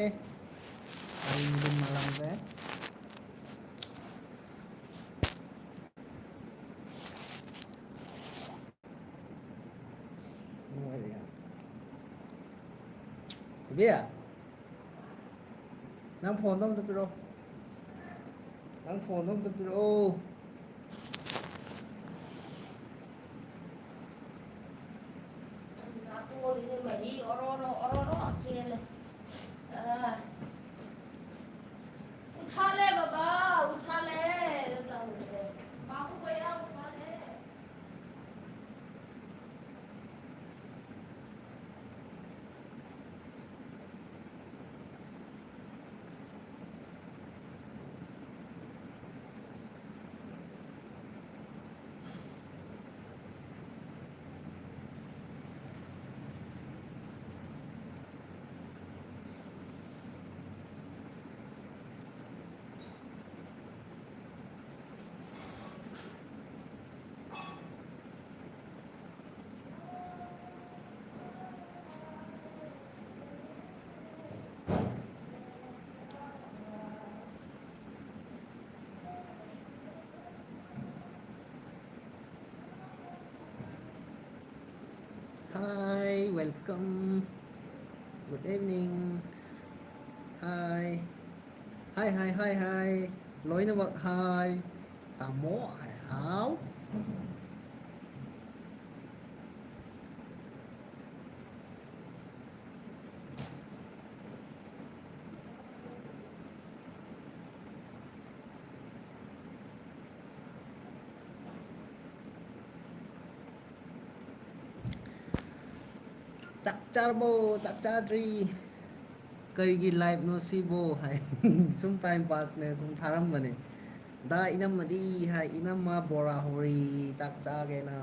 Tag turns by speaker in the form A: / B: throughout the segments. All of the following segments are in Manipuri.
A: Ayun malam be. Ano kaya yan? Biya, nang phone dong pero nang phone dong pero
B: Aku ini beri orang cile. उठा ले बाबा उठा ले बाबू भैया उठा ले
A: Hi, welcome. Good evening. Hi. Hi. Lối nó bật hi. Tamo ai háo. ꯆꯥꯛꯆꯥꯗ꯭ꯔꯤ ꯀꯔꯤꯒꯤ ꯂꯥꯏꯚꯅꯣ ꯁꯤꯕꯣ ꯍꯥꯏ ꯁꯨꯝ ꯇꯥꯏꯝ ꯄꯥꯁꯅꯦ ꯁꯨꯝ ꯊꯥꯔꯝꯕꯅꯦ ꯗꯥ ꯏꯅꯝꯃꯗꯤ ꯍꯥꯏ ꯏꯅꯝꯃ ꯕꯣꯔꯥ ꯍꯧꯔꯤ ꯆꯥꯛ ꯆꯥꯒꯦꯅ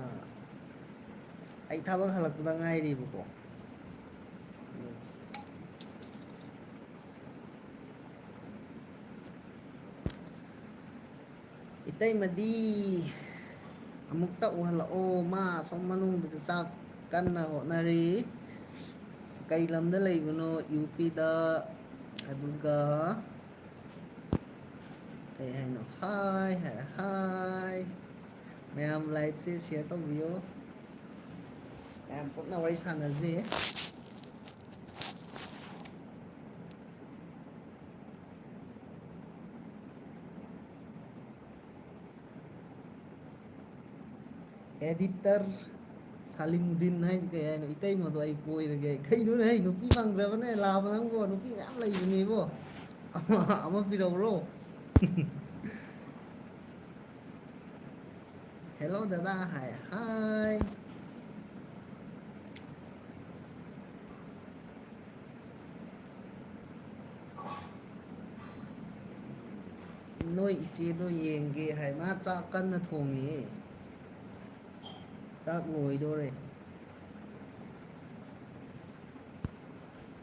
A: ꯑꯩ ꯊꯕꯛ ꯍꯜꯂꯛꯄꯗ ꯉꯥꯏꯔꯤꯕꯀꯣ ꯏꯇꯩꯃꯗꯤ ꯑꯃꯨꯛꯇ ꯎꯍꯜꯂꯛꯑꯣ ꯃꯥ ꯑꯁꯣꯝ ꯃꯅꯨꯡꯗꯨꯗ ꯆꯥꯛ ꯀꯟꯅ ꯍꯣꯠꯅꯔꯤ ꯀꯩ ꯂꯝꯗ ꯂꯩꯕꯅꯣ ꯌꯨ ꯄꯤꯗ ꯑꯗꯨꯒ ꯀꯩ ꯍꯥꯏꯅꯣ ꯍꯥꯏ ꯍꯥꯏꯔ ꯍꯥꯏ ꯃꯌꯥꯝ ꯂꯥꯏꯐꯁꯦ ꯁꯤꯌꯔ ꯇꯧꯕꯤꯌꯣ ꯃꯌꯥꯝ ꯄꯨꯟꯅ ꯋꯥꯔꯤ ꯁꯥꯟꯅꯁꯤ ꯑꯦꯗꯤꯇꯔ ꯁꯥꯂꯤꯃꯨꯗꯤꯟ ꯍꯥꯏꯁꯤ ꯀꯩ ꯍꯥꯏꯅꯣ ꯏꯇꯩꯃꯗꯣ ꯑꯩ ꯀꯣꯏꯔꯒꯦ ꯀꯩꯅꯣꯅꯦ ꯍꯩ ꯅꯨꯄꯤ ꯐꯪꯗ꯭ꯔꯕꯅꯦ ꯂꯥꯛꯕ ꯅꯪꯕꯣ ꯅꯨꯄꯤ ꯃꯌꯥꯝ ꯂꯩꯕꯅꯦꯕꯣ ꯑꯃ ꯄꯤꯔꯛꯎꯔꯣ ꯍꯦꯜꯂꯣ ꯗꯗꯥ ꯍꯥꯏ ꯍꯥꯏ ꯅꯣꯏ ꯏꯆꯦꯗꯣ ꯌꯦꯡꯒꯦ ꯍꯥꯏ ꯃꯥ ꯆꯥꯛ ꯀꯟꯅ ꯊꯣꯡꯉꯤꯌꯦ ꯆꯥꯛ ꯂꯣꯏꯗꯣꯔꯦ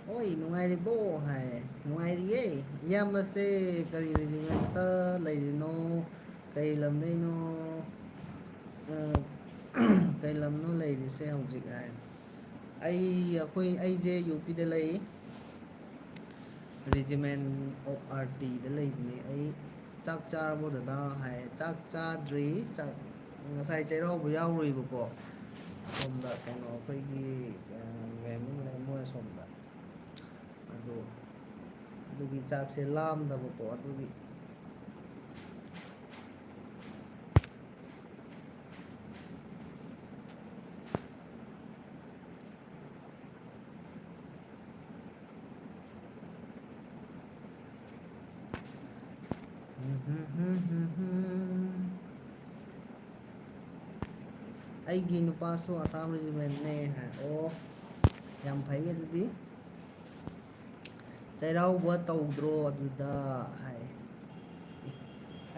A: ꯍꯣꯏ ꯅꯨꯡꯉꯥꯏꯔꯤꯕꯣ ꯍꯥꯏ ꯅꯨꯡꯉꯥꯏꯔꯤꯌꯦ ꯏꯌꯥꯝꯕꯁꯦ ꯀꯔꯤ ꯔꯦꯖꯤꯃꯦꯟꯇ ꯂꯩꯔꯤꯅꯣ ꯀꯩ ꯂꯝꯗꯩꯅꯣ ꯀꯩ ꯂꯝꯅꯣ ꯂꯩꯔꯤꯁꯦ ꯍꯧꯖꯤꯛ ꯍꯥꯏ ꯑꯩꯁꯦ ꯌꯨ ꯄꯤꯗ ꯂꯩ ꯔꯤꯖꯤꯃꯦꯟ ꯑꯣꯐ ꯑꯥꯔ ꯇꯤꯗ ꯂꯩꯕꯅꯦ ꯑꯩ ꯆꯥꯛ ꯆꯥꯔꯕꯣ ꯗꯗꯥ ꯍꯥꯏ ꯆꯥꯛ ꯆꯥꯗ꯭ꯔꯤ ꯆꯥꯛ ꯉꯁꯥꯏ ꯆꯩꯔꯥꯎꯕ ꯌꯥꯎꯔꯨꯏꯕꯀꯣ ꯁꯣꯝꯗ ꯀꯩꯅꯣ ꯑꯩꯈꯣꯏꯒꯤ ꯃꯦꯝ ꯑꯃ ꯂꯩ ꯃꯣꯏ ꯑꯁꯣꯝꯗ ꯑꯗꯣ ꯑꯗꯨꯒꯤ ꯆꯥꯛꯁꯦ ꯂꯥꯝꯗꯕꯀꯣ ꯑꯗꯨꯒꯤ ꯑꯩꯒꯤ ꯅꯨꯄꯥꯁꯨ ꯑꯁꯥꯝ ꯔꯦꯖꯤꯃꯦꯟꯅꯦ ꯍꯥꯏ ꯑꯣ ꯌꯥꯝ ꯐꯩ ꯑꯗꯨꯗꯤ ꯆꯩꯔꯥꯎꯕ ꯇꯧꯗ꯭ꯔꯣ ꯑꯗꯨꯗ ꯍꯥꯏ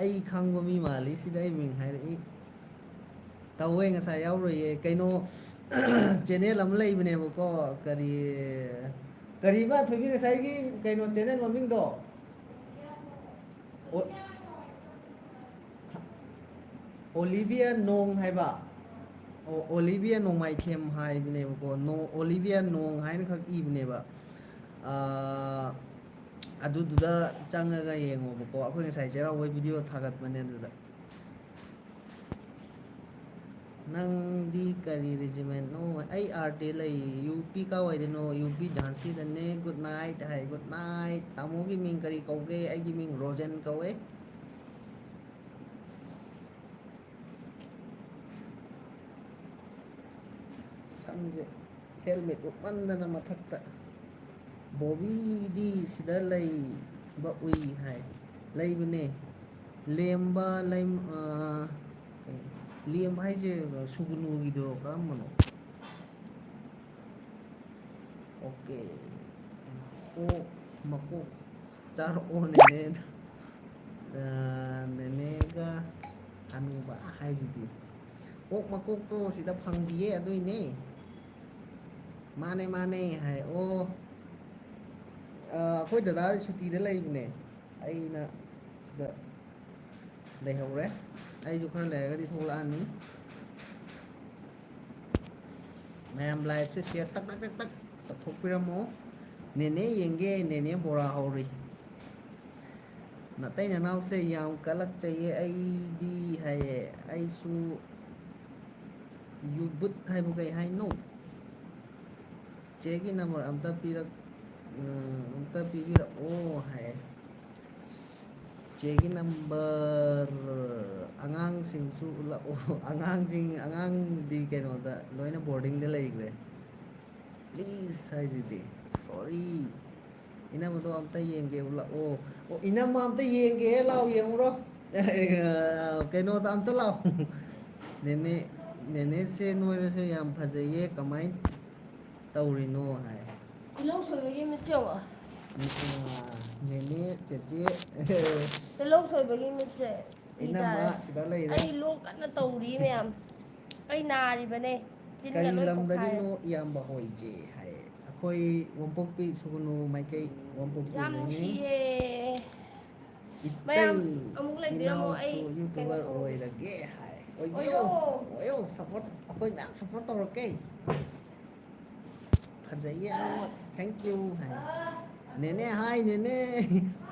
A: ꯑꯩ ꯈꯪꯕ ꯃꯤ ꯃꯥꯜꯂꯤ ꯁꯤꯗ ꯑꯩ ꯃꯤꯡ ꯍꯥꯏꯔꯛꯏ ꯇꯧꯋꯦ ꯉꯁꯥꯏ ꯌꯥꯎꯔꯨꯏꯌꯦ ꯀꯩꯅꯣ ꯆꯦꯅꯦꯜ ꯑꯃ ꯂꯩꯕꯅꯦꯕꯀꯣ ꯀꯔꯤꯕ ꯊꯣꯏꯕꯤ ꯉꯁꯥꯏꯒꯤ ꯀꯩꯅꯣ ꯆꯦꯅꯦꯜ ꯃꯃꯤꯡꯗꯣ ꯑꯣꯂꯤꯕꯤꯌꯥ ꯅꯣꯡ ꯍꯥꯏꯕ ꯑꯣ ꯑꯣꯂꯤꯕꯤꯌꯥ ꯅꯣꯡꯃꯥꯏꯊꯦꯝ ꯍꯥꯏꯕꯅꯦꯕꯀꯣ ꯑꯣꯂꯤꯕꯤꯌꯥ ꯅꯣꯡ ꯍꯥꯏꯅ ꯈꯛ ꯏꯕꯅꯦꯕ ꯑꯗꯨꯗꯨꯗ ꯆꯪꯉꯒ ꯌꯦꯡꯉꯣꯕꯀꯣ ꯑꯩꯈꯣꯏ ꯉꯁꯥꯏ ꯆꯩꯔꯥꯎꯕꯩ ꯚꯤꯗꯤꯑꯣ ꯊꯥꯒꯠꯄꯅꯦ ꯑꯗꯨꯗ ꯅꯪꯗꯤ ꯀꯔꯤ ꯔꯤꯖꯤꯃꯦꯟꯅꯣ ꯑꯩ ꯑꯥꯔ ꯂꯩ ꯌꯨ ꯄꯤ ꯀꯥꯏꯋꯥꯏꯗꯅꯣ ꯌꯨ ꯄꯤ ꯓꯥꯟꯁꯤꯗꯅꯦ ꯒꯨꯗ ꯅꯥꯏꯠ ꯍꯥꯏ ꯒꯨꯗ ꯅꯥꯏꯠ ꯇꯥꯃꯣꯒꯤ ꯃꯤꯡ ꯀꯔꯤ ꯀꯧꯒꯦ ꯑꯩꯒꯤ ꯃꯤꯡ ꯔꯣꯖꯦꯟ ꯀꯧꯋꯦ ꯁꯝꯁꯦ ꯍꯦꯜꯃꯦꯠ ꯎꯞꯃꯟꯗꯅ ꯃꯊꯛꯇ ꯕꯣꯕꯤꯗꯤ ꯁꯤꯗ ꯂꯩꯕ ꯎꯏ ꯍꯥꯏ ꯂꯩꯕꯅꯦ ꯂꯦꯝꯕ ꯂꯦꯝꯕ ꯍꯥꯏꯁꯦ ꯁꯨꯒꯨꯅꯨꯒꯤꯗꯣ ꯀꯔꯝꯕꯅꯣ ꯑꯣꯀꯦ ꯑꯣ ꯃꯀꯣꯛ ꯆꯥꯔꯛꯑꯣ ꯅꯦꯅꯦ ꯅꯦꯅꯦꯒ ꯍꯅꯨꯕ ꯍꯥꯏꯁꯤꯗꯤ ꯑꯣꯛ ꯃꯀꯣꯛꯇꯣ ꯁꯤꯗ ꯐꯪꯗꯤꯌꯦ ꯑꯗꯨꯏꯅꯦ ꯃꯥꯅꯦ ꯃꯥꯅꯦ ꯍꯥꯏ ꯑꯣ ꯑꯩꯈꯣꯏ ꯗꯗꯥ ꯁꯨꯇꯤꯗ ꯂꯩꯕꯅꯦ ꯑꯩꯅ ꯁꯤꯗ ꯂꯩꯍꯧꯔꯦ ꯑꯩꯁꯨ ꯈꯔ ꯂꯩꯔꯒꯗꯤ ꯊꯣꯛꯂꯛꯑꯅꯤ ꯃꯌꯥꯝ ꯂꯥꯏꯐꯁꯦ ꯁꯤꯌꯔ ꯇꯛ ꯇꯛ ꯇꯛ ꯇꯛ ꯇꯧꯊꯣꯛꯄꯤꯔꯝꯃꯣ ꯅꯦꯅꯦ ꯌꯦꯡꯒꯦ ꯅꯦꯅꯦ ꯕꯣꯔꯥ ꯍꯧꯔꯤ ꯅꯥꯇꯩ ꯅꯅꯥꯎꯁꯦ ꯌꯥꯝ ꯀꯜꯂꯛꯆꯩꯌꯦ ꯑꯩꯗꯤ ꯍꯥꯏꯌꯦ ꯑꯩꯁꯨ ꯌꯨꯕꯨꯠ ꯍꯥꯏꯕꯨ ꯀꯩ ꯍꯥꯏꯅꯣ ꯆꯦꯒꯤ ꯅꯝꯕꯔ ꯑꯝꯇ ꯄꯤꯕꯤꯔꯛꯑꯣ ꯍꯥꯏ ꯆꯦꯒꯤ ꯅꯝꯕꯔ ꯑꯉꯥꯡꯁꯤꯡꯁꯨ ꯎꯠꯂꯛꯑꯣ ꯑꯉꯥꯡꯗꯤ ꯀꯩꯅꯣꯗ ꯂꯣꯏꯅ ꯕꯣꯔꯗꯤꯡꯗ ꯂꯩꯈ꯭ꯔꯦ ꯄ꯭ꯂꯤꯖ ꯍꯥꯏꯁꯤꯗꯤ ꯁꯣꯔꯤ ꯏꯅꯝꯃꯗꯣ ꯑꯝꯇ ꯌꯦꯡꯒꯦ ꯎꯠꯂꯛꯑꯣ ꯑꯣ ꯏꯅꯝꯃ ꯑꯝꯇ ꯌꯦꯡꯒꯦ ꯂꯥꯛꯑꯣ ꯌꯦꯡꯉꯨꯔꯣ ꯀꯩꯅꯣꯗ ꯑꯝꯇ ꯂꯥꯛꯑꯣ ꯅꯦꯅꯦ ꯅꯦꯅꯦꯁꯦ ꯅꯣꯏꯔꯁꯨ ꯌꯥꯝ ꯐꯖꯩꯌꯦ ꯀꯃꯥꯏꯅ ꯇꯧꯔꯤꯅꯣ ꯍꯥꯏ
B: ꯇꯤꯜꯍꯧ ꯁꯣꯏꯕꯒꯤ ꯃꯤꯠꯁꯦ ꯌꯦꯡꯉꯣ
A: ꯅꯦꯅꯦ ꯆꯦꯆꯦ
B: ꯇꯤꯜꯍꯧ ꯁꯣꯏꯕꯒꯤ ꯃꯤꯠꯁꯦ ꯄꯤ ꯇꯥꯔꯦ
A: ꯏꯅꯝꯃ ꯁꯤꯗ ꯂꯩꯔꯦ
B: ꯑꯩ ꯂꯣꯛ ꯀꯟꯅ ꯇꯧꯔꯤ ꯃꯌꯥꯝ ꯑꯩ ꯅꯥꯔꯤꯕꯅꯦ ꯆꯤꯟꯒ
A: ꯀꯔꯤ
B: ꯂꯣꯏ ꯄꯣꯛꯈꯥꯏꯔꯦ
A: ꯂꯝꯗꯒꯤꯅꯣ ꯏꯌꯥꯝꯕ ꯍꯣꯏꯖꯦ ꯍꯥꯏ ꯑꯩꯈꯣꯏ ꯋꯥꯡꯄꯣꯛꯄꯤ ꯁꯨꯒꯨꯅꯨ ꯃꯥꯏꯀꯩ
B: ꯌꯥꯝ
A: ꯋꯥꯡꯄꯣꯛꯄꯤꯗꯒꯤꯅꯤ
B: ꯅꯨꯡꯁꯤꯌꯦ ꯃꯌꯥꯝ
A: ꯏꯇꯩ
B: ꯑꯃꯨꯛ ꯂꯩꯕꯤꯔꯝꯃꯣ
A: ꯏꯅꯥꯎꯁꯨ
B: ꯑꯩ ꯀꯩꯅꯣ
A: ꯌꯨꯇꯨꯕꯔ
B: ꯇꯧꯔꯨꯒꯦ
A: ꯑꯣꯏꯔꯒꯦ ꯍꯥꯏ ꯑꯣꯏꯕꯤꯌꯨ
B: ꯑꯣꯏꯌꯣ
A: ꯑꯣꯏꯌꯨ ꯁꯞꯄꯣꯔꯠ ꯑꯩꯈꯣꯏ ꯃꯌꯥꯝ ꯁꯞꯄꯣꯔꯠ ꯇꯧꯔꯛꯀꯦ ꯐꯖꯩꯌꯦ ꯑꯅꯤꯃꯛ ꯊꯦꯡꯀ꯭ꯌꯨ ꯍꯥꯏ ꯅꯦꯅꯦ ꯍꯥꯏ ꯅꯦꯅꯦ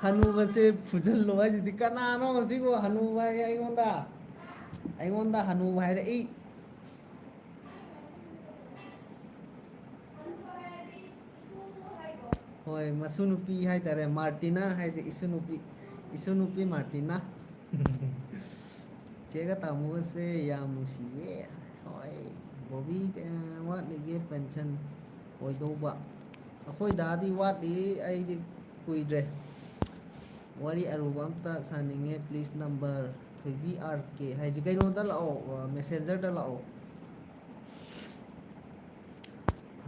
A: ꯍꯅꯨꯕꯁꯦ ꯐꯨꯖꯤꯜꯂꯣ ꯍꯥꯏꯁꯤꯗꯤ ꯀꯅꯥꯅꯣ ꯁꯤꯕꯨ ꯍꯅꯨꯕ ꯍꯥꯏ ꯑꯩꯉꯣꯟꯗ ꯍꯅꯨꯕ ꯍꯥꯏꯔꯛꯏ ꯍꯣꯏ ꯃꯁꯨ ꯅꯨꯄꯤ ꯍꯥꯏꯇꯥꯔꯦ ꯃꯥꯔꯇꯤꯅꯥ ꯍꯥꯏꯁꯦ ꯏꯁꯨ ꯅꯨꯄꯤ ꯃꯥꯔꯇꯤꯅꯥ ꯆꯦꯒ ꯇꯥꯃꯣꯒꯁꯦ ꯌꯥꯝ ꯅꯨꯡꯁꯤꯌꯦ ꯍꯣꯏ ꯕꯣꯕꯤ ꯀꯌꯥ ꯋꯥꯠꯂꯤꯒꯦ ꯄꯦꯟꯁꯟ ꯑꯣꯏꯗꯧꯕ ꯑꯩꯈꯣꯏ ꯗꯥꯗꯤ ꯋꯥꯠꯂꯤ ꯑꯩꯗꯤ ꯀꯨꯏꯗ꯭ꯔꯦ ꯋꯥꯔꯤ ꯑꯔꯨꯕ ꯑꯝꯇ ꯁꯥꯅꯤꯡꯉꯦ ꯄ꯭ꯂꯤꯖ ꯅꯝꯕꯔ ꯊꯣꯏꯕꯤ ꯑꯥꯔ ꯀꯦ ꯍꯥꯏꯁꯦ ꯀꯩꯅꯣꯗ ꯂꯥꯛꯑꯣ ꯃꯦꯁꯦꯟꯖꯔꯗ ꯂꯥꯛꯑꯣ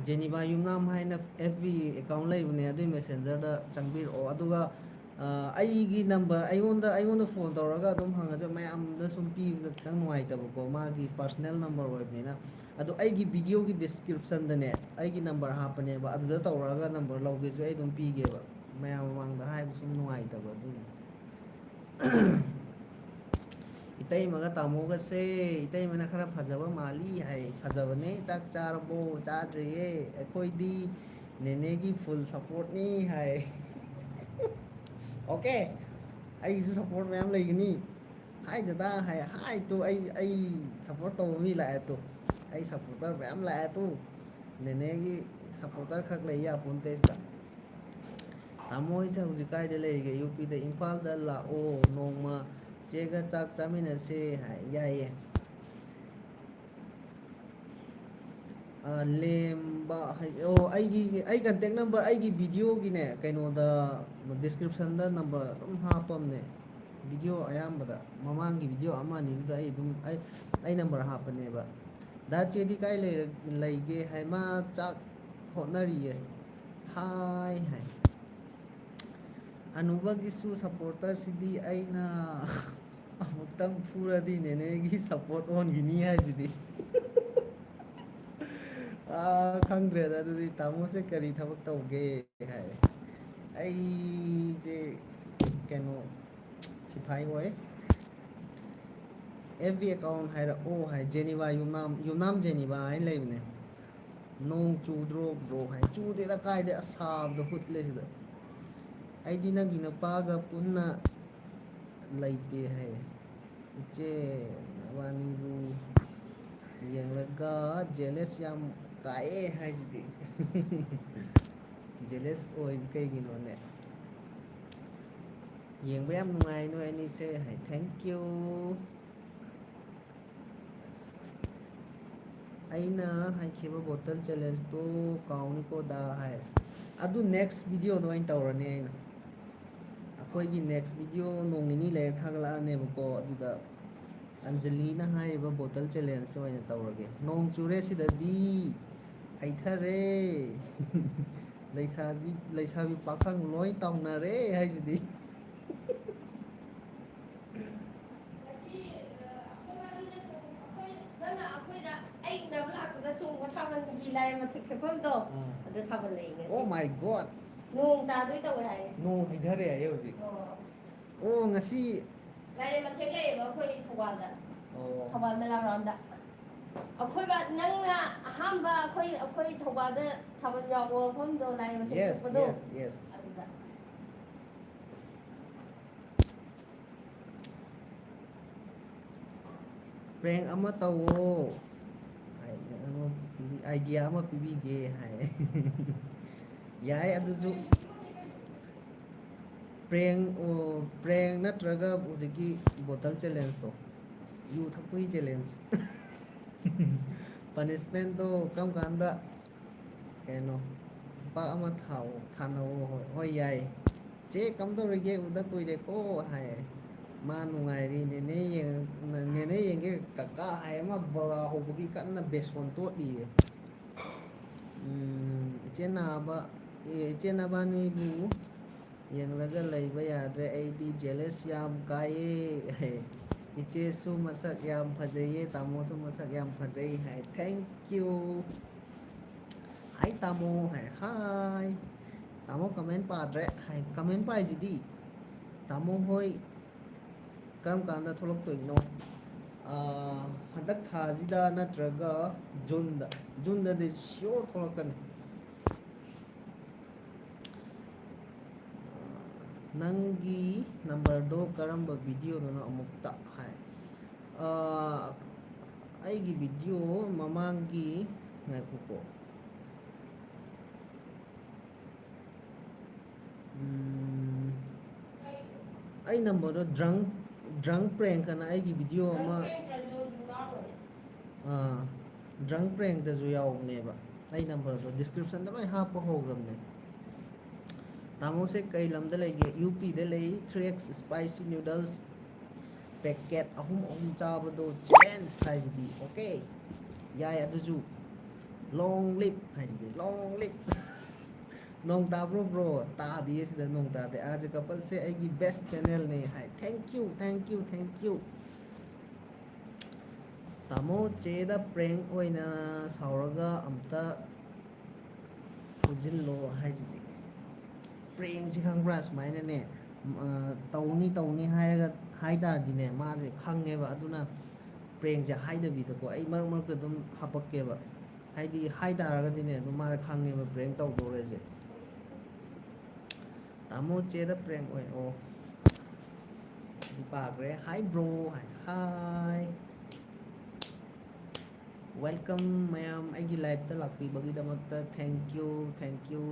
A: ꯖꯦꯅꯤꯕꯥ ꯌꯨꯝꯅꯥꯝ ꯍꯥꯏꯅ ꯑꯦꯐ ꯕꯤ ꯑꯦꯀꯥꯎꯟ ꯂꯩꯕꯅꯦ ꯑꯗꯨꯏ ꯃꯦꯁꯦꯟꯖꯔꯗ ꯆꯪꯕꯤꯔꯛꯑꯣ ꯑꯗꯨꯒ ꯑꯩꯒꯤ ꯅꯝꯕꯔ ꯑꯩꯉꯣꯟꯗ ꯐꯣꯟ ꯇꯧꯔꯒ ꯑꯗꯨꯝ ꯍꯪꯉꯁꯨ ꯃꯌꯥꯝꯗ ꯁꯨꯝ ꯄꯤꯕꯗ ꯈꯤꯇꯪ ꯅꯨꯡꯉꯥꯏꯇꯕꯀꯣ ꯃꯥꯒꯤ ꯄꯥꯔꯁꯣꯅꯦꯜ ꯅꯝꯕꯔ ꯑꯣꯏꯕꯅꯤꯅ ꯑꯗꯣ ꯑꯩꯒꯤ ꯚꯤꯗꯤꯑꯣꯒꯤ ꯗꯤꯁꯀ꯭ꯔꯤꯞꯁꯟꯗꯅꯦ ꯑꯩꯒꯤ ꯅꯝꯕꯔ ꯍꯥꯞꯄꯅꯦꯕ ꯑꯗꯨꯗ ꯇꯧꯔꯛꯑꯒ ꯅꯝꯕꯔ ꯂꯧꯒꯦꯁꯨ ꯑꯩ ꯑꯗꯨꯝ ꯄꯤꯒꯦꯕ ꯃꯌꯥꯝ ꯃꯃꯥꯡꯗ ꯍꯥꯏꯕ ꯁꯨꯝ ꯅꯨꯡꯉꯥꯏꯇꯕ ꯑꯗꯨꯏꯅꯤ ꯏꯇꯩꯃꯒ ꯇꯥꯃꯣꯒꯁꯦ ꯏꯇꯩꯃꯅ ꯈꯔ ꯐꯖꯕ ꯃꯥꯜꯂꯤ ꯍꯥꯏ ꯐꯖꯕꯅꯦ ꯆꯥꯛ ꯆꯥꯔꯕꯣ ꯆꯥꯗ꯭ꯔꯤꯌꯦ ꯑꯩꯈꯣꯏꯗꯤ ꯅꯦꯅꯦꯒꯤ ꯐꯨꯜ ꯁꯞꯄꯣꯔꯠꯅꯤ ꯍꯥꯏ ꯑꯣꯀꯦ ꯑꯩꯒꯤꯁꯨ ꯁꯞꯄꯣꯔꯠ ꯃꯌꯥꯝ ꯂꯩꯒꯅꯤ ꯍꯥꯏ ꯗꯗꯥ ꯍꯥꯏ ꯇꯨ ꯑꯩ ꯁꯞꯄꯣꯔꯠ ꯇꯧꯕ ꯃꯤ ꯂꯥꯛꯑꯦ ꯇꯨ ꯑꯩ ꯁꯞꯄꯣꯔꯇꯔ ꯃꯌꯥꯝ ꯂꯥꯛꯑꯦ ꯇꯨ ꯅꯦꯅꯦꯒꯤ ꯁꯞꯄꯣꯔꯇꯔ ꯈꯛ ꯂꯩ ꯌꯥꯄꯣꯟꯇꯦ ꯁꯤꯗ ꯇꯥꯃꯣ ꯍꯣꯏꯁꯦ ꯍꯧꯖꯤꯛ ꯀꯥꯏꯗ ꯂꯩꯔꯤꯒꯦ ꯌꯨ ꯄꯤꯗ ꯏꯝꯐꯥꯜꯗ ꯂꯥꯛꯑꯣ ꯅꯣꯡꯃ ꯆꯦꯒ ꯆꯥꯛ ꯆꯥꯃꯤꯟꯅꯁꯦ ꯍꯥꯏ ꯌꯥꯏꯌꯦ ꯂꯦꯝꯕ ꯑꯣ ꯑꯩ ꯀꯟꯇꯦꯛ ꯅꯝꯕꯔ ꯑꯩꯒꯤ ꯚꯤꯗꯤꯑꯣꯒꯤꯅꯦ ꯀꯩꯅꯣꯗ ꯗꯤꯁꯀ꯭ꯔꯤꯞꯁꯟꯗ ꯅꯝꯕꯔ ꯑꯗꯨꯝ ꯍꯥꯞꯄꯝꯅꯦ ꯚꯤꯗꯤꯑꯣ ꯑꯌꯥꯝꯕꯗ ꯃꯃꯥꯡꯒꯤ ꯚꯤꯗꯤꯑꯣ ꯑꯃ ꯑꯅꯤꯗꯨꯗ ꯑꯩ ꯑꯗꯨꯝ ꯑꯩ ꯅꯝꯕꯔ ꯍꯥꯞꯄꯅꯦꯕ ꯗꯥ ꯆꯦꯗꯤ ꯀꯥꯏ ꯂꯩꯒꯦ ꯍꯥꯏ ꯃꯥ ꯆꯥꯛ ꯍꯣꯠꯅꯔꯤꯌꯦ ꯍꯥꯏ ꯍꯥꯏ ꯍꯅꯨꯕꯒꯤꯁꯨ ꯁꯞꯄꯣꯔꯇꯔꯁꯤꯗꯤ ꯑꯩꯅ ꯑꯃꯨꯛꯇꯪ ꯐꯨꯔꯗꯤ ꯅꯦꯅꯦꯒꯤ ꯁꯞꯄꯣꯔꯠ ꯑꯣꯟꯈꯤꯅꯤ ꯍꯥꯏꯁꯤꯗꯤ ꯈꯪꯗ꯭ꯔꯦꯗ ꯑꯗꯨꯗꯤ ꯇꯥꯃꯣꯁꯦ ꯀꯔꯤ ꯊꯕꯛ ꯇꯧꯒꯦ ꯍꯥꯏ ꯑꯩꯁꯦ ꯀꯩꯅꯣ ꯁꯤꯐꯥꯏ ꯑꯣꯏ ꯑꯦꯐ ꯕꯤ ꯑꯦꯀꯥꯎꯟ ꯍꯥꯏꯔꯛꯑꯣ ꯍꯥꯏ ꯖꯦꯅꯤꯕꯥ ꯌꯨꯝꯅꯥꯝ ꯖꯦꯅꯤꯕꯥ ꯍꯥꯏꯅ ꯂꯩꯕꯅꯦ ꯅꯣꯡ ꯆꯨꯗ꯭ꯔꯣ ꯕ꯭ꯔꯣ ꯍꯥꯏ ꯆꯨꯗꯦꯗ ꯀꯥꯏꯗꯩ ꯑꯁ ꯁꯥꯕꯗ ꯍꯨꯠꯂꯦ ꯁꯤꯗ ꯑꯩꯗꯤ ꯅꯪꯒꯤ ꯅꯨꯄꯥꯒ ꯄꯨꯟꯅ ꯂꯩꯇꯦ ꯍꯥꯏ ꯏꯆꯦ ꯅꯕꯥꯅꯤꯕꯨ ꯌꯦꯡꯂꯒ ꯖꯦꯂꯦꯁ ꯌꯥꯝ ꯀꯥꯏꯑꯦ ꯍꯥꯏꯁꯤꯗꯤ ꯖꯦꯂꯦꯁ ꯑꯣꯏ ꯀꯩꯒꯤꯅꯣꯅꯦ ꯌꯦꯡꯕ ꯌꯥꯝ ꯅꯨꯡꯉꯥꯏ ꯅꯣꯏ ꯑꯅꯤꯁꯦ ꯍꯥꯏ ꯊꯦꯡꯀ꯭ꯌꯨ ꯑꯩꯅ ꯍꯥꯏꯈꯤꯕ ꯕꯣꯇꯜ ꯆꯦꯂꯦꯟꯖꯇꯨ ꯀꯥꯎꯅꯤꯀꯣꯗ ꯍꯥꯏ ꯑꯗꯨ ꯅꯦꯛꯁ ꯚꯤꯗꯤꯑꯣꯗꯣ ꯑꯣꯏꯅ ꯇꯧꯔꯅꯤ ꯑꯩꯅ ꯑꯩꯈꯣꯏꯒꯤ ꯅꯦꯛꯁ ꯚꯤꯗꯤꯑꯣ ꯅꯣꯡ ꯅꯤꯅꯤ ꯂꯩꯔ ꯊꯥꯒꯠꯂꯛꯑꯅꯦꯕꯀꯣ ꯑꯗꯨꯗ ꯑꯟꯖꯂꯤꯅ ꯍꯥꯏꯔꯤꯕ ꯕꯣꯇꯜ ꯆꯦꯂꯦꯟꯖꯁꯦ ꯑꯣꯏꯅ ꯇꯧꯔꯒꯦ ꯅꯣꯡ ꯆꯨꯔꯦ ꯁꯤꯗꯗꯤ ꯍꯩꯊꯔꯦ ꯂꯩꯁꯥꯕꯤ ꯄꯥꯈꯪ ꯂꯣꯏ ꯇꯧꯅꯔꯦ ꯍꯥꯏꯁꯤꯗꯤ
B: ꯑꯩ ꯎꯅꯕ ꯂꯥꯛꯄꯗ ꯆꯣꯡꯕ ꯊꯥꯕꯜꯒꯤ ꯂꯥꯏ ꯃꯊꯛ ꯊꯦꯛꯐꯝꯗꯣ ꯑꯗꯨ ꯊꯥꯕꯜ ꯂꯩ ꯉꯁꯤ
A: ꯑꯣ ꯃꯥꯏ ꯒꯣꯠ
B: ꯅꯣꯡ ꯇꯥꯗꯣꯏ ꯇꯧꯋꯦ ꯍꯥꯏꯌꯦ
A: ꯅꯣꯡ ꯍꯩꯊꯔꯦ ꯍꯥꯏꯌꯦ ꯍꯧꯖꯤꯛ ꯑꯣ ꯉꯁꯤ
B: ꯂꯥꯏꯔꯦꯟ ꯃꯊꯦꯛ ꯂꯩꯌꯦꯕ ꯑꯩꯈꯣꯏ ꯊꯧꯕꯥꯜꯗ
A: ꯑꯣ
B: ꯊꯧꯕꯥꯜ ꯃꯦꯂꯥ ꯒ꯭ꯔꯥꯎꯟꯗ ꯑꯩꯈꯣꯏꯕ ꯅꯪꯅ ꯑꯍꯥꯟꯕ ꯑꯩꯈꯣꯏ ꯊꯧꯕꯥꯜꯗ ꯊꯥꯕꯜ ꯌꯥꯎꯕ ꯃꯐꯝꯗꯣ ꯂꯥꯏꯔꯦꯟ ꯃꯊꯦꯛ
A: ꯌꯦꯁ
B: ꯊꯦꯛꯄꯗꯣ
A: ꯌꯦꯁ ꯌꯦꯁ
B: ꯑꯗꯨꯗ
A: ꯄ꯭ꯔꯦꯡ ꯑꯃ ꯇꯧꯋꯣ ꯑꯥꯏꯗꯤꯌꯥ ꯑꯃ ꯄꯤꯕꯤꯒꯦ ꯍꯥꯏ ꯌꯥꯏ ꯑꯗꯨꯁꯨ ꯄ꯭ꯔꯦꯡ ꯅꯠꯇ꯭ꯔꯒ ꯍꯧꯖꯤꯛꯀꯤ ꯕꯣꯇꯜ ꯆꯦꯂꯦꯟꯖꯇꯣ ꯌꯨ ꯊꯛꯄꯒꯤ ꯆꯦꯂꯦꯟꯖ ꯄꯅꯤꯁꯃꯦꯟꯗꯣ ꯀꯔꯝ ꯀꯥꯟꯗ ꯀꯩꯅꯣ ꯈꯨꯄꯥꯛ ꯑꯃ ꯊꯥꯅꯧꯑꯣ ꯍꯣꯏ ꯌꯥꯏ ꯆꯦ ꯀꯝꯗꯧꯔꯤꯒꯦ ꯎꯗ ꯀꯨꯏꯔꯦꯀꯣ ꯍꯥꯏ ꯃꯥ ꯅꯨꯡꯉꯥꯏꯔꯤ ꯅꯦꯅꯦ ꯌꯦꯡꯒꯦ ꯀꯀꯥ ꯍꯥꯏ ꯑꯃ ꯕꯣꯔꯥ ꯍꯧꯕꯒꯤ ꯀꯟꯅ ꯕꯦꯁꯣꯟ ꯇꯣꯠꯂꯤꯌꯦ ꯏꯆꯦ ꯅꯕꯥꯅꯤꯕꯨ ꯌꯦꯡꯂꯒ ꯂꯩꯕ ꯌꯥꯗ꯭ꯔꯦ ꯑꯩꯗꯤ ꯖꯦꯂꯦꯁ ꯌꯥꯝ ꯀꯥꯏꯌꯦ ꯏꯆꯦꯁꯨ ꯃꯁꯛ ꯌꯥꯝ ꯐꯖꯩꯌꯦ ꯇꯥꯃꯣꯁꯨ ꯃꯁꯛ ꯌꯥꯝ ꯐꯖꯩ ꯍꯥꯏ ꯊꯦꯡꯀ꯭ꯌꯨ ꯍꯥꯏ ꯇꯥꯃꯣ ꯍꯥꯏ ꯇꯥꯃꯣ ꯀꯃꯦꯟ ꯄꯥꯗ꯭ꯔꯦ ꯍꯥꯏ ꯀꯃꯦꯟ ꯄꯥꯏꯁꯤꯗꯤ ꯇꯥꯃꯣ ꯍꯣꯏ ꯀꯔꯝ ꯀꯥꯟꯗ ꯊꯣꯛꯂꯛꯇꯣꯏꯅꯣ ꯍꯟꯗꯛ ꯊꯥꯁꯤꯗ ꯅꯠꯇ꯭ꯔꯒ ꯖꯨꯟꯗꯗꯤ ꯁꯤꯌꯣꯔ ꯊꯣꯛꯂꯛꯀꯅꯤ ꯅꯪꯒꯤ ꯅꯝꯕꯔꯗꯣ ꯀꯔꯝꯕ ꯚꯤꯗꯤꯑꯣꯗꯅꯣ ꯑꯃꯨꯛꯇ ꯍꯥꯏ ꯑꯩꯒꯤ ꯚꯤꯗꯤꯑꯣ ꯃꯃꯥꯡꯒꯤ ꯉꯥꯏꯈꯣꯀꯣ ꯑꯩ ꯅꯝꯕꯔꯗꯣ ꯗ꯭ꯔꯪ ꯄ꯭ꯔꯦꯡ ꯑꯅ ꯑꯩꯒꯤ ꯚꯤꯗꯤꯑꯣ ꯑꯃ ꯗ꯭ꯔꯪ ꯄ꯭ꯔꯦꯡꯇꯁꯨ ꯌꯥꯎꯕꯅꯦꯕ ꯑꯩ ꯅꯝꯕꯔꯗꯣ ꯗꯤꯁꯀ꯭ꯔꯤꯞꯁꯟꯗ ꯂꯣꯏ ꯍꯥꯞꯄ ꯍꯧꯈ꯭ꯔꯕꯅꯦ ꯇꯥꯃꯣꯁꯦ ꯀꯩ ꯂꯝꯗ ꯂꯩꯒꯦ ꯌꯨ ꯄꯤꯗ ꯂꯩ 3x ꯏꯁꯄꯥꯏꯁꯤ ꯅꯨꯗꯜꯁ ꯄꯦꯛꯀꯦꯠ ꯑꯍꯨꯝ ꯆꯥꯕꯗꯣ ꯆꯦꯂꯦꯟꯖ ꯍꯥꯏꯁꯤꯗꯤ ꯑꯣꯀꯦ ꯌꯥꯏ ꯑꯗꯨꯁꯨ ꯂꯣꯡ ꯂꯤꯞ ꯍꯥꯏꯁꯤꯗꯤ ꯂꯣꯡ ꯂꯤꯞ ꯅꯣꯡ ꯇꯥꯕ꯭ꯔꯣ ꯕ꯭ꯔꯣ ꯇꯥꯗꯤꯌꯦ ꯁꯤꯗ ꯅꯣꯡ ꯇꯥꯗꯦ ꯑꯥꯖ ꯀꯄꯜꯁꯦ ꯑꯩꯒꯤ ꯕꯦꯁ ꯆꯦꯅꯦꯜꯅꯦ ꯍꯥꯏ ꯊꯦꯡꯀ꯭ꯌꯨ ꯇꯥꯃꯣ ꯆꯦꯗ ꯄ꯭ꯔꯦꯡ ꯑꯣꯏꯅ ꯁꯥꯎꯔꯒ ꯑꯝꯇ ꯐꯨꯖꯤꯜꯂꯣ ꯍꯥꯏꯁꯤꯗꯤ ꯄ꯭ꯔꯦꯡꯁꯤ ꯈꯪꯕ꯭ꯔꯥ ꯁꯨꯃꯥꯏꯅꯅꯦ ꯇꯧꯅꯤ ꯍꯥꯏꯔꯒ ꯍꯥꯏ ꯇꯥꯔꯗꯤꯅꯦ ꯃꯥꯁꯦ ꯈꯪꯉꯦꯕ ꯑꯗꯨꯅ ꯄ꯭ꯔꯦꯡꯁꯦ ꯍꯥꯏꯗꯕꯤꯗꯀꯣ ꯑꯩ ꯃꯔꯛ ꯃꯔꯛꯇ ꯑꯗꯨꯝ ꯍꯥꯄꯛꯀꯦꯕ ꯍꯥꯏꯗꯤ ꯍꯥꯏ ꯇꯥꯔꯒꯗꯤꯅꯦ ꯑꯗꯨꯝ ꯃꯥꯅ ꯈꯪꯉꯦꯕ ꯄ꯭ꯔꯦꯡ ꯇꯧꯗꯧꯔꯦꯁꯦ ꯇꯥꯃꯣ ꯆꯦꯗ ꯄ꯭ꯔꯦꯡ ꯑꯣꯏ ꯑꯣ ꯁꯤꯗꯤ ꯄꯥꯈ꯭ꯔꯦ ꯍꯥꯏ ꯕ꯭ꯔꯣ ꯍꯥꯏ ꯋꯦꯜꯀꯝ ꯃꯌꯥꯝ ꯑꯩꯒꯤ ꯂꯥꯏꯐꯇ ꯂꯥꯛꯄꯤꯕꯒꯤꯗꯃꯛꯇ ꯊꯦꯡꯀ꯭ꯌꯨ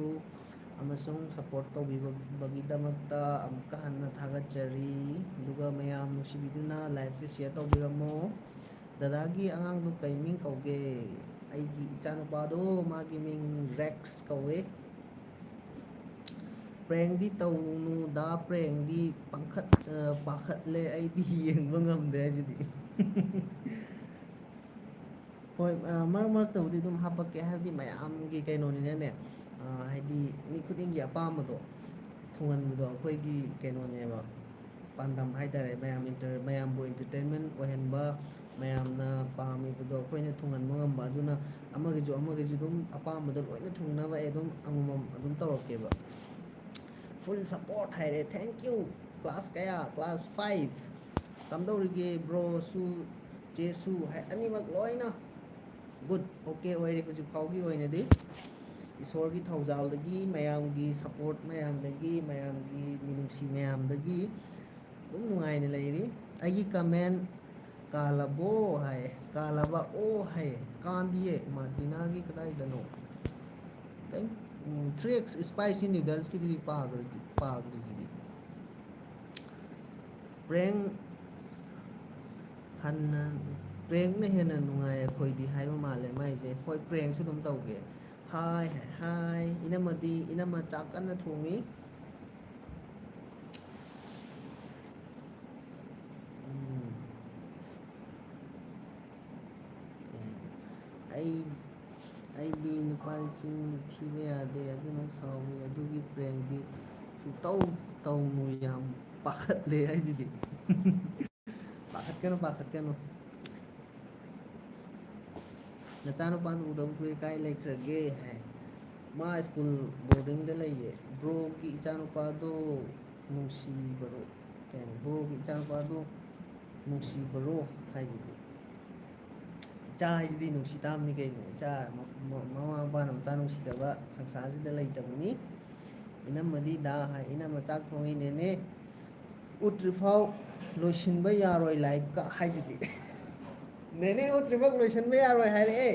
A: ꯑꯃꯁꯨꯡ ꯁꯞꯄꯣꯔꯠ ꯇꯧꯕꯤꯕꯒꯤꯗꯃꯛꯇ ꯑꯃꯨꯛꯀ ꯍꯟꯅ ꯊꯥꯒꯠꯆꯔꯤ ꯑꯗꯨꯒ ꯃꯌꯥꯝ ꯅꯨꯡꯁꯤꯕꯤꯗꯨꯅ ꯂꯥꯏꯐꯁꯦ ꯁꯤꯌꯔ ꯇꯧꯕꯤꯔꯝꯃꯣ ꯗꯗꯥꯒꯤ ꯑꯉꯥꯡꯗꯣ ꯀꯩ ꯃꯤꯡ ꯀꯧꯒꯦ ꯑꯩꯒꯤ ꯏꯆꯥꯅꯨꯄꯥꯗꯣ ꯃꯥꯒꯤ ꯃꯤꯡ ꯔꯦꯛꯁ ꯀꯧꯋꯦ ꯄ꯭ꯔꯦꯡꯗꯤ ꯇꯧꯅꯨꯗ ꯄ꯭ꯔꯦꯡꯗꯤ ꯄꯥꯈꯠꯂꯦ ꯑꯩꯗꯤ ꯌꯦꯡꯕ ꯉꯝꯗꯦ ꯍꯥꯏꯁꯤꯗꯤ ꯍꯣꯏ ꯃꯔꯛ ꯃꯔꯛꯇꯕꯨꯗꯤ ꯑꯗꯨꯝ ꯍꯥꯄꯛꯀꯦ ꯍꯥꯏꯕꯗꯤ ꯃꯌꯥꯝꯒꯤ ꯀꯩꯅꯣꯅꯤꯅꯅꯦ ꯍꯥꯏꯗꯤ ꯃꯤ ꯈꯨꯗꯤꯡꯒꯤ ꯑꯄꯥꯝꯕꯗꯣ ꯊꯨꯡꯍꯟꯕꯗꯣ ꯑꯩꯈꯣꯏꯒꯤ ꯀꯩꯅꯣꯅꯦꯕ ꯄꯥꯟꯗꯝ ꯍꯥꯏꯇꯥꯔꯦ ꯃꯌꯥꯝꯕꯨ ꯏꯟꯇꯔꯇꯦꯟꯃꯦꯟ ꯑꯣꯏꯍꯟꯕ ꯃꯌꯥꯝꯅ ꯄꯥꯝꯃꯤꯕꯗꯣ ꯑꯩꯈꯣꯏꯅ ꯊꯨꯡꯍꯟꯕ ꯉꯝꯕ ꯑꯗꯨꯅ ꯑꯃꯒꯤꯁꯨ ꯑꯗꯨꯝ ꯑꯄꯥꯝꯕꯗꯣ ꯂꯣꯏꯅ ꯊꯨꯡꯅꯕ ꯑꯩ ꯑꯗꯨꯝ ꯑꯃꯃꯝ ꯑꯗꯨꯝ ꯇꯧꯔꯛꯀꯦꯕ ꯐꯨꯜ ꯁꯞꯄꯣꯔꯠ ꯍꯥꯏꯔꯦ ꯊꯦꯡꯀ꯭ꯌꯨ ꯀ꯭ꯂꯥꯁ ꯀꯌꯥ ꯀ꯭ꯂꯥꯁ 5 ꯀꯝꯗꯧꯔꯤꯒꯦ ꯕ꯭ꯔꯣꯁꯨ ꯆꯦꯁꯨ ꯑꯅꯤꯃꯛ ꯂꯣꯏꯅ ꯒꯨꯗ ꯑꯣꯀꯦ ꯑꯣꯏꯔꯦ ꯍꯧꯖꯤꯛ ꯐꯥꯎꯒꯤ ꯑꯣꯏꯅꯗꯤ ꯏꯁꯣꯔꯒꯤ ꯊꯧꯖꯥꯜꯗꯒꯤ ꯃꯌꯥꯝꯒꯤ ꯁꯞꯄꯣꯔꯠ ꯃꯌꯥꯝꯗꯒꯤ ꯃꯌꯥꯝꯒꯤ ꯅꯨꯡꯁꯤ ꯃꯌꯥꯝꯗꯒꯤ ꯑꯗꯨꯝ ꯅꯨꯡꯉꯥꯏꯅ ꯂꯩꯔꯤ ꯑꯩꯒꯤ ꯀꯃꯦꯟ ꯀꯥꯜꯂꯕꯣ ꯍꯥꯏ ꯀꯥꯜꯂꯕ ꯑꯣ ꯍꯥꯏ ꯀꯥꯟꯗꯤꯌꯦ ꯃꯥꯔꯇꯤꯅꯥꯒꯤ ꯀꯗꯥꯏꯗꯅꯣ 3x ꯁ꯭ꯄꯥꯏꯁꯤ ꯅꯨꯗꯜꯁꯀꯤꯗꯨꯗꯤ ꯄꯥꯈ꯭ꯔꯤꯁꯤꯗꯤ ꯄ꯭ꯔꯦꯡ ꯍꯟꯅ ꯄ꯭ꯔꯦꯡꯅ ꯍꯦꯟꯅ ꯅꯨꯡꯉꯥꯏ ꯑꯩꯈꯣꯏꯗꯤ ꯍꯥꯏꯕ ꯃꯥꯜꯂꯦ ꯃꯥꯏꯁꯦ ꯍꯣꯏ ꯄ꯭ꯔꯦꯡꯁꯨ ꯑꯗꯨꯝ ꯇꯧꯒꯦ ꯍꯥꯏ ꯍꯥꯏ ꯏꯅꯝꯃ ꯆꯥꯛ ꯀꯟꯅ ꯊꯣꯡꯉꯤ ꯑꯩ ꯑꯩꯗꯤ ꯅꯨꯄꯥꯁꯤꯡ ꯊꯤꯕ ꯌꯥꯗꯦ ꯑꯗꯨꯅ ꯁꯥꯎꯋꯤ ꯑꯗꯨꯒꯤ ꯄ꯭ꯔꯦꯡꯗꯤ ꯁꯨꯛꯇꯧ ꯇꯧꯅꯨ ꯌꯥꯝ ꯄꯥꯈꯠꯂꯦ ꯍꯥꯏꯁꯤꯗꯤ ꯄꯥꯈꯠꯀꯅꯨ ꯅꯆꯥꯅꯨꯄꯥꯗꯨ ꯎꯗꯕ ꯀꯨꯏꯔꯦ ꯀꯥꯏ ꯂꯩꯈ꯭ꯔꯒꯦ ꯍꯥꯏ ꯃꯥ ꯁ꯭ꯀꯨꯜ ꯕꯣꯔꯗꯤꯡꯗ ꯂꯩꯌꯦ ꯕ꯭ꯔꯣꯒꯤ ꯏꯆꯥꯅꯨꯄꯥꯗꯣ ꯅꯨꯡꯁꯤꯕꯔꯣ ꯀꯩꯅꯣ ꯕ꯭ꯔꯣꯒꯤ ꯏꯆꯥꯅꯨꯄꯥꯗꯣ ꯅꯨꯡꯁꯤꯕꯔꯣ ꯍꯥꯏꯁꯤꯗꯤ ꯏꯆꯥ ꯍꯥꯏꯁꯤꯗꯤ ꯅꯨꯡꯁꯤ ꯇꯥꯕꯅꯤ ꯀꯩꯅꯣ ꯏꯆꯥ ꯃꯃꯥ ꯃꯄꯥꯅ ꯃꯆꯥ ꯅꯨꯡꯁꯤꯗꯕ ꯁꯪꯁꯥꯔꯁꯤꯗ ꯂꯩꯇꯕꯅꯤ ꯏꯅꯝꯃꯗꯤ ꯗꯥ ꯍꯥꯏ ꯏꯅꯝꯃ ꯆꯥꯛ ꯊꯣꯡꯉꯤ ꯅꯦꯅꯦ ꯎꯠꯇ꯭ꯔꯤꯐꯥꯎ ꯂꯣꯏꯁꯤꯟꯕ ꯌꯥꯔꯣꯏ ꯂꯥꯏꯐꯀ ꯍꯥꯏꯁꯤꯗꯤ ꯅꯦꯅꯦ ꯎꯠꯇ꯭ꯔꯤꯐꯥꯎ ꯂꯣꯏꯁꯤꯟꯕ ꯌꯥꯔꯣꯏ ꯍꯥꯏꯔꯛꯑꯦ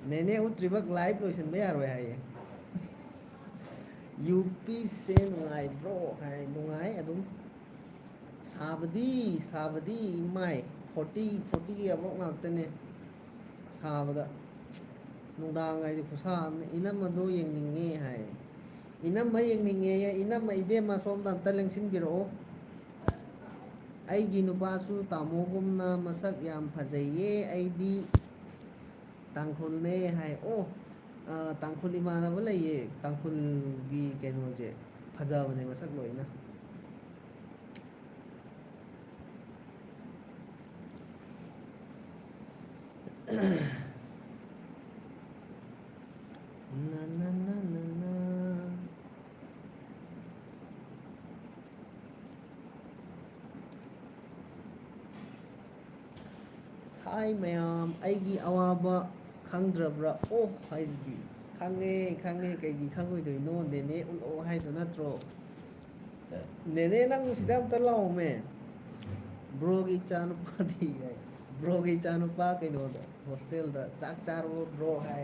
A: ꯅꯦꯅꯦ ꯎꯠꯇ꯭ꯔꯤꯐꯥꯎ ꯂꯥꯏꯐ ꯂꯣꯏꯁꯤꯟꯕ ꯌꯥꯔꯣꯏ ꯍꯥꯏꯌꯦ ꯌꯨꯄꯤꯁꯦ ꯅꯨꯡꯉꯥꯏꯕ꯭ꯔꯣ ꯍꯥꯏ ꯅꯨꯡꯉꯥꯏ ꯑꯗꯨꯝ ꯁꯥꯕꯗꯤ ꯏꯃꯥꯏ 40 ꯑꯕꯞ ꯉꯥꯛꯇꯅꯦ ꯁꯥꯕꯗ ꯅꯨꯡꯗꯥꯡ ꯍꯥꯏꯁꯦ ꯈꯨꯠꯁꯥ ꯑꯃꯅꯤ ꯏꯅꯝꯃꯗꯣ ꯌꯦꯡꯅꯤꯡꯉꯦ ꯍꯥꯏ ꯏꯅꯝꯃ ꯌꯦꯡꯅꯤꯡꯉꯦ ꯏꯅꯝꯃ ꯏꯕꯦꯝꯃ ꯁꯣꯝꯗ ꯑꯝꯇ ꯂꯦꯡꯁꯤꯟꯕꯤꯔꯛꯑꯣ ꯑꯩꯒꯤ ꯅꯨꯄꯥꯁꯨ ꯇꯥꯃꯣꯒꯨꯝꯅ ꯃꯁꯛ ꯌꯥꯝ ꯐꯖꯩꯌꯦ ꯑꯩꯗꯤ ꯇꯥꯡꯈꯨꯜꯅꯦ ꯍꯥꯏ ꯑꯣ ꯇꯥꯡꯈꯨꯜ ꯏꯃꯥꯟꯅꯕ ꯂꯩꯌꯦ ꯇꯥꯡꯈꯨꯜꯒꯤ ꯀꯩꯅꯣꯁꯦ ꯐꯖꯕꯅꯦ ꯃꯁꯛ ꯂꯣꯏꯅ na na na na na ꯍꯥꯏ ꯃꯌꯥꯝ ꯑꯩꯒꯤ ꯑꯋꯥꯕ ꯈꯪꯗ꯭ꯔꯕ꯭ꯔꯥ ꯑꯣ ꯍꯥꯏꯁꯤꯗꯤ ꯈꯪꯉꯦ ꯀꯩꯒꯤ ꯈꯪꯉꯣꯏꯗꯣꯏꯅꯣ ꯅꯦꯅꯦ ꯎꯠꯂꯛꯑꯣ ꯍꯥꯏꯗꯣ ꯅꯠꯇ꯭ꯔꯣ ꯅꯦꯅꯦ ꯅꯪ ꯁꯤꯗ ꯑꯝꯇ ꯂꯥꯛꯑꯣꯃꯦ ꯕ꯭ꯔꯣꯒꯤ ꯏꯆꯥꯅꯨꯄꯥꯗꯤ ꯍꯥꯏ ꯕ꯭ꯔꯣꯒꯤ ꯏꯆꯥꯅꯨꯄꯥ ꯀꯩꯅꯣꯗ ꯍꯣꯁꯇꯦꯜꯗ ꯆꯥꯛ ꯆꯥꯔꯕꯣ ꯕ꯭ꯔꯣ ꯍꯥꯏ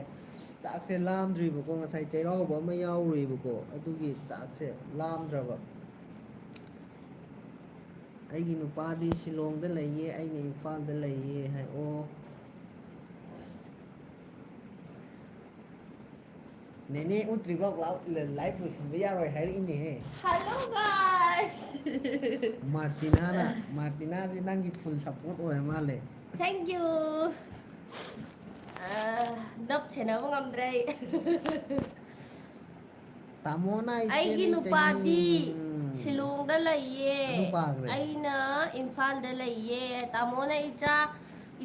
A: ꯆꯥꯛꯁꯦ ꯂꯥꯝꯗ꯭ꯔꯤꯕꯀꯣ ꯉꯁꯥꯏ ꯆꯩꯔꯥꯎꯕ ꯑꯃ ꯌꯥꯎꯔꯨꯏꯕꯀꯣ ꯑꯗꯨꯒꯤ ꯆꯥꯛꯁꯦ ꯂꯥꯝꯗ꯭ꯔꯕ ꯑꯩꯒꯤ ꯅꯨꯄꯥꯗꯤ ꯁꯤꯂꯣꯡꯗ ꯂꯩꯌꯦ ꯑꯩꯅ ꯏꯝꯐꯥꯜꯗ ꯂꯩꯌꯦ ꯍꯥꯏ ꯑꯣ ꯅꯦꯅꯦ ꯎꯠꯇ꯭ꯔꯤꯐꯥꯎ ꯂꯥꯏꯐ ꯂꯣꯏꯁꯤꯟꯕ ꯌꯥꯔꯣꯏ ꯍꯥꯏꯔꯛꯏꯅꯦꯍꯦ
B: ꯍꯜꯂꯣ ꯒꯥꯏꯁ
A: ꯃꯥꯔꯇꯤꯅꯥꯁꯦ ꯅꯪꯒꯤ ꯐꯨꯜ ꯁꯞꯄꯣꯔꯠ ꯑꯣꯏꯔ ꯃꯥꯜꯂꯦ
B: ꯊꯦꯡꯛ ꯌꯨ ꯅꯞ ꯁꯦꯟꯅꯕ ꯉꯝꯗ꯭ꯔꯦ ꯑꯩ
A: ꯇꯥꯃꯣꯅ
B: ꯑꯩꯒꯤ
A: ꯏꯆꯦꯗꯤ ꯆꯍꯤ
B: ꯅꯨꯄꯥꯗꯤ ꯁꯤꯂꯣꯡꯗ ꯂꯩꯌꯦ
A: ꯑꯗꯨ ꯄꯥꯈ꯭ꯔꯦ
B: ꯑꯩꯅ ꯏꯝꯐꯥꯜꯗ ꯂꯩꯌꯦ ꯇꯥꯃꯣꯅ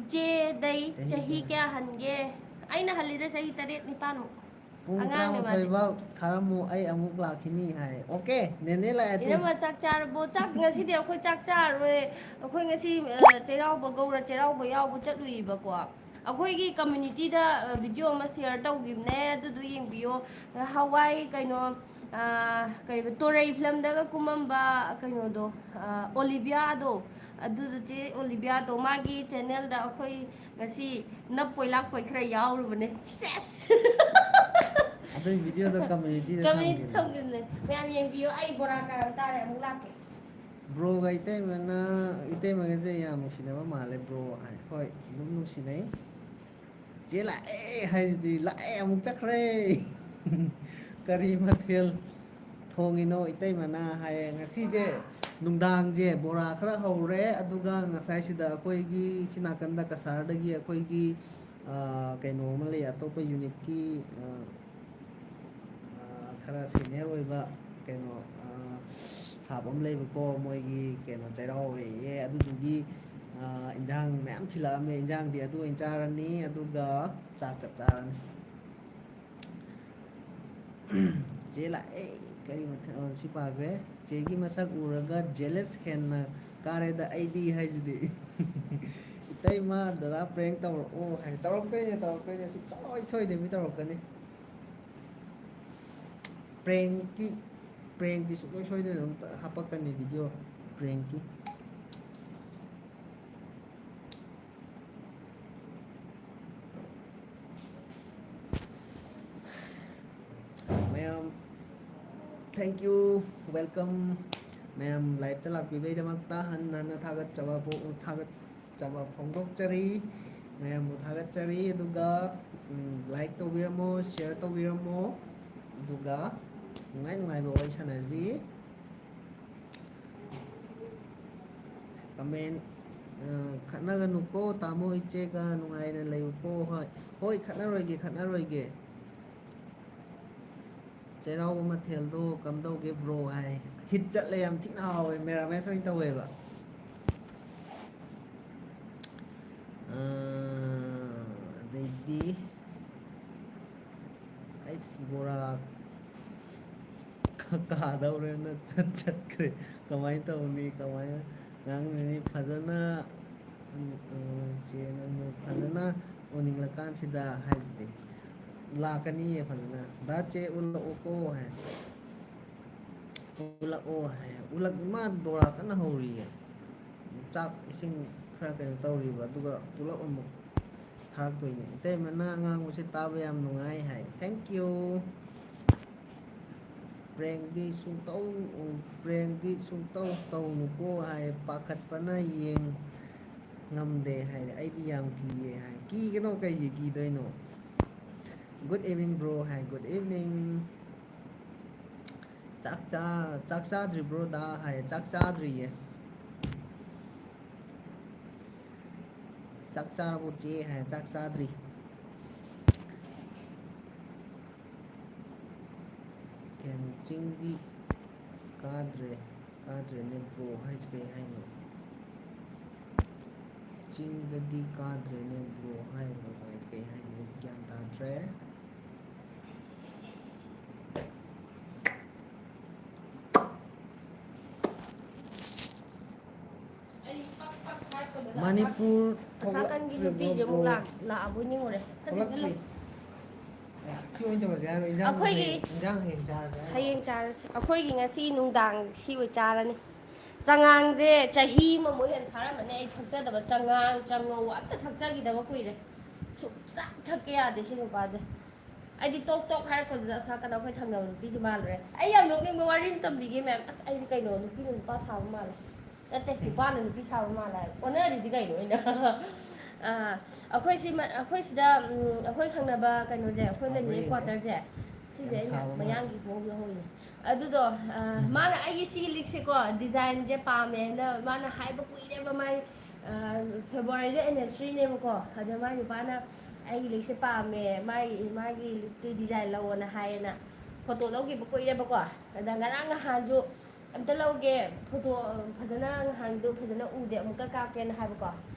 B: ꯏꯆꯦꯗꯩ ꯆꯍꯤ ꯀꯌꯥ ꯍꯟꯒꯦ ꯑꯩꯅ ꯍꯜꯂꯤꯗ ꯆꯍꯤ 7-9
A: ꯄꯨꯡ
B: ꯑꯉꯥꯡꯅꯦ ꯃꯥꯗꯤ
A: 12 ꯊꯥꯔꯝꯃꯨ ꯑꯩ ꯑꯃꯨꯛ ꯂꯥꯛꯈꯤꯅꯤ ꯍꯥꯏ ꯑꯣꯀꯦ ꯅꯦꯅꯦ ꯂꯥꯛꯑꯦ ꯇꯨ
B: ꯏꯅꯝꯃ ꯆꯥꯛ ꯆꯥꯔꯕꯣ ꯉꯁꯤꯗꯤ ꯑꯩꯈꯣꯏ ꯆꯥꯛ ꯆꯥꯔꯔꯣꯏ ꯑꯩꯈꯣꯏ ꯉꯁꯤ ꯆꯩꯔꯥꯎꯕ ꯒꯧꯔ ꯆꯩꯔꯥꯎꯕ ꯌꯥꯎꯕ ꯆꯠꯂꯨꯏꯕꯀꯣ ꯑꯩꯈꯣꯏꯒꯤ ꯀꯝꯃꯨꯅꯤꯇꯤꯗ ꯚꯤꯗꯤꯑꯣ ꯑꯃ ꯁꯤꯌꯔ ꯇꯧꯈꯤꯕꯅꯦ ꯑꯗꯨꯗꯣ ꯌꯦꯡꯕꯤꯌꯣ ꯍꯋꯥꯏ ꯀꯩꯅꯣ ꯇꯣꯔꯩ ꯐꯤꯂꯝꯗꯒ ꯀꯨꯝꯃꯝꯕ ꯀꯩꯅꯣꯗꯣ ꯑꯣꯂꯤꯕꯤꯌꯥꯗꯣ ꯑꯗꯨꯗ ꯆꯦ ꯑꯣꯂꯤꯕꯤꯌꯥꯗꯣ ꯃꯥꯒꯤ ꯆꯦꯅꯦꯜꯗ ꯑꯩꯈꯣꯏ ꯉꯁꯤ ꯅꯞꯄꯣꯏ ꯂꯥꯛꯄꯣꯏ ꯈꯔ ꯌꯥꯎꯔꯨꯕꯅꯦ ꯁꯦꯁ
A: ꯑꯗꯨꯏ ꯚꯤꯗꯤꯑꯣꯗꯣ ꯀꯝꯃꯨꯅꯤꯇꯤꯗ
B: ꯀꯃꯦꯟꯇ
A: ꯊꯝꯈꯤꯕꯅꯦ
B: ꯊꯝꯈꯤꯕꯅꯦ ꯃꯌꯥꯝ ꯌꯦꯡꯕꯤꯌꯣ ꯑꯩ ꯕꯣꯔꯥ ꯀꯥꯏꯔꯝ ꯇꯥꯔꯦ ꯑꯃꯨꯛ ꯂꯥꯛꯀꯦ
A: ꯕ꯭ꯔꯣꯒ ꯏꯇꯩꯃꯒꯁꯦ ꯌꯥꯝ ꯅꯨꯡꯁꯤꯅꯕ ꯃꯥꯜꯂꯦ ꯕ꯭ꯔꯣ ꯍꯥꯏ ꯍꯣꯏ ꯑꯗꯨꯝ ꯅꯨꯡꯁꯤꯅꯩ ꯆꯦ ꯂꯥꯛꯑꯦ ꯍꯥꯏꯁꯤꯗꯤ ꯂꯥꯛꯑꯦ ꯑꯃꯨꯛ ꯆꯠꯈ꯭ꯔꯦ ꯀꯔꯤ ꯃꯊꯦꯜ ꯊꯣꯡꯉꯤꯅꯣ ꯏꯇꯩꯃꯅ ꯍꯥꯏꯌꯦ ꯉꯁꯤꯁꯦ ꯅꯨꯡꯗꯥꯡꯁꯦ ꯕꯣꯔꯥ ꯈꯔ ꯍꯧꯔꯦ ꯑꯗꯨꯒ ꯉꯁꯥꯏꯁꯤꯗ ꯑꯩꯈꯣꯏꯒꯤ ꯁꯤ ꯅꯥꯀꯟꯗ ꯀꯁꯥꯔꯗꯒꯤ ꯑꯩꯈꯣꯏꯒꯤ ꯀꯩꯅꯣ ꯑꯃ ꯂꯩ ꯑꯇꯣꯞꯄ ꯌꯨꯅꯤꯠꯀꯤ ꯈꯔ ꯁꯤꯅꯤꯌꯔ ꯑꯣꯏꯕ ꯀꯩꯅꯣ ꯁꯥꯞ ꯑꯃ ꯂꯩꯕꯀꯣ ꯃꯣꯏꯒꯤ ꯀꯩꯅꯣ ꯆꯩꯔꯥꯎꯋꯦꯌꯦ ꯑꯗꯨꯗꯨꯒꯤ ꯏꯟꯖꯥꯡ ꯃꯌꯥꯝ ꯊꯤꯜꯂꯛꯑꯝꯃꯦ ꯏꯟꯖꯥꯡꯗꯤ ꯑꯗꯨ ꯑꯣꯏꯅ ꯆꯥꯔꯅꯤ ꯑꯗꯨꯒ ꯆꯥꯛꯀ ꯆꯥꯔꯅꯤ ꯆꯦ ꯂꯥꯛꯑꯦ ꯀꯔꯤ ꯃꯊꯦꯜ ꯁꯤ ꯄꯥꯈ꯭ꯔꯦ ꯆꯦꯒꯤ ꯃꯁꯛ ꯎꯔꯒ ꯖꯦꯂꯁ ꯍꯦꯟꯅ ꯀꯥꯔꯦꯗ ꯑꯩꯗꯤ ꯍꯥꯏꯁꯤꯗꯤ ꯏꯇꯩꯃ ꯗꯗꯥ ꯄ꯭ꯔꯦꯡ ꯇꯧꯔꯛꯑꯣ ꯍꯥꯏ ꯇꯧꯔꯛꯇꯣꯏꯅꯦ ꯁꯨꯡꯁꯣꯏ ꯁꯣꯏꯗꯕꯤ ꯇꯧꯔꯛꯀꯅꯤ ꯄ꯭ꯔꯦꯡꯀꯤ ꯄ꯭ꯔꯦꯡꯗꯤ ꯁꯨꯡꯁꯣꯏ ꯁꯣꯏꯗꯅ ꯑꯗꯨꯝ ꯍꯥꯞꯄꯛꯀꯅꯤ ꯚꯤꯗꯤꯑꯣ ꯄ꯭ꯔꯦꯡꯀꯤ ꯃꯌꯥꯝ ꯊꯦꯡꯛ ꯌꯨ ꯋꯦꯜꯀꯝ ꯃꯌꯥꯝ ꯂꯥꯏꯞꯇ ꯂꯥꯛꯄꯤꯕꯩꯗꯃꯛꯇ ꯍꯟꯅ ꯍꯟꯅ ꯊꯥꯒꯠꯆꯕ ꯐꯣꯡꯗꯣꯛꯆꯔꯤ ꯃꯌꯥꯝꯕꯨ ꯊꯥꯒꯠꯆꯔꯤ ꯑꯗꯨꯒ ꯂꯥꯏꯛ ꯇꯧꯕꯤꯔꯝꯃꯣ ꯁꯤꯌꯔ ꯇꯧꯕꯤꯔꯝꯃꯣ ꯑꯗꯨꯒ ꯅꯨꯡꯉꯥꯏ ꯅꯨꯡꯉꯥꯏꯕ ꯋꯥꯔꯤ ꯁꯥꯟꯅꯁꯤ ꯀꯃꯦꯟ ꯈꯠꯅꯒꯅꯨꯀꯣ ꯇꯥꯃꯣ ꯏꯆꯦꯒ ꯅꯨꯡꯉꯥꯏꯅ ꯂꯩꯌꯨꯀꯣ ꯍꯣꯏ ꯍꯣꯏ ꯈꯠꯅꯔꯣꯏꯒꯦ ꯆꯩꯔꯥꯎꯕ ꯃꯊꯦꯜꯗꯣ ꯀꯝꯗꯧꯒꯦ ꯕ꯭ꯔꯣ ꯍꯥꯏ ꯍꯤꯠ ꯆꯠꯂꯦ ꯌꯥꯝ ꯊꯤꯅ ꯍꯥꯎꯋꯦ ꯃꯦꯔꯥꯃꯦꯁ ꯑꯣꯏꯅ ꯇꯧꯋꯦꯕ ꯑꯗꯩꯗꯤ ꯑꯩꯁ ꯕꯣꯔꯥ ꯀꯥꯗꯧꯔꯦꯅ ꯆꯠꯈ꯭ꯔꯦ ꯀꯃꯥꯏꯅ ꯇꯧꯅꯤ ꯀꯃꯥꯏꯅ ꯉꯥꯡꯅꯅꯤ ꯐꯖꯅ ꯆꯦ ꯅꯪꯕꯨ ꯐꯖꯅ ꯎꯅꯤꯡꯂꯀꯥꯟꯁꯤꯗ ꯍꯥꯏꯁꯤꯗꯤ ꯂꯥꯛꯀꯅꯤꯌꯦ ꯐꯖꯅ ꯗꯥ ꯆꯦ ꯎꯠꯂꯛꯎꯀꯣ ꯍꯥꯏ ꯎꯠꯂꯛꯑꯣ ꯍꯥꯏ ꯃꯥ ꯕꯣꯔꯥ ꯀꯟꯅ ꯍꯧꯔꯤꯌꯦ ꯆꯥꯛ ꯏꯁꯤꯡ ꯈꯔ ꯀꯩꯅꯣ ꯇꯧꯔꯤꯕ ꯑꯗꯨꯒ ꯄꯨꯂꯞ ꯑꯃꯨꯛ ꯊꯥꯔꯛꯇꯣꯏꯅꯦ ꯏꯇꯩꯃꯅ ꯉꯥꯡꯕꯁꯦ ꯇꯥꯕ ꯌꯥꯝ ꯅꯨꯡꯉꯥꯏ ꯍꯥꯏ ꯊꯦꯡꯀ꯭ꯌꯨ ꯄ꯭ꯔꯦꯡꯗꯤ ꯁꯨꯡꯇꯧ ꯇꯧꯅꯨꯀꯣ ꯍꯥꯏ ꯄꯥꯈꯠꯄꯅ ꯉꯝꯗꯦ ꯍꯥꯏ ꯑꯩꯗꯤ ꯌꯥꯝ ꯀꯤꯌꯦ ꯍꯥꯏ ꯀꯤꯒꯅꯣ ꯀꯩꯒꯤ ꯀꯤꯗꯣꯏꯅꯣ good evening bro hi good evening ꯆꯥꯛ ꯆꯥꯗ꯭ꯔꯤꯕ꯭ꯔꯣꯗ ꯍꯥꯏ ꯆꯥꯛ ꯆꯥꯗ꯭ꯔꯤꯌꯦ ꯆꯥꯛ ꯆꯥꯔꯕꯣ ꯆꯦ ꯍꯥꯏ ꯆꯥꯛ ꯆꯥꯗ꯭ꯔꯤ ꯆꯤꯡꯗꯤ ꯀꯥꯗ꯭ꯔꯦꯅꯦ ꯕ꯭ꯔꯣ ꯍꯥꯏꯁꯤ ꯀꯩ ꯍꯥꯏꯅꯣ ꯆꯤꯡꯗꯗꯤ ꯀꯥꯗ꯭ꯔꯦꯅꯦ ꯕ꯭ꯔꯣ ꯍꯥꯏꯕ ꯀꯩ ꯍꯥꯏꯅꯣ ꯒ꯭ꯌꯥꯟ ꯇꯥꯗ꯭ꯔꯦ ꯃꯅꯤꯄꯨꯔ
B: ꯑꯁꯥꯀꯟꯒꯤ
A: ꯊꯣꯛꯂꯛꯇ꯭ꯔꯤꯕ꯭ꯔꯣ
B: ꯅꯨꯄꯤꯁꯦ
A: ꯕ꯭ꯔꯣ
B: ꯑꯃꯨꯛ ꯂꯥꯛꯑꯕꯣꯏ ꯅꯤꯡꯉꯨꯔꯦ
A: ꯊꯣꯛꯂꯛꯇ꯭ꯔꯤ ꯁꯤ ꯑꯣꯏꯅ ꯇꯧꯔꯁꯦ ꯍꯥꯏꯔꯣ ꯏꯟꯖꯥꯡꯗꯣ
B: ꯑꯩꯈꯣꯏꯒꯤ
A: ꯏꯟꯖꯥꯡ ꯍꯌꯦꯡ ꯆꯥꯔꯁꯦ ꯍꯥꯏꯔꯣ
B: ꯍꯌꯦꯡ ꯆꯥꯔꯁꯦ ꯑꯩꯈꯣꯏꯒꯤ ꯉꯁꯤ ꯅꯨꯡꯗꯥꯡ ꯁꯤ ꯑꯣꯏ ꯆꯥꯔꯅꯤ ꯆꯉꯥꯡꯁꯦ ꯆꯍꯤ ꯑꯃꯃꯨꯛ ꯍꯦꯟꯅ ꯐꯥꯔꯝꯃꯅꯤ ꯑꯩ ꯊꯛꯆꯗꯕ ꯆꯉꯥꯡ ꯆꯥꯉꯧ ꯑꯝꯇ ꯊꯛꯆꯈꯤꯗꯕ ꯀꯨꯏꯔꯦ ꯁꯨꯡꯊꯛ ꯊꯛꯀꯦ ꯌꯥꯗꯦ ꯁꯤ ꯅꯨꯄꯥꯁꯦ ꯑꯩꯗꯤ ꯇꯣꯛ ꯇꯣꯛ ꯍꯥꯏꯔꯛꯄꯗꯨꯗ ꯑꯁꯥꯀꯟꯅ ꯑꯩꯈꯣꯏ ꯊꯪꯅꯕ ꯅꯨꯄꯤꯁꯦ ꯃꯥꯜꯂꯨꯔꯦ ꯑꯩ ꯌꯥꯝ ꯅꯣꯛꯅꯤꯡꯕ ꯋꯥꯔꯤ ꯑꯃ ꯇꯝꯕꯤꯒꯦ ꯃꯦꯝ ꯑꯁ ꯑꯩꯁꯦ ꯀꯩꯅꯣ ꯅꯨꯄꯤꯅ ꯅꯨꯄꯥ ꯁꯥꯕ ꯃꯥꯜꯂꯦ ꯅꯠꯇꯦ ꯅꯨꯄꯥꯅ ꯅꯨꯄꯤ ꯁꯥꯕ ꯃꯥꯜꯂꯦ ꯍꯥꯏꯕ ꯑꯣꯟꯅꯔꯤꯁꯤ ꯀꯩꯅꯣ ꯑꯣꯏꯅ ꯑꯩꯈꯣꯏ ꯁꯤꯗ ꯑꯩꯈꯣꯏ ꯈꯪꯅꯕ ꯀꯩꯅꯣꯁꯦ ꯑꯩꯈꯣꯏ
A: ꯍꯥꯎꯕ꯭ꯔꯥ
B: ꯂꯩꯃꯤꯟꯅꯩ
A: ꯌꯦꯡꯒꯦ
B: ꯀ꯭ꯋꯥꯇꯔꯁꯦ ꯁꯤꯁꯦ
A: ꯌꯥꯝ
B: ꯑꯩꯅ
A: ꯁꯥꯕ ꯃꯥꯜꯂꯦ
B: ꯃꯌꯥꯡꯒꯤ ꯍꯣꯡꯕ ꯍꯣꯡꯉꯤ ꯑꯗꯨꯗꯣ ꯃꯥꯅ ꯑꯩꯒꯤ ꯁꯤꯒꯤ ꯂꯤꯛꯁꯦꯀꯣ ꯗꯤꯖꯥꯏꯟꯁꯦ ꯄꯥꯝꯃꯦꯅ ꯃꯥꯅ ꯍꯥꯏꯕ ꯀꯨꯏꯔꯦꯕ ꯃꯥꯏ ꯐꯦꯕꯋꯥꯔꯤꯗ ꯑꯦꯅꯤꯚꯔꯁꯔꯤꯅꯦꯕꯀꯣ ꯑꯗ ꯃꯥꯏ ꯅꯨꯄꯥꯅ ꯑꯩꯒꯤ ꯂꯤꯛꯁꯦ ꯄꯥꯝꯃꯦ ꯃꯥꯒꯤ ꯂꯤꯛꯇꯨ ꯗꯤꯖꯥꯏꯟ ꯂꯧꯑꯣꯅ ꯍꯥꯏꯌꯦꯅ ꯐꯣꯇꯣ ꯂꯧꯈꯤꯕ ꯀꯨꯏꯔꯦꯕꯀꯣ ꯑꯗ ꯉꯔꯥꯡ ꯅꯍꯥꯟꯁꯨ ꯑꯝꯇ ꯂꯧꯒꯦ ꯐꯣꯇꯣ ꯐꯖꯅ ꯅꯍꯥꯟꯗꯣ ꯐꯖꯅ ꯎꯗꯦ ꯑꯃꯨꯛꯀ ꯀꯥꯞꯀꯦꯅ ꯍꯥꯏꯕꯀꯣ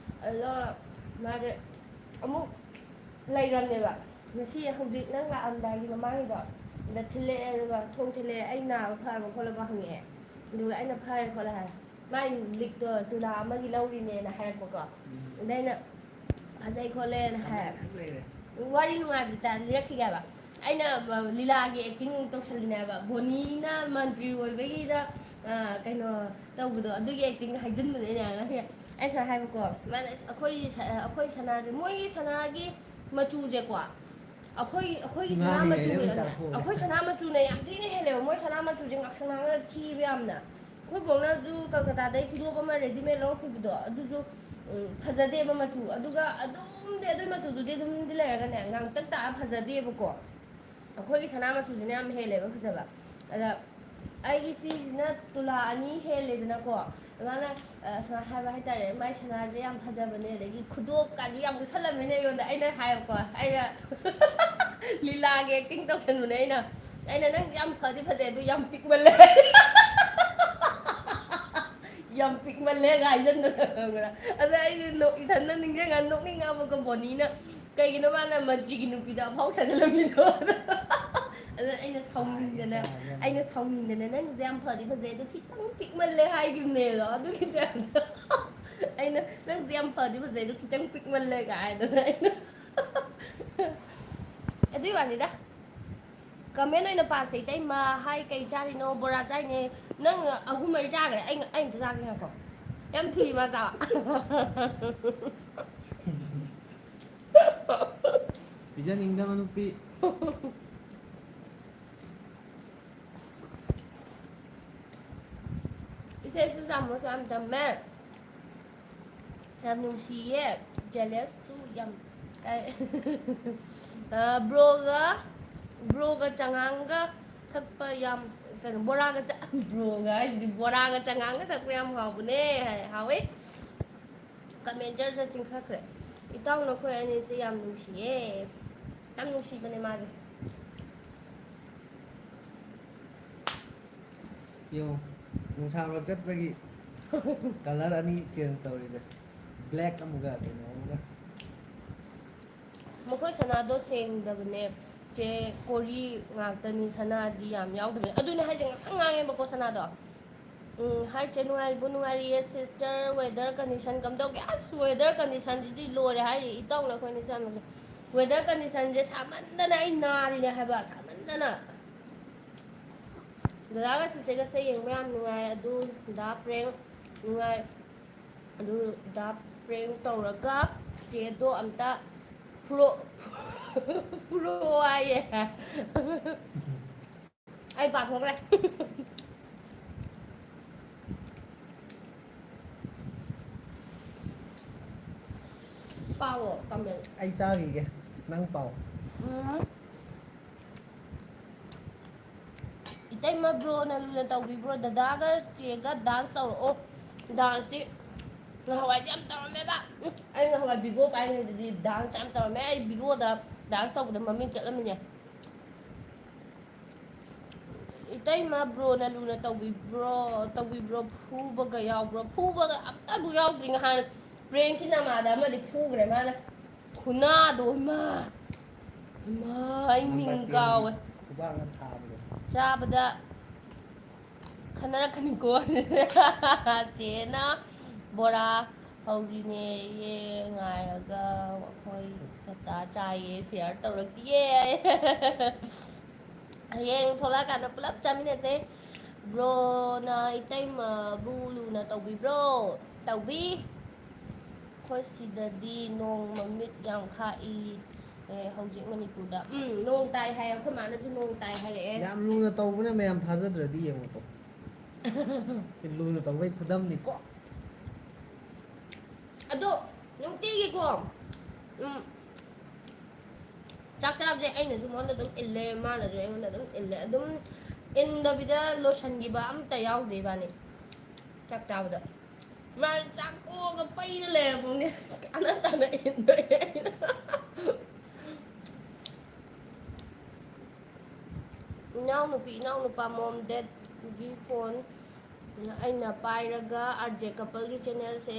B: ꯑꯗꯣ ꯃꯥꯁꯦ ꯑꯃꯨꯛ ꯂꯩꯔꯝꯃꯦꯕ ꯉꯁꯤ ꯍꯧꯖꯤꯛ ꯅꯪ ꯂꯥꯛꯑꯝꯗꯥꯏꯒꯤ ꯃꯃꯥꯡꯒꯤꯗꯣ ꯑꯗ ꯊꯤꯜꯂꯛꯑꯦ ꯑꯗꯨꯒ ꯊꯣꯡ ꯊꯤꯜꯂꯛꯑꯦ ꯑꯩ ꯅꯥꯕ ꯐꯔꯕ ꯈꯣꯠꯂꯕ ꯍꯪꯉꯛꯑꯦ ꯑꯗꯨꯒ ꯑꯩꯅ ꯐꯔꯦ ꯈꯣꯠꯂꯦ ꯍꯥꯏꯔꯦ ꯃꯥꯏ ꯂꯤꯛꯇꯣ ꯇꯨꯂꯥ ꯑꯃꯒꯤ ꯂꯧꯔꯤꯅꯦꯅ ꯍꯥꯏꯔꯛꯄꯀꯣ ꯑꯗ ꯑꯩꯅ ꯐꯖꯩ ꯈꯣꯠꯂꯦꯅ ꯍꯥꯏ
A: ꯀꯃꯦꯟ ꯃꯌꯥꯝ ꯂꯩꯔꯦ
B: ꯋꯥꯔꯤ ꯅꯨꯡꯉꯥꯏꯕꯗꯤ ꯂꯤꯔꯛꯈꯤꯒꯦꯕ ꯑꯩꯅ ꯂꯤꯂꯥꯒꯤ ꯑꯦꯛꯇꯤꯡ ꯇꯧꯁꯜꯂꯤꯅꯦꯕ ꯕꯣꯅꯤꯅ ꯃꯟꯇ꯭ꯔꯤ ꯑꯣꯏꯕꯒꯤꯗ ꯀꯩꯅꯣ ꯇꯧꯕꯗꯣ ꯑꯗꯨꯒꯤ ꯑꯦꯛꯇꯤꯡ ꯍꯥꯏꯖꯤꯟꯕꯅꯤꯅꯦ ꯑꯩ ꯁꯨꯃꯥꯏꯅ ꯍꯥꯏꯕꯀꯣ ꯃꯥꯅ ꯑꯩꯈꯣꯏ ꯁꯅꯥꯁꯦ ꯃꯣꯏꯒꯤ ꯁꯅꯥꯒꯤ ꯃꯆꯨꯁꯦꯀꯣ ꯑꯩꯈꯣꯏꯒꯤ ꯁꯅꯥ
A: ꯉꯥꯅꯤ
B: ꯃꯆꯨ
A: ꯍꯥꯏꯅ ꯆꯥꯊꯣꯛꯑꯒꯦ
B: ꯑꯩꯈꯣꯏ ꯁꯅꯥ ꯃꯆꯨꯅ ꯌꯥꯝ ꯊꯤꯅ ꯍꯦꯜꯂꯦꯕ ꯃꯣꯏ ꯁꯅꯥ ꯃꯆꯨꯁꯦ ꯉꯥꯛꯁꯪ ꯉꯥꯡꯉꯒ ꯊꯤꯕ ꯌꯥꯝꯅ ꯑꯩꯈꯣꯏ ꯕꯣꯛꯅꯁꯨ ꯀꯜꯀꯇꯥꯗꯩ ꯐꯤꯗꯣꯛ ꯑꯃ ꯔꯦꯗꯤꯃꯦꯗ ꯂꯧꯔꯛꯈꯤꯕꯗꯣ ꯑꯗꯨꯁꯨ ꯐꯖꯗꯦꯕ ꯃꯆꯨ ꯑꯗꯨꯒ ꯑꯗꯨꯝꯗꯤ ꯑꯗꯨꯏ ꯃꯆꯨꯗꯨꯗꯤ ꯑꯗꯨꯝꯗꯤ ꯂꯩꯔꯒꯅꯦ ꯉꯥꯡꯇꯛ ꯇꯥꯛꯑ ꯐꯖꯗꯦꯕꯀꯣ ꯑꯩꯈꯣꯏꯒꯤ ꯁꯅꯥ ꯃꯆꯨꯁꯤꯅ ꯌꯥꯝ ꯍꯦꯜꯂꯦꯕ ꯐꯖꯕ ꯑꯗ ꯑꯩꯒꯤ ꯁꯤꯁꯤꯅ ꯇꯨꯂꯥ ꯑꯅꯤ ꯍꯦꯜꯂꯦꯗꯅꯀꯣ ꯑꯗꯨꯃꯥꯏꯅ ꯁꯨꯃꯥꯏꯅ ꯍꯥꯏꯕ ꯍꯥꯏꯇꯥꯔꯦ ꯃꯥꯏ ꯁꯅꯥꯁꯦ ꯌꯥꯝ ꯐꯖꯕꯅꯦ ꯑꯗꯒꯤ ꯈꯨꯗꯣꯞꯀꯁꯨ ꯌꯥꯝ ꯃꯨꯠꯁꯜꯂꯝꯃꯤꯅꯦ ꯑꯩꯉꯣꯟꯗ ꯑꯩꯅ ꯍꯥꯏꯕꯀꯣ ꯑꯩꯅ ꯂꯤꯂꯥꯒꯤ ꯑꯦꯛꯇꯤꯡ ꯇꯧꯁꯟꯕꯅꯦ ꯑꯩꯅ ꯅꯪꯁꯦ ꯌꯥꯝ ꯐꯗꯤ ꯐꯖꯩ ꯑꯗꯨ ꯌꯥꯝ ꯄꯤꯛꯃꯜꯂꯦ ꯌꯥꯝ ꯄꯤꯛꯃꯜꯂꯦꯒ ꯍꯥꯏꯖꯟꯗꯅ ꯑꯗ ꯑꯩꯅ ꯏꯊꯟꯗ ꯅꯤꯡꯁꯤꯡꯉꯥꯟ ꯅꯣꯛꯅꯤꯡꯉꯛꯕꯀꯣ ꯕꯣꯅꯤꯅ ꯀꯩꯒꯤꯅꯣ ꯃꯥꯅ ꯃꯟꯇ꯭ꯔꯤꯒꯤ ꯅꯨꯄꯤꯗ ꯑꯐꯥꯎ ꯁꯥꯖꯤꯜꯂꯝꯃꯤꯗꯣ ꯑꯗ
A: ꯆꯥꯒꯦ ꯆꯥꯒꯦ
B: ꯑꯩꯅ ꯁꯥꯎꯅꯤꯡꯗꯅ ꯅꯪꯁꯦ ꯌꯥꯝ ꯐꯗꯤ ꯐꯖꯩ ꯑꯗꯣ ꯈꯤꯇꯪ ꯄꯤꯛꯃꯜꯂꯦ ꯍꯥꯏꯈꯤꯕꯅꯦꯗꯣ ꯑꯗꯨꯒꯤ ꯇꯥꯏꯞꯇ ꯑꯩꯅ ꯅꯪꯁꯦ ꯌꯥꯝ ꯐꯗꯤ ꯐꯖꯩ ꯑꯗꯣ ꯈꯤꯇꯪ ꯄꯤꯛꯃꯜꯂꯦꯒ ꯍꯥꯏꯗꯅ ꯑꯩꯅ ꯑꯗꯨꯏ ꯋꯥꯅꯤꯗ ꯀꯃꯦꯟ ꯑꯣꯏꯅ ꯄꯥꯁꯦ ꯏꯇꯩꯃ ꯍꯥꯏ ꯀꯩ ꯆꯥꯔꯤꯅꯣ ꯕꯣꯔꯥ ꯆꯥꯏꯅꯦ ꯅꯪ ꯑꯍꯨꯝ ꯃꯔꯤ ꯆꯥꯈ꯭ꯔꯦ ꯑꯩ ꯑꯝꯇ ꯆꯥꯒꯦ ꯉꯥꯏꯈꯣ ꯌꯥꯝ ꯊꯨꯏ ꯃꯥ ꯆꯥꯕ
A: ꯄꯤꯖꯅꯤꯡꯗꯕ ꯅꯨꯄꯤ
B: ꯏꯆꯦꯁꯨ ꯆꯥꯃꯣꯁꯨ ꯌꯥꯝ ꯇꯝꯃꯦ ꯌꯥꯝ ꯅꯨꯡꯁꯤꯌꯦ ꯖꯦꯂꯦꯁꯁꯨ ꯌꯥꯝ ꯕ꯭ꯔꯣꯒ ꯆꯉꯥꯡꯒ ꯊꯛꯄ ꯌꯥꯝ ꯀꯩꯅꯣ ꯕ꯭ꯔꯣꯒ ꯍꯥꯏꯁꯤꯗꯤ ꯕꯣꯔꯥꯒ ꯆꯉꯥꯡꯒ ꯊꯛꯄ ꯌꯥꯝ ꯍꯥꯎꯕꯅꯦ ꯍꯥꯎꯋꯦ ꯀꯃꯦꯟ ꯖꯔ ꯖꯔ ꯆꯤꯡꯈꯠꯈ꯭ꯔꯦ ꯏꯇꯥꯎ ꯅꯈꯣꯏ ꯑꯅꯤꯁꯦ ꯌꯥꯝ ꯅꯨꯡꯁꯤꯌꯦ ꯌꯥꯝ ꯅꯨꯡꯁꯤꯕꯅꯦ ꯃꯥꯁꯦ
A: ꯌꯦꯡꯉꯣ ꯅꯨꯡꯁꯥꯃꯔꯛ ꯆꯠꯄꯒꯤ ꯀꯂꯔ ꯑꯅꯤ ꯆꯦꯟꯖ ꯇꯧꯔꯤꯁꯦ ꯕ꯭ꯂꯦꯛ ꯑꯃꯒ ꯀꯩꯅꯣ ꯑꯃꯒ
B: ꯃꯈꯣꯏ ꯁꯅꯥꯗꯣ ꯁꯦꯡꯗꯕꯅꯦ ꯆꯦ ꯀꯣꯔꯤ ꯉꯥꯛꯇꯅꯤ ꯁꯅꯥꯗꯤ ꯌꯥꯝ ꯌꯥꯎꯗꯕꯅꯦ ꯑꯗꯨꯅꯦ ꯍꯥꯏꯁꯦ ꯉꯥꯛꯁꯪ ꯉꯥꯡꯉꯦꯕꯀꯣ ꯁꯅꯥꯗꯣ ꯍꯥꯏ ꯆꯦ ꯅꯨꯡꯉꯥꯏꯔꯤꯕꯣ ꯅꯨꯡꯉꯥꯏꯔꯤꯌꯦ ꯁꯤꯁꯇꯔ ꯋꯦꯗꯔ ꯀꯟꯗꯤꯁꯟ ꯀꯝꯗꯧꯒꯦ ꯑꯁ ꯋꯦꯗꯔ ꯀꯟꯗꯤꯁꯟꯁꯤꯗꯤ ꯂꯣꯏꯔꯦ ꯍꯥꯏꯔꯤ ꯏꯇꯥꯎꯅ ꯑꯩꯈꯣꯏꯅ ꯆꯥꯅꯕꯁꯦ ꯋꯦꯗꯔ ꯀꯟꯗꯤꯁꯟꯁꯦ ꯁꯥꯃꯟꯗꯅ ꯑꯩ ꯅꯥꯔꯤꯅꯦ ꯍꯥꯏꯕ ꯁꯥꯃꯟꯗꯅ ꯗꯗꯥꯒ ꯆꯤꯆꯦꯒꯁꯦ ꯌꯦꯡꯕ ꯌꯥꯝ ꯅꯨꯡꯉꯥꯏ ꯑꯗꯨ ꯗꯥ ꯄ꯭ꯔꯦꯡ ꯅꯨꯡꯉꯥꯏ ꯑꯗꯨ ꯗꯥ ꯄ꯭ꯔꯦꯡ ꯇꯧꯔꯒ ꯆꯦꯗꯣ ꯑꯝꯇ ꯐꯨꯔꯛꯑꯣ ꯍꯥꯏꯌꯦ ꯑꯩ ꯄꯥꯊꯣꯛꯈ꯭ꯔꯦ ꯄꯥꯎꯑꯣ ꯀꯃꯦꯟ
A: ꯑꯩ ꯆꯥꯈꯤꯒꯦ ꯅꯪ ꯄꯥꯎ
B: ꯏꯇꯩꯃ ꯕ꯭ꯔꯣꯅ ꯂꯨꯅ ꯇꯧꯕꯤꯕ꯭ꯔꯣ ꯗꯗꯥꯒ ꯆꯦꯒ ꯗꯥꯟꯁ ꯇꯧꯔꯛꯑꯣ ꯗꯥꯟꯁꯇꯤ ꯉꯍꯥꯟꯋꯥꯏꯗꯤ ꯌꯥꯝ ꯇꯧꯔꯝꯃꯦꯕ ꯑꯩ ꯉꯍꯥꯟꯋꯥꯏ ꯚꯤꯒꯣ ꯄꯥꯏꯉꯩꯗꯗꯤ ꯗꯥꯟꯁ ꯌꯥꯝ ꯇꯧꯔꯝꯃꯦ ꯑꯩ ꯚꯤꯒꯣꯗ ꯗꯥꯟꯁ ꯇꯧꯕꯗ ꯃꯃꯤꯡ ꯆꯠꯂꯝꯃꯤꯅꯦ ꯏꯇꯩꯃ ꯕ꯭ꯔꯣꯅ ꯂꯨꯅ ꯇꯧꯕꯤꯕ꯭ꯔꯣ ꯐꯨꯕꯒ ꯌꯥꯎꯕ꯭ꯔꯣ ꯐꯨꯕꯒ ꯑꯝꯇꯕꯨ ꯌꯥꯎꯗ꯭ꯔꯤ ꯅꯍꯥꯟ ꯄ꯭ꯔꯦꯡꯀꯤ ꯅꯃꯥꯗ ꯑꯃꯗꯤ ꯐꯨꯈ꯭ꯔꯦ ꯃꯥꯅ ꯈꯨꯅꯥꯗꯣ ꯏꯃꯥ ꯑꯩ ꯃꯤꯡ
A: ꯅꯝꯕꯔ 10ꯒꯤ
B: ꯀꯥꯎꯋꯦ
A: ꯈꯨꯕꯥꯛꯅ ꯊꯥꯕꯗꯣ
B: ꯆꯥꯕꯗ ꯈꯟꯅꯔꯛꯀꯅꯤꯀꯣ ꯆꯦꯅ ꯕꯣꯔꯥ ꯍꯧꯔꯤꯅꯦꯌꯦ ꯉꯥꯏꯔꯒ ꯑꯩꯈꯣꯏ ꯈꯛꯇ ꯆꯥꯏꯌꯦ ꯁꯤꯌꯥꯔ ꯇꯧꯔꯛꯇꯤꯌꯦ ꯍꯌꯦꯡ ꯊꯣꯛꯂꯛꯑꯀꯥꯟꯗ ꯄꯨꯂꯞ ꯆꯥꯃꯤꯟꯅꯁꯦ ꯕ꯭ꯔꯣꯅ ꯏꯇꯩꯃꯕꯨ ꯂꯨꯅ ꯇꯧꯕꯤꯕ꯭ꯔꯣ ꯇꯧꯕꯤ ꯑꯩꯈꯣꯏ ꯁꯤꯗꯗꯤ ꯅꯣꯡ ꯃꯃꯤꯠ ꯌꯥꯝ ꯈꯥꯛꯏ ꯍꯧꯖꯤꯛ ꯃꯅꯤꯄꯨꯔꯗ ꯅꯣꯡ ꯇꯥꯏ ꯍꯥꯏ ꯑꯩꯈꯣꯏ ꯃꯥꯅꯁꯨ ꯅꯣꯡ ꯇꯥꯏ ꯍꯥꯏꯔꯛꯑꯦ
A: ꯌꯥꯝ ꯂꯨꯅ ꯇꯧꯕꯅ ꯃꯌꯥꯝ ꯊꯥꯖꯗ꯭ꯔꯗꯤ ꯌꯦꯡꯉꯨꯀꯣ ꯁꯤ ꯂꯨꯅ ꯇꯧꯕꯩ ꯈꯨꯗꯝꯅꯤꯀꯣ
B: ꯑꯗꯣ ꯅꯨꯡꯇꯤꯒꯤꯀꯣ ꯆꯥꯛ ꯆꯥꯕꯁꯦ ꯑꯩꯅꯁꯨ ꯃꯉꯣꯟꯗ ꯑꯗꯨꯝ ꯏꯜꯂꯦ ꯃꯥꯅꯁꯨ ꯑꯩꯉꯣꯟꯗ ꯑꯗꯨꯝ ꯏꯜꯂꯦ ꯑꯗꯨꯝ ꯏꯟꯗꯕꯤꯗ ꯂꯣꯏꯁꯤꯟꯈꯤꯕ ꯑꯝꯇ ꯌꯥꯎꯗꯦ ꯏꯕꯥꯅꯤ ꯆꯥꯛ ꯆꯥꯕꯗ ꯃꯥꯅ ꯆꯥꯛ ꯇꯣꯛꯑꯒ ꯄꯩꯔ ꯂꯩꯔꯕꯅꯦ ꯇꯥꯅ ꯇꯥꯅ ꯏꯟꯗꯣꯏꯅꯦ ꯑꯩꯅ ꯏꯅꯥꯎꯅꯨꯄꯥ ꯃꯣꯝ ꯗꯦꯠꯒꯤ ꯐꯣꯟ ꯑꯩꯅ ꯄꯥꯏꯔꯒ ꯑꯥꯔ ꯖꯦ ꯀꯄꯜꯒꯤ ꯆꯦꯅꯦꯜꯁꯦ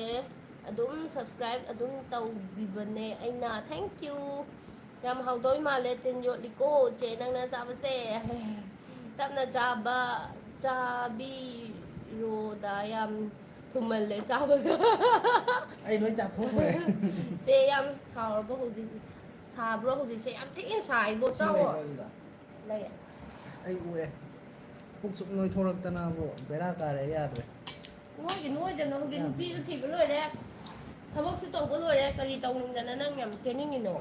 B: ꯑꯗꯨꯝ ꯁꯞꯁꯀ꯭ꯔꯥꯏꯞ ꯑꯗꯨꯝ ꯇꯧꯕꯤꯕꯅꯦ ꯑꯩꯅ ꯊꯦꯡꯀ꯭ꯌꯨ ꯌꯥꯝ ꯍꯥꯎꯗꯣꯏ ꯃꯥꯜꯂꯦ ꯇꯤꯟ ꯌꯣꯠꯂꯤꯀꯣ ꯆꯦ ꯅꯪꯅ ꯆꯥꯕꯁꯦ ꯇꯞꯅ ꯆꯥꯕꯤꯔꯣꯗ ꯌꯥꯝ ꯊꯨꯝꯍꯜꯂꯦ ꯆꯥꯕꯗ
A: ꯑꯩ ꯂꯣꯏ ꯆꯥꯊꯣꯛꯈ꯭ꯔꯦ
B: ꯆꯦ ꯌꯥꯝ ꯁꯥꯎꯔꯕ ꯍꯧꯖꯤꯛ ꯁꯥꯕ꯭ꯔꯣ ꯍꯧꯖꯤꯛꯁꯦ ꯌꯥꯝ ꯊꯤꯅ ꯁꯥꯏꯕꯣ
A: ꯏꯁꯤꯡ
B: ꯆꯥꯎꯋꯣ
A: ꯂꯩꯕ꯭ꯔꯥ ꯑꯗꯨꯗ
B: ꯂꯩ
A: ꯑꯁ ꯑꯩ ꯎꯑꯦ ꯄꯨꯛ ꯁꯨꯝ ꯅꯣꯏꯊꯣꯔꯛꯇꯅꯕꯨ ꯕꯦꯔꯥ ꯀꯥꯔꯦ ꯌꯥꯗ꯭ꯔꯦ
B: ꯅꯣꯏꯗꯅ ꯍꯧꯖꯤꯛ
A: ꯌꯥꯝ
B: ꯅꯨꯄꯤꯁꯨ ꯊꯤꯕ ꯂꯣꯏꯔꯦ ꯊꯕꯛꯁꯨ ꯇꯧꯕ ꯂꯣꯏꯔꯦ ꯀꯔꯤ ꯇꯧꯅꯤꯡꯗꯅ ꯅꯪ ꯌꯥꯝ ꯀꯦꯅꯤꯡꯉꯤꯅꯣ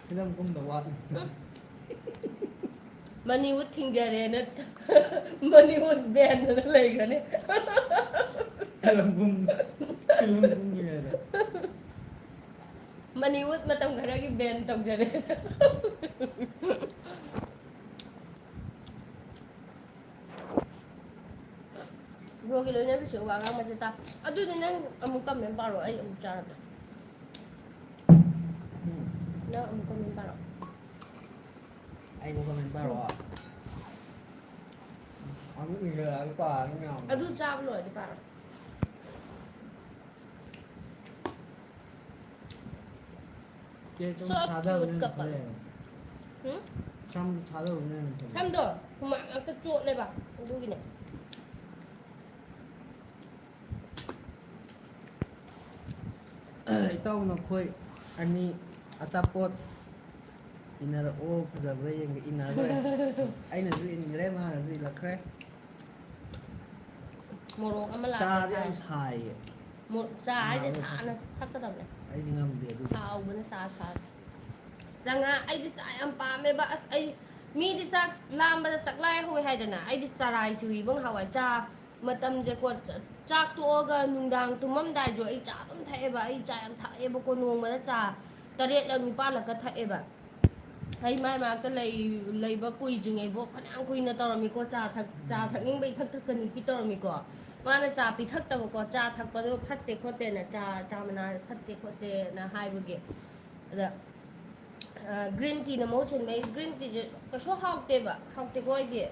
A: ꯐꯤꯂꯝ ꯀꯨꯝꯗ ꯋꯥꯠꯂꯤ
B: ꯃꯅꯤꯋꯨꯠ ꯊꯤꯡꯖꯔꯦꯅ ꯃꯅꯤꯋꯨꯠ ꯕꯦꯟ ꯑꯅ ꯂꯩꯈ꯭ꯔꯅꯤ
A: ꯐꯤꯂꯝ ꯀꯨꯝꯗ꯭ꯔꯤꯉꯩꯗ
B: ꯃꯅꯤꯋꯨꯠ ꯃꯇꯝ ꯈꯔꯒꯤ ꯕꯦꯟ ꯇꯧꯖꯔꯦ ꯕ꯭ꯔꯣꯒꯤ ꯂꯣꯏꯅꯕꯤꯁꯦ ꯋꯥ ꯉꯥꯡꯕꯁꯦ ꯑꯗꯨꯗꯤ ꯅꯪ ꯑꯃꯨꯛ ꯀꯃꯦꯟ ꯄꯥꯔꯣ ꯑꯩ ꯑꯃꯨꯛ ꯆꯥꯔꯒꯦ ꯅꯪ ꯑꯃꯨꯛ ꯀꯃꯦꯟ ꯄꯥꯔꯣ
A: ꯑꯩꯕꯨ ꯀꯃꯦꯟ ꯄꯥꯔꯛꯑꯣ ꯑꯃꯨꯛ ꯏꯟꯖꯜꯂꯛꯑꯒ ꯄꯥꯔꯅꯤ ꯃꯌꯥꯝꯗꯣ
B: ꯑꯗꯨ ꯆꯥꯕ ꯂꯣꯏꯔꯗꯤ ꯄꯥꯔꯣ
A: ꯀꯦꯛꯇꯣ
B: ꯁꯣ ꯀ꯭ꯌꯨꯠ
A: ꯊꯥꯗꯕꯅ ꯍꯦꯟꯅ
B: ꯀꯄꯜ
A: ꯐꯩ ꯁꯝ ꯊꯥꯗꯕꯅ ꯍꯦꯟꯅ ꯐꯩ
B: ꯁꯝꯗꯣ ꯍꯨꯃꯥꯡ ꯉꯥꯛꯇ ꯆꯣꯠꯂꯦꯕ ꯑꯗꯨꯒꯤꯅꯦ
A: ꯏꯇꯥꯎ ꯅꯈꯣꯏ ꯑꯅꯤ ꯑꯆꯥꯄꯣꯠ ꯏꯟꯅꯔꯛꯑꯣ ꯐꯖꯕ꯭ꯔꯥ ꯌꯦꯡꯒꯦ ꯏꯟꯅꯈ꯭ꯔꯦ ꯑꯩꯅꯁꯨ ꯏꯟꯈ꯭ꯔꯦ ꯃꯥꯅꯁꯨ ꯏꯜꯂꯛꯈ꯭ꯔꯦ
B: ꯃꯣꯔꯣꯛ ꯑꯃ ꯂꯥꯛꯑꯒ
A: ꯆꯥꯁꯦ
B: ꯁꯥꯏ
A: ꯌꯥꯝ ꯁꯥꯏꯌꯦ
B: ꯆꯥ ꯍꯥꯏꯁꯦ
A: ꯀꯅꯥꯅꯣ
B: ꯁꯥꯅ ꯊꯛꯀꯗꯕꯅꯦ
A: ꯑꯩꯗꯤ ꯉꯝꯗꯦ ꯑꯗꯨꯗꯤ
B: ꯍꯥꯎꯕꯅ ꯆꯥꯁꯦ ꯆꯉꯥꯡ ꯑꯩꯗꯤ ꯆꯥ ꯌꯥꯝ ꯄꯥꯝꯃꯦꯕ ꯑꯁ ꯑꯩ ꯃꯤꯗꯤ ꯆꯥꯛ ꯂꯥꯝꯕꯗ ꯆꯥꯛꯂꯥꯏ ꯍꯧꯋꯦ ꯍꯥꯏꯗꯅ ꯑꯩꯗꯤ ꯆꯔꯥꯏ ꯆꯨꯏꯕ ꯉꯍꯥꯟꯋꯥꯏ ꯆꯥ ꯃꯇꯝꯁꯦꯀꯣ ꯆꯥꯛ ꯇꯣꯛꯑꯒ ꯅꯨꯡꯗꯥꯡ ꯇꯨꯝꯃꯝꯗꯥꯏꯁꯨ ꯑꯩ ꯆꯥ ꯑꯗꯨꯝ ꯊꯛꯑꯦꯕ ꯑꯩ ꯆꯥ ꯌꯥꯝ ꯊꯛꯑꯦꯕꯀꯣ ꯅꯣꯡꯃꯗ ꯆꯥ 8ꯂꯛ 9ꯂꯛꯀ ꯊꯛꯑꯦꯕ ꯑꯩ ꯃꯥꯏ ꯃꯅꯥꯛꯇ ꯂꯩꯕ ꯀꯨꯏꯗ꯭ꯔꯤꯉꯩꯕꯣ ꯐꯅꯌꯥꯝ ꯀꯨꯏꯅ ꯇꯧꯔꯝꯃꯤꯀꯣ ꯆꯥ ꯊꯛꯅꯤꯡꯕꯩ ꯊꯛꯀ ꯅꯨꯄꯤ ꯇꯧꯔꯝꯃꯤꯀꯣ ꯃꯥꯅ ꯆꯥ ꯄꯤꯊꯛꯇꯕꯀꯣ ꯆꯥ ꯊꯛꯄꯗꯣ ꯐꯠꯇꯦ ꯈꯣꯠꯇꯦꯅ ꯆꯥ ꯃꯅꯥ ꯐꯠꯇꯦ ꯈꯣꯠꯇꯦꯅ ꯍꯥꯏꯕꯒꯤ ꯑꯗ ꯒ꯭ꯔꯤꯟ ꯇꯤꯅ ꯃꯍꯨꯠ ꯁꯤꯟꯕꯩ ꯒ꯭ꯔꯤꯟ ꯇꯤꯁꯦ ꯀꯩꯁꯨ ꯍꯥꯎꯇꯦꯕ ꯍꯥꯎꯇꯦꯀꯣ ꯑꯩꯗꯤ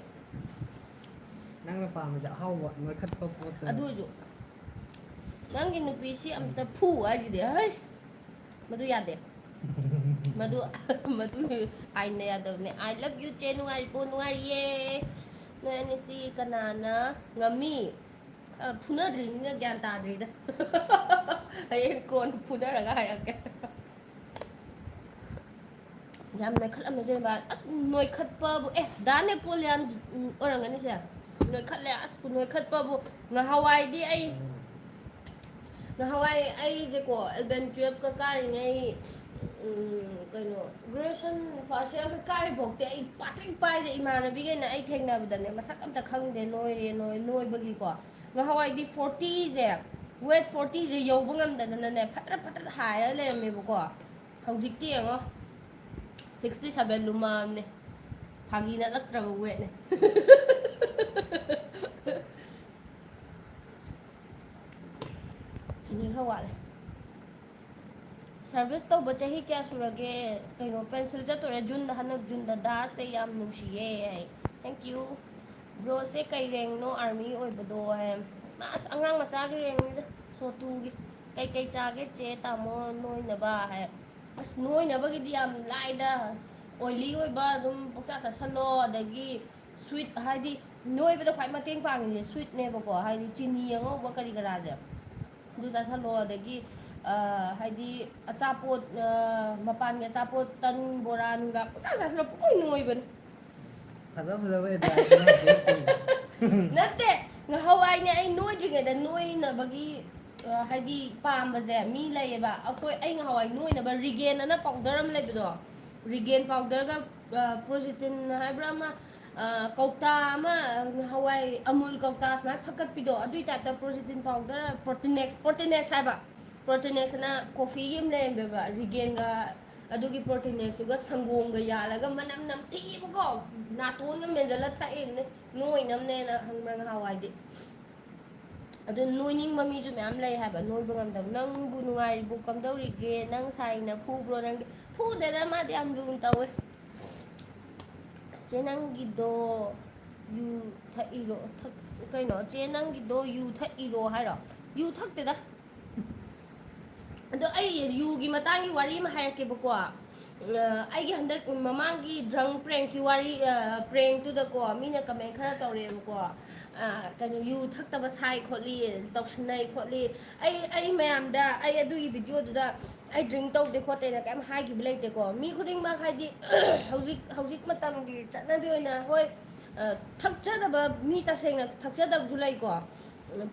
A: ꯅꯪꯅ ꯄꯥꯝꯃꯤꯁꯦ ꯑꯍꯥꯎꯕ ꯅꯣꯏꯈꯠꯄ ꯄꯣꯠꯇꯅꯤ
B: ꯑꯗꯨꯁꯨ ꯅꯪꯒꯤ ꯅꯨꯄꯤꯁꯤ ꯑꯝꯇ ꯐꯨ ꯍꯥꯏꯁꯤꯗꯤ ꯍꯩꯁ ꯃꯗꯨ ꯌꯥꯗꯦ ꯃꯗꯨ ꯑꯥꯏꯟꯅ ꯌꯥꯗꯕꯅꯦ ꯑꯥꯏ ꯂꯚ ꯌꯨ ꯆꯦ ꯅꯨꯡꯉꯥꯏꯔꯤꯕꯣ ꯅꯨꯡꯉꯥꯏꯔꯤꯌꯦ ꯅꯣꯏ ꯑꯅꯤꯁꯤ ꯀꯅꯥꯅ ꯉꯝꯃꯤ ꯐꯨꯅꯗ꯭ꯔꯤꯕꯅꯤꯅ ꯒ꯭ꯌꯥꯟ ꯇꯥꯗ꯭ꯔꯤꯗ ꯍꯌꯦꯡ ꯀꯣꯟ ꯐꯨꯅꯔꯒ ꯍꯥꯏꯔꯛꯀꯦ ꯌꯥꯝ ꯅꯣꯏꯈꯠꯂꯝꯃꯦ ꯖꯦꯅꯦꯕ ꯑꯁ ꯅꯣꯏꯈꯠꯄꯕꯨ ꯗꯥ ꯅꯦꯄꯣꯂꯤꯌꯥꯟ ꯑꯣꯏꯔꯝꯒꯅꯤꯁꯦ ꯅꯣꯏꯈꯠꯂꯦ ꯑꯁ ꯅꯣꯏꯈꯠꯄꯕꯨ ꯉꯍꯥꯟꯋꯥꯏꯗꯤ ꯑꯩ ꯅꯍꯥꯟꯋꯥꯏ ꯑꯩꯁꯦꯀꯣ 11 12ꯀ ꯀꯥꯔꯤꯉꯩ ꯀꯩꯅꯣ ꯒ꯭ꯔꯦꯖꯨꯑꯦꯁꯟ ꯐꯥꯔꯁ ꯏꯌꯥꯔꯒ ꯀꯥꯔꯤꯐꯥꯎꯗꯤ ꯑꯩ ꯄꯥꯇ꯭ꯔꯤꯛ ꯄꯥꯏꯔꯦ ꯏꯃꯥꯟꯅꯕꯤꯈꯩꯅ ꯑꯩ ꯊꯦꯡꯅꯕꯗꯅꯦ ꯃꯁꯛ ꯑꯝꯇ ꯈꯪꯗꯦ ꯅꯣꯏꯔꯦ ꯅꯣꯏꯕꯒꯤꯀꯣ ꯉꯍꯥꯟꯋꯥꯏꯗꯤ 40ꯁꯦ ꯋꯦꯠ 40ꯁꯦ ꯌꯧꯕ ꯉꯝꯗꯗꯅꯅꯦ ꯐꯠꯇ꯭ꯔꯠ ꯍꯥꯏꯔꯒ ꯂꯩꯔꯝꯃꯦꯕꯀꯣ ꯍꯧꯖꯤꯛꯇꯤ ꯌꯦꯡꯉꯣ 67 ꯂꯨꯃꯝꯅꯦ ꯐꯥꯒꯤ ꯅꯠꯂꯛꯇ꯭ꯔꯕ ꯋꯦꯠꯅꯦ ꯆꯤꯅꯤ ꯈꯔ ꯋꯥꯠꯂꯦ ꯁꯥꯔꯚꯤꯁ ꯇꯧꯕ ꯆꯍꯤ ꯀꯌꯥ ꯁꯨꯔꯒꯦ ꯀꯩꯅꯣ ꯄꯦꯟꯁꯤꯜ ꯆꯠꯇꯣꯔꯦ ꯖꯨꯟꯗ ꯍꯟꯗꯛ ꯖꯨꯟꯗ ꯗꯥꯁꯦ ꯌꯥꯝ ꯅꯨꯡꯁꯤꯌꯦ ꯍꯥꯏ ꯊꯦꯡꯀ꯭ꯌꯨ ꯕ꯭ꯔꯣꯁꯦ ꯀꯩ ꯔꯦꯡꯅꯣ ꯑꯥꯔꯃꯤ ꯑꯣꯏꯕꯗꯣ ꯍꯥꯏ ꯑꯁ ꯑꯉꯥꯡ ꯃꯆꯥꯒꯤ ꯔꯦꯡꯅꯤꯗ ꯁꯣꯇꯨꯒꯤ ꯀꯩꯀꯩ ꯆꯥꯒꯦ ꯆꯦ ꯇꯥꯃꯣ ꯅꯣꯏꯅꯕ ꯍꯥꯏ ꯑꯁ ꯅꯣꯏꯅꯕꯒꯤꯗꯤ ꯌꯥꯝ ꯂꯥꯏꯗ ꯑꯣꯏꯂꯤ ꯑꯣꯏꯕ ꯑꯗꯨꯝ ꯄꯨꯡꯆꯥ ꯆꯥꯁꯤꯜꯂꯣ ꯑꯗꯒꯤ ꯁ꯭ꯋꯤꯠ ꯍꯥꯏꯗꯤ ꯅꯣꯏꯕꯗ ꯈ꯭ꯋꯥꯏ ꯃꯇꯦꯡ ꯄꯥꯡꯉꯤꯁꯦ ꯁ꯭ꯋꯤꯠꯅꯦꯕꯀꯣ ꯍꯥꯏꯗꯤ ꯆꯤꯅꯤ ꯑꯉꯧꯕ ꯀꯔꯤ ꯀꯔꯥꯁꯦ ꯑꯗꯨ ꯆꯥꯁꯤꯜꯂꯣ ꯑꯗꯒꯤ ꯍꯥꯏꯗꯤ ꯑꯆꯥꯄꯣꯠ ꯃꯄꯥꯟꯒꯤ ꯑꯆꯥꯄꯣꯠ ꯇꯟ ꯕꯣꯔꯥ ꯅꯨꯡꯒ ꯄꯨꯡꯆꯥ ꯆꯥꯁꯤꯜꯂꯣ ꯄꯨꯡꯅꯣꯏ ꯅꯣꯏꯕꯅꯤ
A: ꯐꯖꯕ ꯑꯦꯗꯚꯥꯏꯁꯅꯦ ꯄꯤꯔꯛꯇꯣꯏꯁꯦ
B: ꯅꯠꯇꯦ ꯉꯍꯥꯟꯋꯥꯏꯅꯦ ꯑꯩ ꯅꯣꯏꯗ꯭ꯔꯤꯉꯩꯗ ꯅꯣꯏꯅꯕꯒꯤ ꯍꯥꯏꯗꯤ ꯄꯥꯝꯕꯁꯦ ꯃꯤ ꯂꯩꯌꯦꯕ ꯑꯩ ꯉꯍꯥꯟꯋꯥꯏ ꯅꯣꯏꯅꯕ ꯔꯤꯒꯦꯟ ꯑꯅ ꯄꯥꯎꯗꯔ ꯑꯃ ꯂꯩꯕꯗꯣ ꯔꯤꯒꯦꯟ ꯄꯥꯎꯗꯔꯒ ꯄ꯭ꯔꯣꯖꯤꯇꯤꯟ ꯍꯥꯏꯕ꯭ꯔꯥ ꯑꯃ ꯀꯧꯇꯥ ꯑꯃ ꯍꯋꯥꯏ ꯑꯃꯨꯜ ꯀꯧꯇꯥ ꯁꯨꯃꯥꯏꯅ ꯐꯀꯠꯄꯤꯗꯣ ꯑꯗꯨꯏ ꯇꯥꯏꯞꯇ ꯄ꯭ꯔꯣꯖꯤꯇꯤꯟ ꯄꯥꯎꯗꯔ ꯄ꯭ꯔꯣꯇꯤꯅꯦꯛꯁ ꯍꯥꯏꯕ ꯄ꯭ꯔꯣꯇꯤꯅꯦꯛꯁꯅ ꯀꯣꯐꯤꯒꯤ ꯑꯃ ꯂꯩꯔꯝꯃꯦꯕ ꯔꯤꯒꯦꯟꯒ ꯑꯗꯨꯒꯤ ꯄ꯭ꯔꯣꯇꯤꯅꯦꯛꯁꯇꯨꯒ ꯁꯪꯒꯣꯝꯒ ꯌꯥꯜꯂꯒ ꯃꯅꯝ ꯅꯝꯊꯤꯕꯀꯣ ꯅꯥꯇꯣꯟꯒ ꯃꯦꯟꯖꯜꯂ ꯊꯛꯏꯕꯅꯦ ꯅꯣꯏꯅꯕꯅꯦꯅ ꯈꯪꯕ꯭ꯔꯥ ꯉꯍꯥꯟꯋꯥꯏꯗꯤ ꯑꯗꯨ ꯅꯣꯏꯅꯤꯡꯕ ꯃꯤꯁꯨ ꯃꯌꯥꯝ ꯂꯩ ꯍꯥꯏꯕ ꯅꯣꯏꯕ ꯉꯝꯗꯕ ꯅꯪꯕꯨ ꯅꯨꯡꯉꯥꯏꯔꯤꯕ ꯀꯝꯗꯧꯔꯤꯒꯦ ꯅꯪ ꯁꯥꯏꯅ ꯐꯨꯕ꯭ꯔꯣ ꯅꯪꯗꯤ ꯐꯨꯗꯦꯗ ꯃꯥꯗꯤ ꯌꯥꯝ ꯂꯨꯅ ꯇꯧꯋꯦ ꯆꯦ ꯅꯪꯒꯤꯗꯣ ꯌꯨ ꯊꯛꯏꯔꯣ ꯀꯩꯅꯣ ꯆꯦ ꯅꯪꯒꯤꯗꯣ ꯌꯨ ꯊꯛꯏꯔꯣ ꯍꯥꯏꯔꯣ ꯌꯨ ꯊꯛꯇꯦꯗ ꯑꯗꯣ ꯑꯩ ꯌꯨꯒꯤ ꯃꯇꯥꯡꯒꯤ ꯋꯥꯔꯤ ꯑꯃ ꯍꯥꯏꯔꯛꯀꯦꯕꯀꯣ ꯑꯩꯒꯤ ꯍꯟꯗꯛ ꯃꯃꯥꯡꯒꯤ ꯗ꯭ꯔꯪ ꯄ꯭ꯔꯦꯡꯀꯤ ꯋꯥꯔꯤ ꯄ꯭ꯔꯦꯡꯛꯇꯨꯗꯀꯣ ꯃꯤꯅ ꯀꯃꯦꯟ ꯈꯔ ꯇꯧꯔꯛꯑꯦꯕꯀꯣ ꯀꯩꯅꯣ ꯌꯨ ꯊꯛꯇꯕ ꯁꯥꯏ ꯈꯣꯠꯂꯤ ꯇꯧꯁꯤꯟꯅꯩ ꯈꯣꯠꯂꯤ ꯑꯩ ꯃꯌꯥꯝꯗ ꯑꯩ ꯑꯗꯨꯒꯤ ꯚꯤꯗꯤꯑꯣꯗꯨꯗ ꯑꯩ ꯗ꯭ꯔꯤꯡ ꯇꯧꯗꯦ ꯈꯣꯠꯇꯦꯅ ꯀꯩꯝ ꯍꯥꯏꯈꯤꯕ ꯂꯩꯇꯦꯀꯣ ꯃꯤ ꯈꯨꯗꯤꯡꯃꯛ ꯍꯥꯏꯗꯤ ꯍꯧꯖꯤꯛ ꯃꯇꯝꯒꯤ ꯆꯠꯅꯕꯤ ꯑꯣꯏꯅ ꯍꯣꯏ ꯊꯛꯆꯗꯕ ꯃꯤ ꯇꯁꯦꯡꯅ ꯊꯛꯆꯗꯕꯁꯨ ꯂꯩꯀꯣ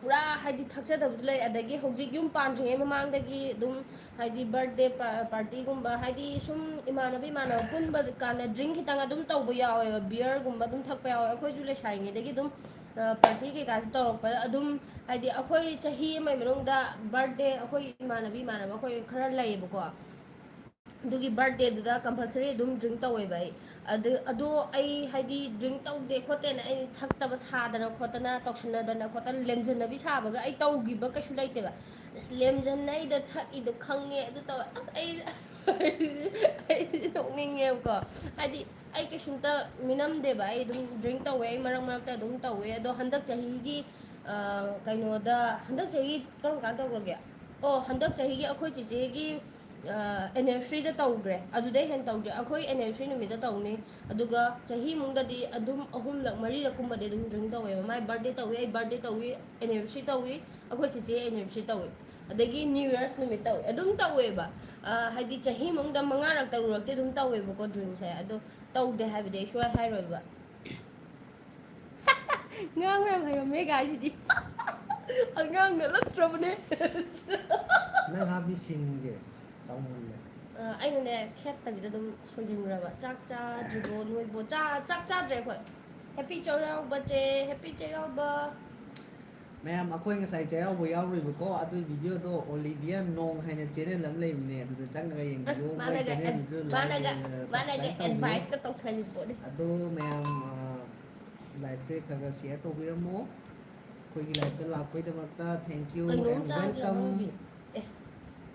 B: ꯄꯨꯔꯥ ꯍꯥꯏꯗꯤ ꯊꯛꯆꯗꯕꯁꯨ ꯂꯩ ꯑꯗꯒꯤ ꯍꯧꯖꯤꯛ ꯌꯨꯝ ꯄꯥꯟꯗ꯭ꯔꯤꯉꯩ ꯃꯃꯥꯡꯗꯒꯤ ꯑꯗꯨꯝ ꯍꯥꯏꯗꯤ ꯕꯥꯔꯗꯦ ꯄꯥꯔꯇꯤꯒꯨꯝꯕ ꯍꯥꯏꯗꯤ ꯁꯨꯝ ꯏꯃꯥꯟꯅꯕ ꯄꯨꯟꯕ ꯀꯥꯟꯗ ꯗ꯭ꯔꯤꯡ ꯈꯤꯇꯪ ꯑꯗꯨꯝ ꯇꯧꯕ ꯌꯥꯎꯋꯦꯕ ꯕꯤꯌꯔꯒꯨꯝꯕ ꯑꯗꯨꯝ ꯊꯛꯄ ꯌꯥꯎꯋꯦ ꯑꯩꯈꯣꯏꯁꯨ ꯂꯩꯁꯥꯔꯤꯉꯩꯗꯒꯤ ꯑꯗꯨꯝ ꯄꯥꯔꯇꯤ ꯀꯩꯀꯥꯁꯦ ꯇꯧꯔꯛꯄꯗ ꯑꯗꯨꯝ ꯍꯥꯏꯗꯤ ꯑꯩꯈꯣꯏ ꯆꯍꯤ ꯑꯃꯒꯤ ꯃꯅꯨꯡꯗ ꯕꯥꯔꯗꯦ ꯑꯩꯈꯣꯏ ꯏꯃꯥꯟꯅꯕ ꯑꯩꯈꯣꯏ ꯈꯔ ꯂꯩꯌꯦꯕꯀꯣ ꯑꯗꯨꯒꯤ ꯕꯥꯔꯗꯦꯗꯨꯗ ꯀꯝꯄꯜꯁꯔꯤ ꯑꯗꯨꯝ ꯗ꯭ꯔꯤꯡ ꯇꯧꯋꯦꯕ ꯑꯩ ꯑꯗꯣ ꯑꯩ ꯍꯥꯏꯗꯤ ꯗ꯭ꯔꯤꯡ ꯇꯧꯗꯦ ꯈꯣꯠꯇꯦꯅ ꯑꯩ ꯊꯛꯇꯕ ꯁꯥꯗꯅ ꯈꯣꯠꯇꯅ ꯇꯧꯁꯤꯟꯅꯗꯅ ꯈꯣꯠꯇꯅ ꯂꯦꯝꯖꯟꯅꯕꯤ ꯁꯥꯕꯒ ꯑꯩ ꯇꯧꯈꯤꯕ ꯀꯩꯁꯨ ꯂꯩꯇꯦꯕ ꯑꯁ ꯂꯦꯝꯖꯟꯅꯩꯗ ꯊꯛꯏꯗꯣ ꯈꯪꯉꯦ ꯑꯗꯨ ꯇꯧꯋꯦ ꯑꯁ ꯑꯩ ꯅꯣꯛꯅꯤꯡꯉꯦꯕꯀꯣ ꯍꯥꯏꯗꯤ ꯑꯩ ꯀꯩꯁꯨꯝꯇ ꯃꯤꯅꯝꯗꯦꯕ ꯑꯩ ꯑꯗꯨꯝ ꯗ꯭ꯔꯤꯡ ꯇꯧꯋꯦ ꯑꯩ ꯃꯔꯛ ꯃꯔꯛꯇ ꯑꯗꯨꯝ ꯇꯧꯋꯦ ꯑꯗꯣ ꯍꯟꯗꯛ ꯆꯍꯤꯒꯤ ꯀꯩꯅꯣꯗ ꯍꯟꯗꯛ ꯆꯍꯤ ꯀꯔꯝ ꯀꯥꯟ ꯇꯧꯈ꯭ꯔꯒꯦ ꯑꯣ ꯍꯟꯗꯛ ꯆꯍꯤꯒꯤ ꯑꯩꯈꯣꯏ ꯆꯤꯆꯦꯒꯤ ꯑꯦꯅꯤꯚꯔꯁꯔꯤꯗ ꯇꯧꯈ꯭ꯔꯦ ꯑꯗꯨꯗꯩ ꯍꯦꯟꯅ ꯇꯧꯗ꯭ꯔꯦ ꯑꯩꯈꯣꯏ ꯑꯦꯅꯤꯚꯔꯁꯔꯤ ꯅꯨꯃꯤꯠꯇ ꯇꯧꯅꯤ ꯑꯗꯨꯒ ꯆꯍꯤꯃꯨꯡꯗꯗꯤ ꯑꯗꯨꯝ 3 4 ꯀꯨꯝꯕꯗꯤ ꯑꯗꯨꯝ ꯗ꯭ꯔꯤꯡ ꯇꯧꯋꯦꯕ ꯃꯥꯏ ꯕꯥꯔꯗꯦ ꯇꯧꯏ ꯑꯩ ꯕꯥꯔꯗꯦ ꯇꯧꯏ ꯑꯦꯅꯤꯚꯔꯁꯔꯤ ꯇꯧꯏ ꯑꯩꯈꯣꯏ ꯆꯤꯆꯦ ꯑꯦꯅꯤꯚꯔꯁꯔꯤ ꯇꯧꯏ ꯑꯗꯒꯤ ꯅ꯭ꯌꯨ ꯌꯔꯁ ꯅꯨꯃꯤꯠ ꯇꯧꯋꯦ ꯑꯗꯨꯝ ꯇꯧꯋꯦꯕ ꯍꯥꯏꯗꯤ ꯆꯍꯤ ꯃꯅꯨꯡꯗ 5ꯔꯛ 6ꯔꯛꯇꯤ ꯑꯗꯨꯝ ꯇꯧꯋꯦꯕꯀꯣ ꯗ꯭ꯔꯤꯡꯁꯦ ꯑꯗꯣ ꯇꯧꯗꯦ ꯍꯥꯏꯕꯗꯤ ꯑꯩ ꯁꯨꯡꯍꯥꯏ ꯍꯥꯏꯔꯣꯏꯕ ꯉꯥꯡ ꯃꯌꯥꯝ ꯍꯩꯔꯝꯃꯦ ꯒꯥꯏꯁꯤꯗꯤ ꯑꯉꯥꯡ ꯅꯠꯂꯛꯇ꯭ꯔꯕꯅꯦ
A: ꯅꯪ ꯍꯥꯞꯄꯤ ꯁꯤꯡꯁꯦ ꯆꯥꯎꯃꯜꯂꯦ
B: ꯑꯩꯅꯅꯦ ꯈꯦꯠꯇꯕꯤꯗ ꯑꯗꯨꯝ ꯁꯣꯏꯖꯤꯟꯈ꯭ꯔꯕ ꯆꯥꯛ ꯆꯥꯗ꯭ꯔꯤꯕꯣ ꯅꯣꯏꯕꯣ ꯆꯥꯛ ꯆꯥꯗ꯭ꯔꯦ ꯑꯩꯈꯣꯏ ꯍꯦꯄꯤ ꯆꯩꯔꯥꯎꯕ ꯆꯦ ꯍꯦꯄꯤ ꯆꯩꯔꯥꯎꯕ
A: ꯃꯌꯥꯝ ꯑꯩꯈꯣꯏ ꯉꯁꯥꯏ ꯆꯩꯔꯥꯎꯕ ꯌꯥꯎꯔꯨꯏꯕꯀꯣ ꯑꯗꯨꯒꯤ ꯚꯤꯗꯤꯑꯣꯗꯣ ꯑꯣꯂꯤꯕꯤꯌꯥ ꯅꯣꯡ ꯍꯥꯏꯅ ꯆꯦꯅꯦꯜ ꯑꯃ ꯂꯩꯕꯅꯦ ꯑꯗꯨꯗ ꯆꯪꯉꯒ ꯌꯦꯡꯕꯤꯌꯨ ꯃꯣꯏ
B: ꯃꯥꯅꯒ
A: ꯆꯦꯅꯦꯜꯗꯨꯁꯨ ꯂꯥꯏꯛ
B: ꯃꯥꯅꯒ ꯃꯥꯅꯒ
A: ꯁꯕꯁꯀ꯭ꯔꯥꯏꯞ ꯇꯧꯕꯤꯌꯨ
B: ꯑꯦꯗꯚꯥꯏꯁꯀ ꯇꯧꯊꯔꯤ ꯄꯣꯠꯅꯤ
A: ꯑꯗꯣ ꯃꯌꯥꯝ ꯂꯥꯏꯐꯁꯦ ꯈꯔ ꯈꯔ ꯁꯤꯌꯔ ꯇꯧꯕꯤꯔꯝꯃꯣ ꯑꯩꯈꯣꯏꯒꯤ ꯂꯥꯏꯐꯇ ꯂꯥꯛꯄꯩꯗꯃꯛꯇ ꯊꯦꯡꯀ꯭ꯌꯨ
B: ꯀꯩꯅꯣꯝ
A: ꯑꯦꯟ
B: ꯆꯥꯁꯤꯔ
A: ꯋꯦꯜꯀꯝ
B: ꯈꯪꯗꯦ ꯑꯦ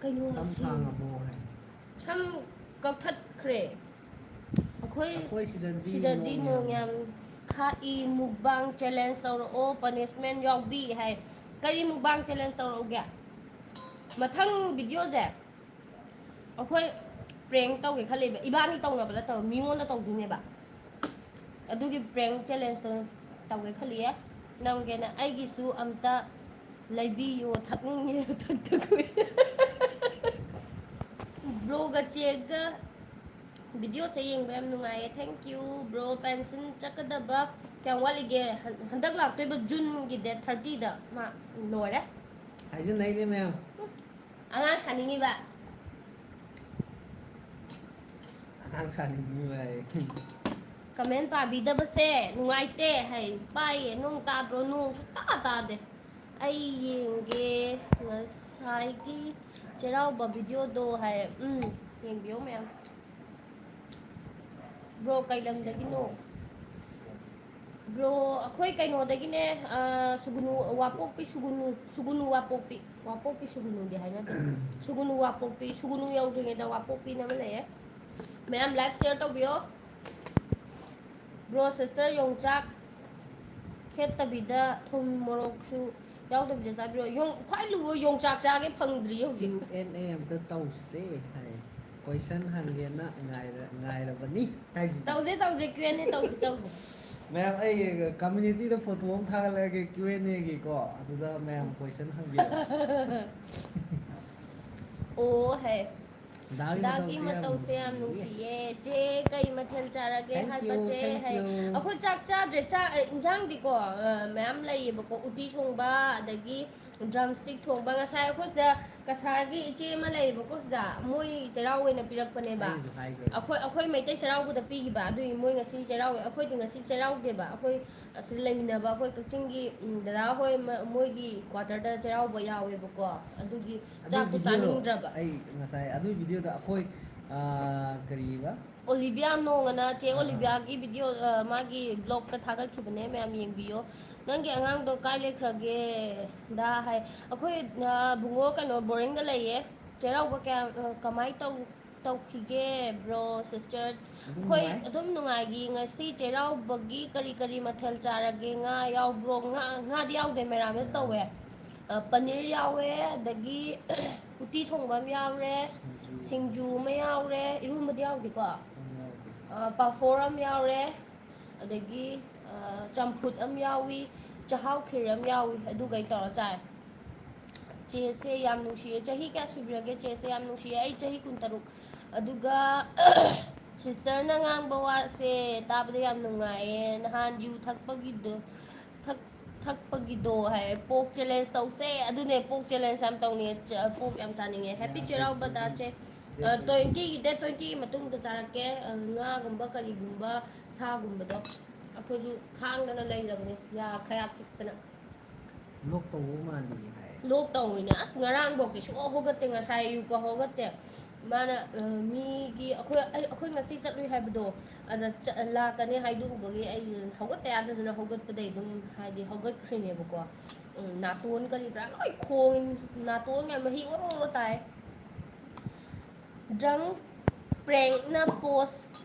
B: ꯀꯩꯅꯣ
A: ꯁꯝ ꯁꯥꯡꯉꯕꯣ ꯍꯥꯏ
B: ꯁꯝ ꯀꯛꯊꯠꯈ꯭ꯔꯦ ꯑꯩꯈꯣꯏ ꯁꯤꯗꯗꯤ ꯅꯣꯡ ꯌꯥꯝ ꯈꯥꯛꯏ ꯃꯨꯛꯕꯥꯡ ꯆꯦꯂꯦꯟꯖ ꯇꯧꯔꯛꯑꯣ ꯄꯅꯤꯁꯃꯦꯟ ꯌꯥꯎꯕꯤ ꯍꯥꯏ ꯀꯔꯤ ꯃꯨꯛꯕꯥꯡ ꯆꯦꯂꯦꯟꯖ ꯇꯧꯔꯛꯎꯒꯦ ꯃꯊꯪ ꯚꯤꯗꯤꯑꯣꯁꯦ ꯑꯩꯈꯣꯏ ꯄ꯭ꯔꯦꯡ ꯇꯧꯒꯦ ꯈꯜꯂꯤꯕ ꯏꯕꯥꯅꯤ ꯇꯧꯅꯕ ꯅꯠꯇꯕ ꯃꯤꯉꯣꯟꯗ ꯇꯧꯗꯣꯏꯅꯦꯕ ꯑꯗꯨꯒꯤ ꯄ꯭ꯔꯦꯡ ꯆꯦꯂꯦꯟꯖꯇꯣ ꯇꯧꯒꯦ ꯈꯜꯂꯤꯌꯦ ꯅꯪꯒꯦꯅ ꯑꯩꯒꯤꯁꯨ ꯑꯝꯇ ꯂꯩꯕꯤꯌꯣ ꯊꯛꯅꯤꯡꯉꯦ ꯊꯛꯇ ꯀꯨꯏꯔꯦ ꯕ꯭ꯔꯣꯒ ꯆꯦꯒ ꯚꯤꯗꯤꯑꯣꯁꯦ ꯌꯦꯡꯕ ꯌꯥꯝ ꯅꯨꯡꯉꯥꯏꯌꯦ ꯊꯦꯡꯀ꯭ꯌꯨ ꯕ꯭ꯔꯣ ꯄꯦꯟꯁꯤꯟ ꯆꯠꯀꯗꯕ ꯀꯌꯥꯝ ꯋꯥꯠꯂꯤꯒꯦ ꯍꯟꯗꯛ ꯂꯥꯛꯇꯣꯏꯕ ꯖꯨꯟꯒꯤ ꯗꯦꯠ 30ꯗ ꯃꯥ ꯂꯣꯏꯔꯦ
A: ꯍꯥꯏꯖꯟꯅꯩꯅꯦ ꯃꯌꯥꯝ
B: ꯑꯉꯥꯡ ꯁꯥꯅꯤꯡꯉꯤꯕ
A: ꯑꯉꯥꯡ ꯁꯥꯅꯤꯡꯉꯤꯕ ꯍꯥꯏ
B: ꯀꯃꯦꯟ ꯄꯥꯕꯤꯗꯕꯁꯦ ꯅꯨꯡꯉꯥꯏꯇꯦ ꯍꯥꯏ ꯄꯥꯏꯌꯦ ꯅꯣꯡ ꯇꯥꯗ꯭ꯔꯣ ꯅꯣꯡ ꯁꯨꯛꯇꯥ ꯇꯥꯗꯦ ꯑꯩ ꯌꯦꯡꯒꯦ ꯉꯁꯥꯏꯒꯤ ꯆꯩꯔꯥꯎꯕ ꯚꯤꯗꯤꯑꯣꯗꯣ ꯍꯥꯏ ꯌꯦꯡꯕꯤꯌꯣ ꯃꯌꯥꯝ ꯕ꯭ꯔꯣ ꯀꯩ
A: ꯁꯤꯌꯔ
B: ꯂꯝꯗꯒꯤꯅꯣ
A: ꯇꯧꯕꯤꯌꯨ
B: ꯕ꯭ꯔꯣ ꯑꯩꯈꯣꯏ ꯀꯩꯅꯣꯗꯒꯤꯅꯦ ꯁꯨꯒꯨꯅꯨ ꯋꯥꯄꯣꯛꯄꯤ ꯁꯨꯒꯨꯅꯨ ꯋꯥꯄꯣꯛꯄꯤ ꯋꯥꯄꯣꯛꯄꯤ ꯁꯨꯒꯨꯅꯨꯗꯤ ꯍꯥꯏꯅꯗꯦ ꯁꯨꯒꯨꯅꯨ ꯋꯥꯄꯣꯛꯄꯤ ꯁꯨꯒꯨꯅꯨ ꯌꯧꯗ꯭ꯔꯤꯉꯩꯗ ꯋꯥꯄꯣꯛꯄꯤꯅ ꯑꯃ ꯂꯩꯌꯦ ꯃꯌꯥꯝ ꯂꯥꯏꯛ ꯁꯤꯌꯔ ꯇꯧꯕꯤꯌꯣ ꯕ꯭ꯔꯣ ꯁꯤꯁꯇꯔ ꯌꯣꯡꯆꯥꯛ ꯈꯦꯠꯇꯕꯤꯗ ꯊꯨꯝ ꯃꯣꯔꯣꯛꯁꯨ ꯌꯥꯎꯗꯕꯤꯗ ꯆꯥꯕꯤꯔꯛꯑꯣ ꯈ꯭ꯋꯥꯏ ꯂꯨꯕ ꯌꯣꯡꯆꯥꯛ ꯆꯥꯒꯦ ꯐꯪꯗ꯭ꯔꯤ ꯍꯧꯖꯤꯛ
A: Q&A ꯑꯝꯇ ꯇꯧꯁꯦ ꯍꯥꯏ ꯀꯣꯏꯁꯟ ꯍꯪꯒꯦꯅ ꯉꯥꯏꯔꯕꯅꯤ ꯍꯥꯏꯁꯤꯗꯤ
B: ꯇꯧꯁꯦ Q&A ꯇꯧꯁꯦ
A: ꯃꯌꯥꯝ ꯑꯩ ꯀꯝꯃ꯭ꯌꯨꯅꯤꯇꯤꯗ ꯐꯣꯇꯣ ꯑꯃ ꯊꯥꯒꯠꯂꯛꯑꯒꯦ Q&Aꯒꯤꯀꯣ ꯑꯗꯨꯗ ꯃꯌꯥꯝ ꯀꯣꯏꯁꯟ ꯍꯪꯕꯤꯔꯛꯑꯣ
B: ꯑꯣ ꯍꯥꯏ ꯗꯥꯒꯤ
A: ꯃꯇꯧꯁꯦ
B: ꯃꯇꯧꯁꯦ ꯌꯥꯝ ꯅꯨꯡꯁꯤꯌꯦ ꯆꯦ ꯀꯩ ꯃꯊꯦꯜ ꯆꯥꯔꯒꯦ
A: ꯊꯦꯡꯛ
B: ꯍꯥꯏꯕ
A: ꯌꯨ
B: ꯆꯦ
A: ꯊꯦꯡꯛ
B: ꯍꯥꯏ
A: ꯌꯨ
B: ꯑꯩꯈꯣꯏ ꯆꯥꯛ ꯆꯥꯗ꯭ꯔꯦ ꯏꯟꯖꯥꯡꯗꯤꯀꯣ ꯃꯌꯥꯝ ꯂꯩꯌꯦꯕꯀꯣ ꯎꯇꯤ ꯊꯣꯡꯕ ꯑꯗꯒꯤ ꯗ꯭ꯔꯝ ꯏꯁꯇꯤꯛ ꯊꯣꯡꯕ ꯉꯁꯥꯏ ꯑꯩꯈꯣꯏ ꯁꯤꯗ ꯀꯁꯥꯔꯒꯤ ꯏꯆꯦ ꯑꯃ ꯂꯩꯌꯦꯕꯀꯣ ꯁꯤꯗ ꯃꯣꯏ ꯆꯩꯔꯥꯎ ꯑꯣꯏꯅ ꯄꯤꯔꯛꯄꯅꯦꯕ
A: ꯑꯩꯒꯤꯁꯨ ꯍꯥꯏꯈ꯭ꯔꯕꯅꯤ
B: ꯑꯩꯈꯣꯏ ꯃꯩꯇꯩ ꯆꯩꯔꯥꯎꯕꯗ ꯄꯤꯈꯤꯕ ꯑꯗꯨꯒꯤ ꯃꯣꯏ ꯉꯁꯤ ꯆꯩꯔꯥꯎꯋꯦ ꯑꯩꯈꯣꯏꯗꯤ ꯉꯁꯤ ꯆꯩꯔꯥꯎꯗꯦꯕ ꯑꯩꯈꯣꯏ ꯑꯁꯤꯗ ꯂꯩꯃꯤꯟꯅꯕ ꯑꯩꯈꯣꯏ ꯀꯛꯆꯤꯡꯒꯤ ꯗꯗꯥ ꯍꯣꯏ ꯃꯣꯏꯒꯤ ꯀ꯭ꯋꯥꯇꯔꯗ ꯆꯩꯔꯥꯎꯕ ꯌꯥꯎꯋꯦꯕꯀꯣ ꯑꯗꯨꯒꯤ
A: ꯑꯗꯨꯏ
B: ꯆꯥꯛꯇꯣ
A: ꯚꯤꯗꯤꯑꯣꯗꯣ
B: ꯆꯥꯅꯤꯡꯗ꯭ꯔꯕ
A: ꯑꯩ ꯉꯁꯥꯏ ꯑꯗꯨꯒꯤ ꯚꯤꯗꯤꯑꯣꯗꯣ ꯑꯩꯈꯣꯏ ꯀꯔꯤꯕ
B: ꯑꯣꯂꯤꯕꯤꯌꯥ ꯅꯣꯡꯑꯅ ꯆꯦ
A: ꯑꯥ
B: ꯑꯣꯂꯤꯕꯤꯌꯥꯒꯤ ꯚꯤꯗꯤꯑꯣ ꯃꯥꯒꯤ ꯕ꯭ꯂꯣꯛꯇ ꯊꯥꯒꯠꯈꯤꯕꯅꯦ ꯃꯌꯥꯝ ꯌꯦꯡꯕꯤꯌꯣ ꯅꯪꯒꯤ ꯑꯉꯥꯡꯗꯣ ꯀꯥꯏ ꯂꯩꯈ꯭ꯔꯒꯦ ꯗ ꯍꯥꯏ ꯑꯩꯈꯣꯏ ꯕꯨꯡꯉꯣ ꯀꯩꯅꯣ ꯕꯣꯔꯗꯤꯡꯗ ꯂꯩꯌꯦ ꯆꯩꯔꯥꯎꯕ ꯀꯌꯥꯝ ꯀꯃꯥꯏꯅ ꯇꯧꯈꯤꯒꯦ ꯕ꯭ꯔꯣ ꯁꯤꯁꯇꯔ ꯑꯩꯈꯣꯏ
A: ꯅꯨꯡꯉꯥꯏ
B: ꯑꯗꯨꯝ ꯅꯨꯡꯉꯥꯏꯈꯤ ꯉꯁꯤ ꯆꯩꯔꯥꯎꯕꯒꯤ ꯀꯔꯤ ꯃꯊꯦꯜ ꯆꯥꯔꯒꯦ ꯉꯥ ꯌꯥꯎꯕ꯭ꯔꯣ ꯉꯥꯗꯤ ꯌꯥꯎꯗꯦ ꯃꯦꯔꯥꯃꯦꯁ ꯇꯧꯋꯦ ꯄꯅꯤꯔ ꯌꯥꯎꯋꯦ ꯑꯗꯒꯤ ꯎꯇꯤ ꯊꯣꯡꯕ ꯑꯃ ꯌꯥꯎꯔꯦ ꯁꯤꯡꯖꯨ ꯑꯃ ꯌꯥꯎꯔꯦ ꯏꯔꯣꯟꯕꯗꯤ ꯌꯥꯎꯗꯦꯀꯣ
A: ꯌꯥꯎꯗꯦ
B: ꯄꯥꯐꯣꯔ ꯑꯃ ꯌꯥꯎꯔꯦ ꯑꯗꯒꯤ ꯆꯝꯐꯨꯠ ꯑꯃ ꯌꯥꯎꯏ ꯆꯥꯛꯍꯥꯎ ꯈꯤꯔ ꯑꯃ ꯌꯥꯎꯏ ꯑꯗꯨꯒꯩ ꯇꯧꯔ ꯆꯥꯏ ꯆꯦꯁꯦ ꯌꯥꯝ ꯅꯨꯡꯁꯤꯌꯦ ꯆꯍꯤ ꯀꯌꯥ ꯁꯨꯕꯤꯔꯒꯦ ꯆꯦꯁꯦ ꯌꯥꯝ ꯅꯨꯡꯁꯤꯌꯦ ꯑꯩ ꯆꯍꯤ 23 ꯑꯗꯨꯒ ꯁꯤꯁꯇꯔꯅ ꯉꯥꯡꯕ ꯋꯥꯁꯦ ꯇꯥꯕꯗ ꯌꯥꯝ ꯅꯨꯡꯉꯥꯏꯌꯦ ꯅꯍꯥꯟ ꯌꯨ ꯊꯛꯄꯒꯤꯗꯣ ꯊꯛꯄꯒꯤꯗꯣ ꯍꯥꯏ ꯄꯣꯛ ꯆꯦꯂꯦꯟꯖ ꯇꯧꯁꯦ ꯑꯗꯨꯅꯦ ꯄꯣꯛ ꯆꯦꯂꯦꯟꯖ ꯌꯥꯝ ꯇꯧꯅꯤꯡꯉꯦ ꯄꯣꯛ ꯌꯥꯝ ꯆꯥꯅꯤꯡꯉꯦ ꯍꯦꯄꯤ
A: ꯌꯥꯗ꯭ꯔꯦ
B: ꯆꯩꯔꯥꯎꯕ ꯗꯥ ꯆꯦ
A: ꯗꯦꯠ 20
B: ꯗꯦꯠ 20ꯒꯤ ꯃꯇꯨꯡꯗ ꯆꯥꯔꯛꯀꯦ ꯉꯥꯒꯨꯝꯕ ꯀꯔꯤꯒꯨꯝꯕ ꯁꯥꯒꯨꯝꯕꯗꯣ ꯑꯩꯈꯣꯏꯁꯨ ꯈꯥꯡꯗꯅ ꯂꯩꯔꯕꯅꯤ ꯌꯥ ꯈꯌꯥꯛ ꯆꯤꯛꯇꯅ
A: ꯂꯣꯛ ꯇꯧꯕ ꯃꯥꯜꯂꯤ ꯍꯥꯏ
B: ꯂꯣꯛ ꯇꯧꯔꯤꯅꯦ ꯑꯁ ꯉꯔꯥꯡꯐꯧꯗꯤ ꯁꯨꯡꯍꯧ ꯍꯧꯒꯠꯇꯦ ꯉꯁꯥꯏ ꯑꯌꯨꯛꯄ ꯍꯧꯒꯠꯇꯦ ꯃꯥꯅ ꯑꯩꯈꯣꯏ ꯉꯁꯤ ꯆꯠꯂꯨꯏ ꯍꯥꯏꯕꯗꯣ ꯑꯗ ꯂꯥꯛꯀꯅꯤ ꯍꯥꯏꯗꯣꯛꯎꯕꯒꯤ ꯑꯩ ꯍꯧꯒꯠꯇ ꯌꯥꯗꯗꯅ ꯍꯧꯒꯠꯄꯗꯒꯤꯩ ꯑꯗꯨꯝ ꯍꯥꯏꯗꯤ ꯍꯧꯒꯠꯈ꯭ꯔꯤꯅꯦꯕꯀꯣ ꯅꯥꯇꯣꯟ ꯀꯔꯤ ꯀꯔꯥ ꯂꯣꯏ ꯈꯣꯡ ꯅꯥꯇꯣꯟꯒ ꯃꯍꯤ ꯑꯣꯔꯣ ꯑꯣꯔꯣ ꯇꯥꯏ ꯗ꯭ꯔꯪ ꯄ꯭ꯔꯦꯡꯅ ꯄꯣꯁ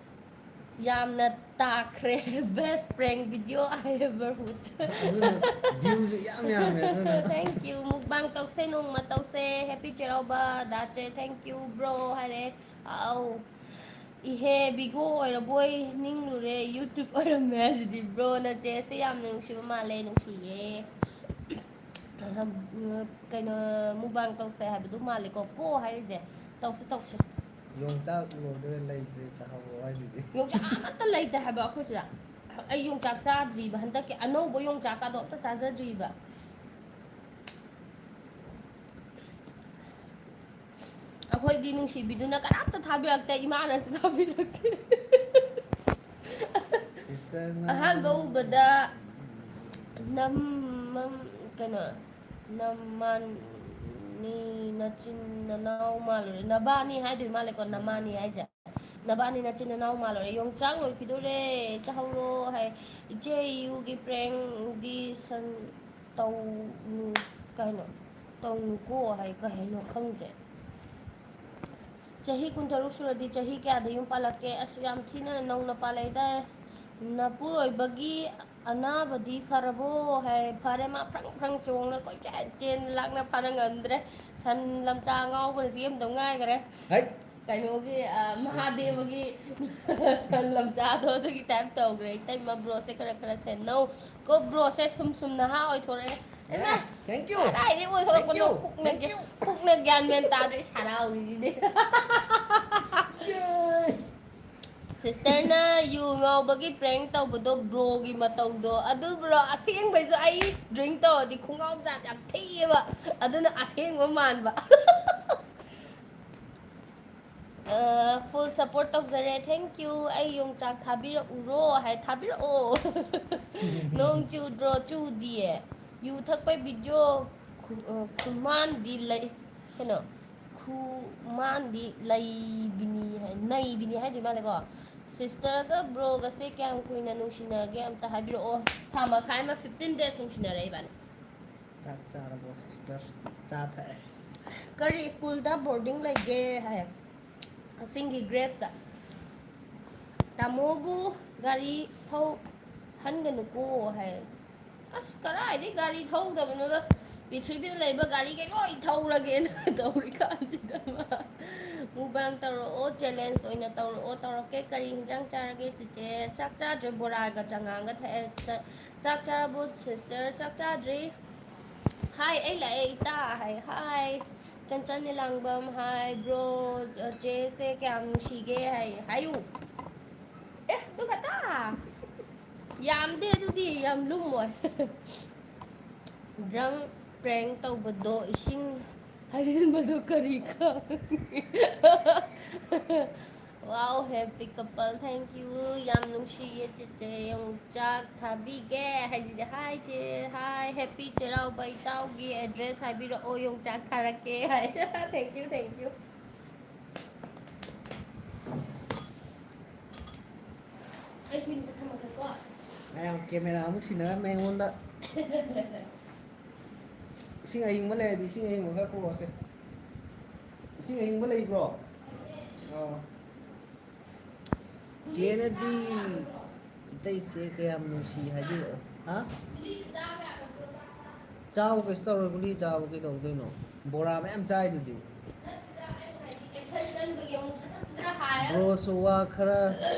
B: ꯌꯥꯝꯅ ꯇꯥꯈ꯭ꯔꯦ ꯕꯦꯁ ꯄ꯭ꯔꯦꯡ ꯚꯤꯗꯤꯑꯣ ꯑꯥꯏꯕꯔꯍꯨꯠ
A: ꯑꯗꯨꯅ ꯚ꯭ꯌꯨꯁꯨ ꯌꯥꯝ ꯌꯥꯝꯃꯦ ꯑꯗꯨꯅ
B: ꯊꯦꯡꯀ꯭ꯌꯨ ꯃꯨꯛꯕꯥꯡ ꯇꯧꯁꯦ ꯅꯣꯡꯃ ꯇꯧꯁꯦ ꯍꯦꯄꯤ ꯆꯩꯔꯥꯎꯕ ꯗꯥꯆꯦ ꯊꯦꯡꯀ꯭ꯌꯨ ꯕ꯭ꯔꯣ ꯍꯥꯏꯔꯦ ꯑꯥꯎ ꯏꯍꯦ ꯕꯤꯒꯣ ꯑꯣꯏꯔꯕꯣꯏ ꯅꯤꯡꯂꯨꯔꯦ ꯌꯨꯇ꯭ꯌꯨꯕ ꯑꯣꯏꯔꯝꯃꯦ ꯍꯧꯖꯤꯗꯤ ꯕ꯭ꯔꯣꯅ ꯆꯦꯁꯦ ꯌꯥꯝ ꯅꯨꯡꯁꯤꯕ ꯃꯥꯜꯂꯦ ꯅꯨꯡꯁꯤꯌꯦ ꯀꯩꯅꯣ ꯃꯨꯛꯕꯥꯡ ꯇꯧꯁꯦ ꯍꯥꯏꯕꯗꯨ ꯃꯥꯜꯂꯦꯀꯣ ꯀꯣ ꯍꯥꯏꯔꯤꯁꯦ ꯇꯧꯁꯤ
A: ꯌꯣꯡꯆꯥꯛ ꯂꯣꯝꯗ ꯂꯩꯇ꯭ꯔꯦ ꯆꯥꯍꯧꯕ ꯍꯥꯏꯁꯤꯗꯤ
B: ꯌꯣꯡꯆꯥꯛ ꯑꯃꯠꯇ ꯂꯩꯇꯦ ꯍꯥꯏꯕ ꯑꯩꯈꯣꯏ ꯁꯤꯗ ꯑꯩ ꯌꯣꯡꯆꯥꯛ ꯆꯥꯗ꯭ꯔꯤꯕ ꯍꯟꯗꯛꯀꯤ ꯑꯅꯧꯕ ꯌꯣꯡꯆꯥꯛꯀꯗꯣ ꯑꯝꯇ ꯆꯥꯖꯗ꯭ꯔꯤꯕ ꯑꯩꯈꯣꯏꯒꯤ ꯅꯨꯡꯁꯤꯕꯤꯗꯨꯅ ꯀꯅꯥꯝꯇ ꯊꯥꯕꯤꯔꯛꯇꯦ ꯏꯃꯥꯅꯁꯨ ꯊꯥꯕꯤꯔꯛꯇꯦ
A: ꯁꯤꯁꯇꯔꯅ
B: ꯑꯍꯥꯟꯕ ꯎꯕꯗ ꯅꯝ ꯀꯩꯅꯣ ꯅꯃꯥꯅꯤ ꯅꯆꯤꯟ ꯅꯅꯥꯎ ꯃꯥꯜꯂꯨꯔꯦ ꯅꯕꯥꯅꯤ ꯍꯥꯏꯗꯣꯏ ꯃꯥꯜꯂꯦꯀꯣ ꯅꯃꯥꯅꯤ ꯍꯥꯏꯁꯦ ꯅꯕꯥꯅꯤ ꯅꯆꯤꯟ ꯅꯅꯥꯎ ꯃꯥꯜꯂꯨꯔꯦ ꯌꯣꯡꯆꯥꯛ ꯂꯣꯏꯈꯤꯗꯣꯔꯦ ꯆꯥꯍꯧꯔꯣ ꯍꯥꯏ ꯏꯆꯦ ꯏꯌꯨꯒꯤ ꯄ꯭ꯔꯦꯡꯗꯤ ꯁꯟ ꯇꯧꯅꯨ ꯀꯩꯅꯣ ꯇꯧꯅꯨꯀꯣ ꯍꯥꯏ ꯀꯩ ꯍꯥꯏꯅꯣ ꯈꯪꯗ꯭ꯔꯦ ꯆꯍꯤ 26 ꯁꯨꯔꯗꯤ ꯆꯍꯤ ꯀꯌꯥꯗ ꯌꯨꯝ ꯄꯥꯜꯂꯛꯀꯦ ꯑꯁ ꯌꯥꯝ ꯊꯤꯅ ꯅꯧꯅ ꯄꯥꯜꯂꯛꯏꯗ ꯅꯄꯨꯔꯣꯏꯕꯒꯤ ꯑꯅꯥꯕꯗꯤ ꯐꯔꯕꯣ ꯍꯥꯏ ꯐꯔꯦ ꯃꯥ ꯐ꯭ꯔꯪ ꯐ꯭ꯔꯪ ꯆꯣꯡꯅ ꯀꯣꯏꯆꯦꯟ ꯆꯦꯟ ꯂꯥꯛꯅ ꯐꯥꯅ ꯉꯝꯗ꯭ꯔꯦ ꯁꯟ ꯂꯝꯆꯥ ꯉꯥꯎꯕꯅ ꯆꯦꯟꯕꯗꯧ ꯉꯥꯏꯈꯔꯦ
A: ꯍꯩ
B: ꯀꯩꯅꯣꯒꯤ ꯃꯍꯥꯗꯦꯕꯒꯤ ꯁꯟ ꯂꯝꯆꯥꯗꯣ ꯑꯗꯨꯒꯤ ꯇꯥꯏꯞ ꯇꯧꯈ꯭ꯔꯦ ꯏꯇꯩꯃ ꯕ꯭ꯔꯣꯁꯦ ꯈꯔ ꯁꯦꯟꯅꯧ ꯀꯣ ꯕ꯭ꯔꯣꯁꯦ ꯁꯨꯝ ꯅꯍꯥ ꯑꯣꯏꯊꯣꯔꯛꯑꯦ ꯑꯩꯃ
A: ꯊꯦꯡꯛ ꯌꯨ
B: ꯀꯗꯥꯏꯗꯩ
A: ꯊꯦꯡꯛ
B: ꯑꯣꯏꯊꯣꯔꯛꯄꯅꯣ
A: ꯌꯨ
B: ꯄꯨꯛꯅ
A: ꯊꯦꯡꯛ ꯌꯨ
B: ꯄꯨꯛꯅ ꯒ꯭ꯌꯥꯟ ꯃꯦꯟ ꯇꯥꯗ꯭ꯔꯦ ꯁꯥꯟꯅꯥꯎꯁꯤꯗꯤ ꯁꯤꯁꯇꯔꯅ ꯌꯨ ꯉꯥꯎꯕꯒꯤ ꯄ꯭ꯔꯦꯡ ꯇꯧꯕꯗꯣ ꯕ꯭ꯔꯣꯒꯤ ꯃꯇꯧꯗꯣ ꯑꯗꯨ ꯕ꯭ꯔꯣ ꯑꯁꯦꯡꯕꯩꯁꯨ ꯑꯩ ꯗ꯭ꯔꯤꯡ ꯇꯧꯔꯗꯤ ꯈꯣꯡꯒ꯭ꯔꯥꯎ ꯖꯥꯠ ꯌꯥꯝ ꯊꯤꯑꯕ ꯑꯗꯨꯅ ꯑꯁꯦꯡꯕ ꯃꯥꯟꯕ ꯐꯨꯜ ꯁꯞꯄꯣꯔꯠ ꯇꯧꯖꯔꯦ ꯊꯦꯡꯀ꯭ꯌꯨ ꯑꯩ ꯌꯣꯡꯆꯥꯛ ꯊꯥꯕꯤꯔꯛꯎꯔꯣ ꯍꯥꯏ ꯊꯥꯕꯤꯔꯛꯑꯣ ꯅꯣꯡ ꯆꯨꯗ꯭ꯔꯣ ꯆꯨꯗꯤꯌꯦ ꯌꯨ ꯊꯛꯄꯩ ꯚꯤꯗꯤꯑꯣ ꯈꯨꯃꯥꯟꯗꯤ ꯂꯩ ꯀꯩꯅꯣ ꯈꯨꯃꯥꯟꯗꯤ ꯂꯩꯕꯤꯅꯤ ꯍꯥꯏ ꯅꯩꯕꯤꯅꯤ ꯍꯥꯏꯗꯣꯏ ꯃꯥꯜꯂꯦꯀꯣ ꯁꯤꯁꯇꯔꯒ ꯕ꯭ꯔꯣꯒꯁꯦ ꯀꯌꯥꯝ ꯀꯨꯏꯅ ꯅꯨꯡꯁꯤꯅꯒꯦ ꯑꯝꯇ ꯍꯥꯏꯕꯤꯔꯛꯑꯣ ꯊꯥ ꯃꯈꯥꯏ ꯑꯃ 15 days ꯅꯨꯡꯁꯤꯅꯔꯛꯏ ꯏꯕꯥꯅꯤ
A: ꯆꯥꯛ ꯆꯥꯔꯕꯣ ꯁꯤꯁꯇꯔ ꯆꯥ ꯊꯛꯑꯦ
B: ꯀꯔꯤ ꯁ꯭ꯀꯨꯜꯗ ꯕꯣꯔꯗꯤꯡ ꯂꯩꯒꯦ ꯍꯥꯏ ꯀꯛꯆꯤꯡꯒꯤ ꯒ꯭ꯔꯦꯁꯇ ꯇꯥꯃꯣꯕꯨ ꯒꯥꯔꯤ ꯊꯧꯍꯟꯒꯅꯨꯀꯣ ꯍꯥꯏ ꯑꯁ ꯀꯔꯥꯏꯗꯩ ꯒꯥꯔꯤ ꯊꯧꯗꯕꯅꯣꯗ ꯄ꯭ꯔꯤꯊꯤꯕꯤꯗ ꯂꯩꯕ ꯒꯥꯔꯤꯈꯩ ꯂꯣꯏ ꯊꯧꯔꯒꯦꯅ ꯇꯧꯔꯤꯀꯥꯟꯁꯤꯗ ꯃꯨꯛꯕꯥꯡ ꯇꯧꯔꯛꯑꯣ ꯆꯦꯂꯦꯟꯖ ꯑꯣꯏꯅ ꯇꯧꯔꯛꯑꯣ ꯇꯧꯔꯛꯀꯦ ꯀꯔꯤ ꯌꯦꯟꯖꯥꯡ ꯆꯥꯔꯒꯦ ꯆꯤꯆꯦ ꯆꯥꯛ ꯆꯥꯗ꯭ꯔꯦ ꯕꯣꯔꯥꯒ ꯆꯉꯥꯡꯒ ꯊꯛꯑꯦ ꯆꯥꯛ ꯆꯥꯔꯕꯣ ꯁꯤꯁꯇꯔ ꯆꯥꯛ ꯆꯥꯗ꯭ꯔꯤ ꯍꯥꯏ ꯑꯩ ꯂꯥꯛꯑꯦ ꯏꯇꯥ ꯍꯥꯏ ꯍꯥꯏ ꯆꯟꯆꯟ ꯅꯤꯂꯥꯡꯕꯝ ꯍꯥꯏ ꯕ꯭ꯔꯣ ꯆꯦꯁꯦ ꯀꯌꯥꯝ ꯅꯨꯡꯁꯤꯒꯦ ꯍꯥꯏ ꯍꯥꯏꯌꯨ ꯑꯦ ꯑꯗꯨ ꯈꯛꯇ ꯌꯥꯝꯗꯦ ꯑꯗꯨꯗꯤ ꯌꯥꯝ ꯂꯨꯝꯃꯣꯏ ꯗ꯭ꯔꯪ ꯄ꯭ꯔꯦꯡ ꯇꯧꯕꯗꯣ ꯏꯁꯤꯡ ꯍꯩꯖꯤꯟꯕꯗꯣ ꯀꯔꯤ ꯋꯥꯎ ꯍꯦꯄꯤ ꯀꯄꯜ ꯊꯦꯡꯀ꯭ꯌꯨ ꯌꯥꯝ ꯅꯨꯡꯁꯤꯌꯦ ꯆꯤꯆꯦ ꯌꯣꯡꯆꯥꯛ ꯊꯥꯕꯤꯒꯦ ꯍꯥꯏꯁꯤꯗꯤ ꯍꯥꯏ ꯆꯦ ꯍꯥꯏ ꯍꯦꯄꯤ ꯆꯩꯔꯥꯎꯕ ꯏꯇꯥꯎꯒꯤ ꯑꯦꯗ꯭ꯔꯦꯁ ꯍꯥꯏꯕꯤꯔꯛꯑꯣ ꯌꯣꯡꯆꯥꯛ ꯊꯥꯔꯛꯀꯦ ꯍꯥꯏ ꯊꯦꯡꯀ꯭ꯌꯨ ꯑꯩ ꯁꯤ ꯑꯝꯇ ꯊꯝꯃꯒꯦꯀꯣ
A: ꯃꯌꯥꯝ ꯀꯦꯃꯦꯔꯥ ꯑꯃꯨꯛ ꯁꯤꯟꯅꯔꯝꯃꯦ ꯑꯩꯉꯣꯟꯗ ꯏꯁꯤꯡ ꯑꯌꯤꯡꯕ ꯂꯩꯔꯗꯤ ꯏꯁꯤꯡ ꯑꯌꯤꯡꯕ ꯈꯔ ꯄꯨꯔꯛꯑꯣꯁꯦ ꯏꯁꯤꯡ ꯑꯌꯤꯡꯕ ꯂꯩꯕ꯭ꯔꯣ ꯑꯥ
B: ꯒꯨꯂꯤ
A: ꯆꯦꯅꯗꯤ
B: ꯆꯥꯕ ꯌꯥꯒꯗ꯭ꯔꯣ
A: ꯏꯇꯩꯁꯦ ꯀꯌꯥꯝ ꯅꯨꯡꯁꯤ ꯍꯥꯏꯕꯤꯔꯛꯑꯣ ꯍꯥ
B: ꯒꯨꯂꯤ ꯆꯥꯕ ꯌꯥꯒꯗ꯭ꯔꯣ
A: ꯆꯥꯕ ꯀꯩꯁꯨ ꯇꯧꯔꯣꯏ ꯒꯨꯂꯤ ꯆꯥꯕ ꯀꯩꯗꯧꯗꯣꯏꯅꯣ ꯕꯣꯔꯥ ꯃꯌꯥꯝ ꯆꯥꯏꯗꯨꯗꯤ
B: ꯅꯠꯇꯦꯗ ꯑꯩꯅ ꯍꯥꯏꯗꯤ ꯑꯦꯛꯁꯟ ꯀꯟꯕꯒꯤ ꯑꯃꯨꯛ ꯐꯖꯅ ꯍꯥꯏꯔꯒ
A: ꯕ꯭ꯔꯣꯁꯨ ꯋꯥ ꯈꯔ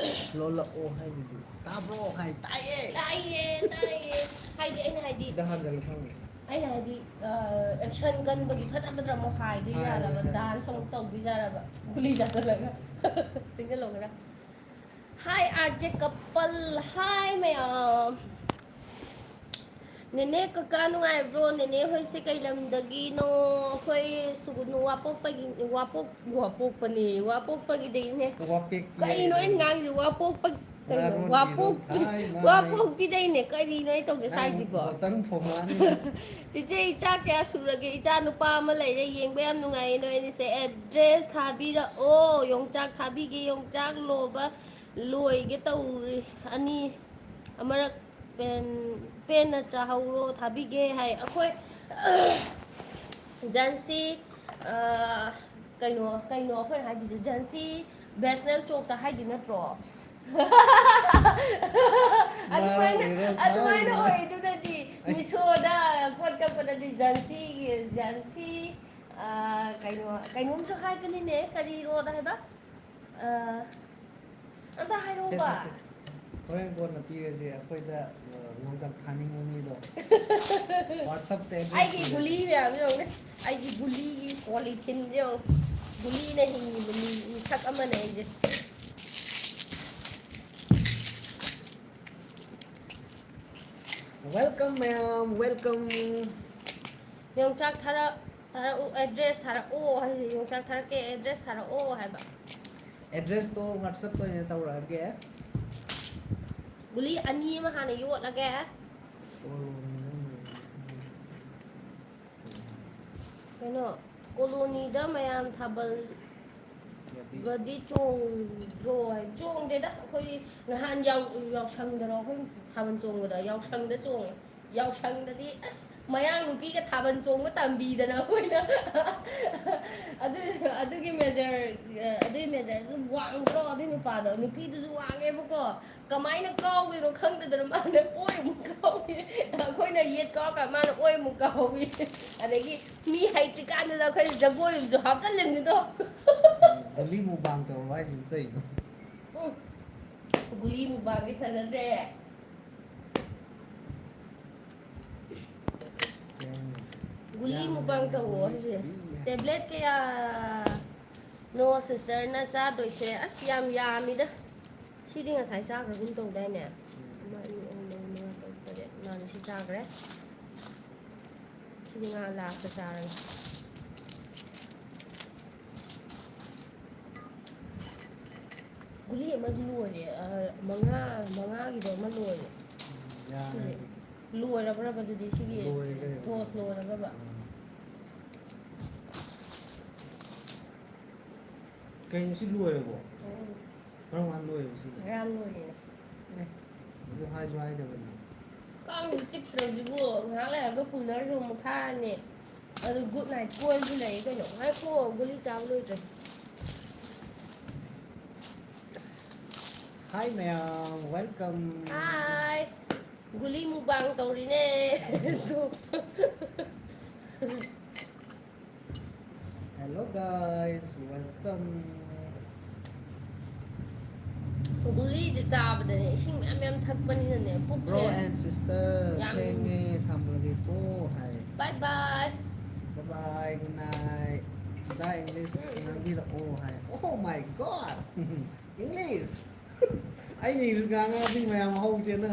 A: ꯂꯣꯜꯂꯛꯑꯣ ꯍꯥꯏꯁꯤꯗꯤ ꯇꯥꯕ꯭ꯔꯣ ꯍꯥꯏ ꯇꯥꯏꯌꯦ
B: ꯇꯥꯏꯌꯦ ꯍꯥꯏꯗꯤ
A: ꯁꯤꯗ ꯍꯟꯖꯤꯜꯂ ꯈꯪꯉꯦ
B: ꯑꯩꯅ ꯍꯥꯏꯗꯤ ꯑꯦꯛꯁꯟ ꯀꯟꯕꯒꯤ ꯐꯠꯇ ꯐꯠꯇ꯭ꯔ ꯑꯃꯨꯛ
A: ꯍꯥꯏꯔꯣꯏ
B: ꯍꯥꯏꯗꯣꯏꯖꯥꯠꯂꯕ
A: ꯍꯥꯏꯔꯣꯏ
B: ꯗꯥꯟꯁ ꯑꯃꯨꯛ ꯇꯧꯗꯣꯏꯖꯥꯠꯂꯕ ꯒꯨꯂꯤ ꯆꯥꯁꯤꯜꯂꯒ ꯁꯤꯡꯖꯜꯂꯣ ꯍꯥꯏ ꯑꯥꯔꯖꯦ ꯀꯄꯜ ꯍꯥꯏ ꯃꯌꯥꯝ ꯅꯦꯅꯦ ꯀꯀꯥ ꯅꯨꯡꯉꯥꯏꯕ꯭ꯔꯣ ꯅꯦꯅꯦ ꯍꯣꯏꯁꯦ ꯀꯩ ꯂꯝꯗꯒꯤꯅꯣ ꯑꯩꯈꯣꯏ ꯁꯨꯒꯨꯅꯨ ꯋꯥꯄꯣꯛꯄꯒꯤꯗꯩꯅꯦ
A: ꯋꯥꯄꯦꯛꯄꯤ
B: ꯀꯩꯅꯣ ꯑꯩꯅ
A: ꯍꯥꯏꯒꯗꯕꯅꯤ
B: ꯉꯥꯡꯉꯤꯁꯦ ꯋꯥꯄꯣꯛꯄ ꯀꯩꯅꯣ
A: ꯋꯥꯔꯣꯟ ꯏꯔꯣꯟ ꯊꯥꯏ ꯃꯥꯏ
B: ꯋꯥꯄꯣꯛꯄꯤꯗꯩꯅꯦ ꯀꯔꯤꯅꯣ ꯑꯩ ꯇꯧꯖ
A: ꯅꯪ
B: ꯁꯥꯏꯁꯤꯕꯣ
A: ꯕꯣꯇꯜ ꯊꯣꯝꯃꯛꯑꯅꯤ ꯅꯪ
B: ꯆꯤꯆꯦ ꯏꯆꯥ ꯀꯌꯥ ꯁꯨꯔꯒꯦ ꯏꯆꯥ ꯅꯨꯄꯥ ꯑꯃ ꯂꯩꯔꯦ ꯌꯦꯡꯕ ꯌꯥꯝ ꯅꯨꯡꯉꯥꯏꯌꯦ ꯅꯣꯏ ꯑꯅꯤꯁꯦ ꯑꯦꯗ꯭ꯔꯦꯁ ꯊꯥꯕꯤꯔꯛꯑꯣ ꯌꯣꯡꯆꯥꯛ ꯊꯥꯕꯤꯒꯦ ꯌꯣꯡꯆꯥꯛ ꯂꯣꯏꯒꯦ ꯇꯧꯔꯤ ꯑꯅꯤ ꯑꯃꯔꯛ ꯄꯦꯟꯅ ꯆꯥꯍꯧꯔꯣ ꯊꯥꯕꯤꯒꯦ ꯍꯥꯏ ꯑꯩꯈꯣꯏ ꯖꯟꯁꯤ ꯀꯩꯅꯣ ꯑꯩꯈꯣꯏꯅ ꯍꯥꯏꯗꯣꯏꯁꯦ ꯖꯟꯁꯤ ꯕꯦꯁꯅꯦꯜ ꯆꯧꯛꯇ ꯍꯥꯏꯗꯤ ꯅꯠꯇ꯭ꯔꯣ
A: ꯋꯥꯔꯣꯜ ꯏꯔꯣꯜ ꯊꯥꯏ
B: ꯑꯗꯨꯃꯥꯏꯅ
A: ꯃꯥꯏ
B: ꯑꯣꯏꯗꯨꯅꯗꯤ
A: ꯑꯩ
B: ꯃꯤꯁꯣꯗ ꯄꯣꯠ ꯀꯛꯄꯗꯗꯤ ꯖꯟꯁꯤ ꯀꯩꯅꯣꯝꯁꯨ ꯍꯥꯏꯕꯅꯤꯅꯦ ꯀꯔꯤ ꯔꯣꯗ ꯍꯥꯏꯕ ꯑꯝꯇ
A: ꯁꯦ
B: ꯍꯥꯏꯔꯛꯑꯣꯕ
A: ꯁꯦ ꯁꯦ ꯍꯣꯔꯦꯟ ꯀꯣꯟꯅ ꯄꯤꯔꯁꯦ ꯑꯩꯈꯣꯏꯗ ꯌꯣꯡꯆꯥꯛ ꯊꯥꯅꯤꯡꯕ ꯃꯤꯗꯣ WhatsApp
B: ꯑꯩꯒꯤ ꯒꯨꯂꯤ ꯃꯌꯥꯝꯁꯦ ꯌꯦꯡꯉꯨꯅꯦ ꯑꯩꯒꯤ ꯒꯨꯂꯤꯒꯤ ꯄꯣꯂꯤꯊꯤꯟꯁꯦ ꯌꯦꯡꯉꯨ ꯒꯨꯂꯤꯅ ꯍꯤꯡꯉꯤꯕ ꯃꯤꯁꯛ ꯑꯃꯅꯦ ꯑꯩꯁꯦ
A: Welcome ma'am, welcome.
B: ꯌꯣꯡꯆꯥꯛ ꯊꯥꯔꯛꯎ ꯑꯦꯗ꯭ꯔꯦꯁ ꯊꯥꯔꯛꯑꯣ ꯍꯥꯏꯁꯦ ꯌꯣꯡꯆꯥꯛ ꯊꯥꯔꯛꯀꯦ ꯑꯦꯗ꯭ꯔꯦꯁ ꯊꯥꯔꯛꯑꯣ ꯍꯥꯏꯕ
A: Address to WhatsApp ko yun tawrage.
B: ꯒꯨꯂꯤ ꯑꯅꯤ ꯑꯃ ꯍꯥꯟꯅ ꯌꯣꯠꯂꯒꯦ ꯀꯩꯅꯣ ꯀꯣꯂꯣꯅꯤꯗ ꯃꯌꯥꯝ ꯊꯥꯕꯜ ꯒꯗꯤ ꯆꯣꯡꯗ꯭ꯔꯣ ꯍꯥꯏ ꯆꯣꯡꯗꯦꯗ ꯑꯩꯈꯣꯏ ꯅꯍꯥꯟ ꯌꯥꯎꯁꯪꯗꯔꯣ ꯑꯩꯈꯣꯏ ꯊꯥꯕꯜ ꯆꯣꯡꯕꯗ ꯌꯥꯎꯁꯪꯗ ꯆꯣꯡꯉꯦ ꯌꯥꯎꯁꯪꯗꯗꯤ ꯑꯁ ꯃꯌꯥꯡ ꯅꯨꯄꯤꯒ ꯊꯥꯕꯜ ꯆꯣꯡꯕ ꯇꯝꯕꯤꯗꯅ ꯑꯩꯈꯣꯏꯅ ꯑꯗꯨꯒꯤ ꯃꯦꯖꯔꯗꯨ ꯋꯥꯡꯗ꯭ꯔꯣ ꯑꯗꯨꯏ ꯅꯨꯄꯥꯗꯣ ꯅꯨꯄꯤꯗꯨꯁꯨ ꯋꯥꯡꯉꯦꯕꯀꯣ ꯀꯃꯥꯏꯅ ꯀꯥꯎꯗꯣꯏꯅꯣ ꯈꯪꯗꯗꯅ ꯃꯥꯅ ꯑꯣꯏꯃꯨꯛ ꯀꯥꯎꯏ ꯑꯩꯈꯣꯏꯅ ꯌꯦꯠ ꯀꯥꯎꯔꯀꯥꯟꯗ ꯃꯥꯅ ꯑꯣꯏꯃꯨꯛ ꯀꯥꯎꯏ ꯑꯗꯒꯤ ꯃꯤ ꯍꯩꯇ꯭ꯔꯤꯀꯥꯟꯗꯨꯗ ꯑꯩꯈꯣꯏꯅ ꯖꯒꯣꯏ ꯑꯃꯁꯨ ꯍꯥꯞꯆꯤꯜꯂꯤꯅꯤꯗꯣ
A: Guli mo bang tawrage yung tayo.
B: ꯒꯨꯂꯤ ꯃꯨꯛꯕꯥꯡꯗꯤ ꯐꯖꯗ꯭ꯔꯦ ꯒꯨꯂꯤ ꯃꯨꯛꯕꯥꯡ ꯇꯧꯋꯣ ꯍꯥꯏꯁꯦ ꯇꯦꯕ꯭ꯂꯦꯠ ꯀꯌꯥ ꯅꯣ ꯁꯤꯁꯇꯔꯅ ꯆꯥꯗꯣꯏꯁꯦ ꯑꯁ ꯌꯥꯝ ꯌꯥꯝꯃꯤꯗ ꯁꯤꯗꯤ ꯉꯁꯥꯏ ꯆꯥꯈ꯭ꯔꯒꯨꯝ ꯇꯧꯗꯥꯏꯅꯦ ꯑꯃ ꯑꯅꯤ ꯑꯍꯨꯝ ꯃꯔꯤ ꯃꯉꯥ ꯇꯔꯨꯛ ꯇꯔꯦꯠ ꯃꯥꯅ ꯁꯤ ꯆꯥꯈ꯭ꯔꯦ ꯁꯤꯗꯤ ꯉꯥ ꯂꯥꯁꯇ ꯆꯥꯔꯅꯤ ꯒꯨꯂꯤ ꯑꯃꯁꯨ ꯂꯣꯏꯔꯦ ꯃꯉꯥꯒꯤꯗꯣ ꯑꯃ ꯂꯣꯏꯔꯦ ꯁꯤꯁꯦ ꯂꯣꯏꯔꯕ꯭ꯔꯕ ꯑꯗꯨꯗꯤ ꯁꯤꯒꯤ course ꯂꯣꯏꯔꯕ꯭ꯔꯕ
A: Kayo si Luerebo. Parang ano eh sila.
B: ꯉꯔꯥꯡ ꯂꯣꯏꯔꯦꯅꯦ
A: Ito hajo ay naman.
B: ꯀꯥꯡꯁꯨ ꯆꯤꯛꯇ꯭ꯔꯕꯁꯤꯕꯨ ꯉꯥꯏꯍꯥꯛ ꯂꯩꯔꯒ ꯄꯨꯅꯔꯁꯨ ꯑꯃꯨꯛ ꯊꯥꯔꯅꯤ ꯑꯗꯨ ꯒꯨꯗ ꯅꯥꯏꯠ ꯀꯣꯏꯜꯁꯨ ꯂꯩ ꯀꯩꯅꯣ ꯉꯥꯏꯈꯣ ꯒꯨꯂꯤ ꯆꯥꯕ ꯂꯣꯏꯗ꯭ꯔꯦ
A: Hi ma'am, welcome.
B: ꯍꯥꯏ ꯒꯨꯂꯤ ꯃꯨꯛꯕꯥꯡ ꯇꯧꯔꯤꯅꯦ
A: Hello guys, welcome.
B: ꯒꯨꯂꯤꯁꯦ ꯆꯥꯕꯗꯅꯦ ꯏꯁꯤꯡ ꯃꯌꯥꯝ ꯃꯌꯥꯝ ꯊꯛꯄꯅꯤꯅꯅꯦ ꯄꯨꯛꯁꯦ
A: Bro and sister,
B: ꯌꯥꯝ
A: Penge, Thamlagi po. Hi.
B: By by
A: Bye bye, good night. Da English nabira oh hi. Oh my god. English. Ay English nga nga di mayam hong siya na.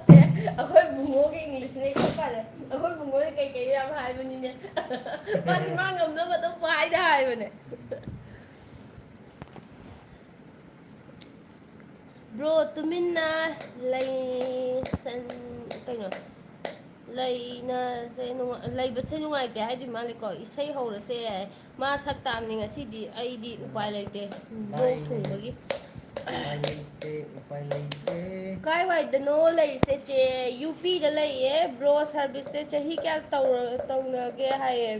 B: ꯁꯦ ꯑꯩꯈꯣꯏ ꯕꯨꯡꯉꯣꯒꯤ ꯏꯪꯂꯤꯁꯅꯦ ꯏꯈꯠ ꯄꯥꯜꯂꯦ ꯑꯩꯈꯣꯏ ꯕꯨꯡꯉꯣꯅ ꯀꯩꯀꯩ ꯌꯥꯝ ꯍꯥꯏꯕꯅꯤꯅꯦ ꯃꯥꯗꯤ ꯃꯥ ꯉꯝꯅꯕ ꯑꯗꯨꯝ ꯄꯥꯏꯗ ꯍꯥꯏꯕꯅꯦ ꯕ꯭ꯔꯣ ꯇꯨꯃꯤꯟꯅ ꯀꯩꯅꯣ ꯂꯩꯕꯁꯦ ꯅꯨꯡꯉꯥꯏꯇꯦ ꯍꯥꯏꯗꯤ ꯃꯥꯜꯂꯦꯀꯣ ꯏꯁꯩ ꯍꯧꯔꯁꯦ ꯌꯥꯏ ꯃꯥ ꯁꯛ ꯇꯥꯕꯅꯤ ꯉꯁꯤꯗꯤ ꯑꯩꯗꯤ ꯎꯄꯥꯏ ꯂꯩꯇꯦ ꯂꯣꯛ ꯊꯨꯡꯕꯒꯤ
A: Upay leite.
B: ꯀꯥꯏ ꯋꯥꯏꯗꯅꯣ ꯂꯩꯔꯤꯁꯦ ꯆꯦ ꯌꯨ ꯄꯤꯗ ꯂꯩꯌꯦ ꯕ꯭ꯔꯣ ꯁꯥꯔꯚꯤꯁꯁꯦ ꯆꯍꯤ ꯀꯌꯥ ꯇꯧꯅꯒꯦ ꯍꯥꯏꯌꯦ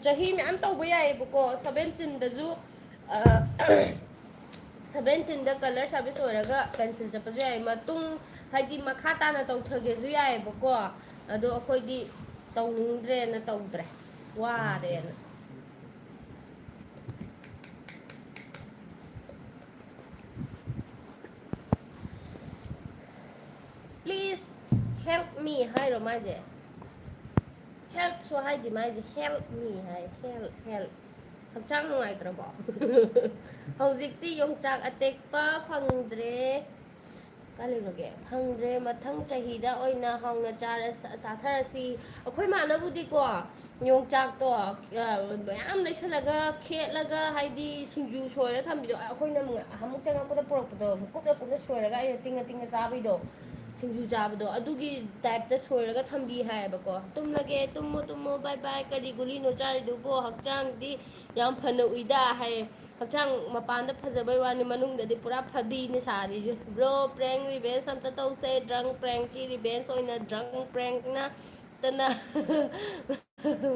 B: ꯆꯍꯤ ꯃꯌꯥꯝ ꯇꯧꯕ ꯌꯥꯏꯑꯕꯀꯣ 17ꯗꯁꯨ 17ꯗ ꯀꯂꯔ ꯁꯥꯔꯚꯤꯁ ꯑꯣꯏꯔꯒ ꯄꯦꯟꯁꯤꯜ ꯆꯠꯄꯁꯨ ꯌꯥꯏ ꯃꯇꯨꯡ ꯍꯥꯏꯗꯤ ꯃꯈꯥ ꯇꯥꯅ ꯇꯧꯊꯒꯦꯁꯨ ꯌꯥꯏꯑꯕꯀꯣ ꯑꯗꯣ ꯑꯩꯈꯣꯏꯗꯤ ꯇꯧꯅꯤꯡꯗ꯭ꯔꯦꯅ ꯇꯧꯗ꯭ꯔꯦ ꯋꯥꯔꯦꯅ ꯄ꯭ꯂꯤꯖ ꯍꯦꯜꯞ ꯃꯤ ꯍꯥꯏꯔꯣ ꯃꯥꯁꯦ ꯍꯦꯜꯞꯁꯨ ꯍꯥꯏꯗꯤ ꯃꯥꯏꯁꯦ ꯍꯦꯜꯞ ꯃꯤ ꯍꯥꯏ ꯍꯦꯜꯞ ꯍꯛꯆꯥꯡ ꯅꯨꯡꯉꯥꯏꯇ꯭ꯔꯕꯣ ꯍꯧꯖꯤꯛꯇꯤ ꯌꯣꯡꯆꯥꯛ ꯑꯇꯦꯛꯄ ꯐꯪꯗ꯭ꯔꯦ ꯀꯥꯏ ꯂꯩꯈ꯭ꯔꯒꯦ ꯐꯪꯗ꯭ꯔꯦ ꯃꯊꯪ ꯆꯍꯤꯗ ꯑꯣꯏꯅ ꯍꯥꯎꯅ ꯆꯥꯊꯔꯁꯤ ꯑꯩꯈꯣꯏ ꯃꯥꯅꯕꯨꯗꯤꯀꯣ ꯌꯣꯡꯆꯥꯛꯇꯣ ꯃꯌꯥꯝ ꯂꯩꯁꯜꯂꯒ ꯈꯦꯠꯂꯒ ꯍꯥꯏꯗꯤ ꯁꯤꯡꯖꯨ ꯁꯣꯏꯔ ꯊꯝꯕꯤꯗꯣ ꯑꯩꯈꯣꯏꯅ ꯑꯃꯨꯛ ꯆꯪꯉꯛꯄꯗ ꯄꯨꯔꯛꯄꯗꯣ ꯀꯨꯞꯅ ꯀꯨꯞꯅ ꯁꯣꯏꯔꯒ ꯑꯩꯅ ꯇꯤꯡꯉ ꯆꯥꯕꯩꯗꯣ ꯁꯤꯡꯖꯨ ꯆꯥꯕꯗꯣ ꯑꯗꯨꯒꯤ ꯇꯥꯏꯞꯇ ꯁꯣꯏꯔꯒ ꯊꯝꯕꯤ ꯍꯥꯏꯌꯦꯕꯀꯣ ꯇꯨꯝꯂꯒꯦ ꯇꯨꯝꯃꯣ ꯕꯥꯏ ꯕꯥꯏ ꯀꯔꯤ ꯒꯨꯂꯤꯅꯣ ꯆꯥꯔꯤꯗꯨꯕꯣ ꯍꯛꯆꯥꯡꯗꯤ ꯌꯥꯝ ꯐꯅ ꯎꯏꯗ ꯍꯥꯏꯌꯦ ꯍꯛꯆꯥꯡ ꯃꯄꯥꯟꯗ ꯐꯖꯕꯩ ꯋꯥꯅꯤ ꯃꯅꯨꯡꯗꯗꯤ ꯄꯨꯔꯥ ꯐꯗꯤꯅꯤ ꯁꯥꯔꯤꯁꯦ ꯕ꯭ꯔꯣ ꯄ꯭ꯔꯦꯡ ꯔꯤꯚꯦꯟꯁ ꯑꯝꯇ ꯇꯧꯁꯦ ꯗ꯭ꯔꯪ ꯄ꯭ꯔꯦꯡꯀꯤ ꯔꯤꯚꯦꯟꯁ ꯑꯣꯏꯅ ꯗ꯭ꯔꯪ ꯄ꯭ꯔꯦꯡꯅ ꯇꯅ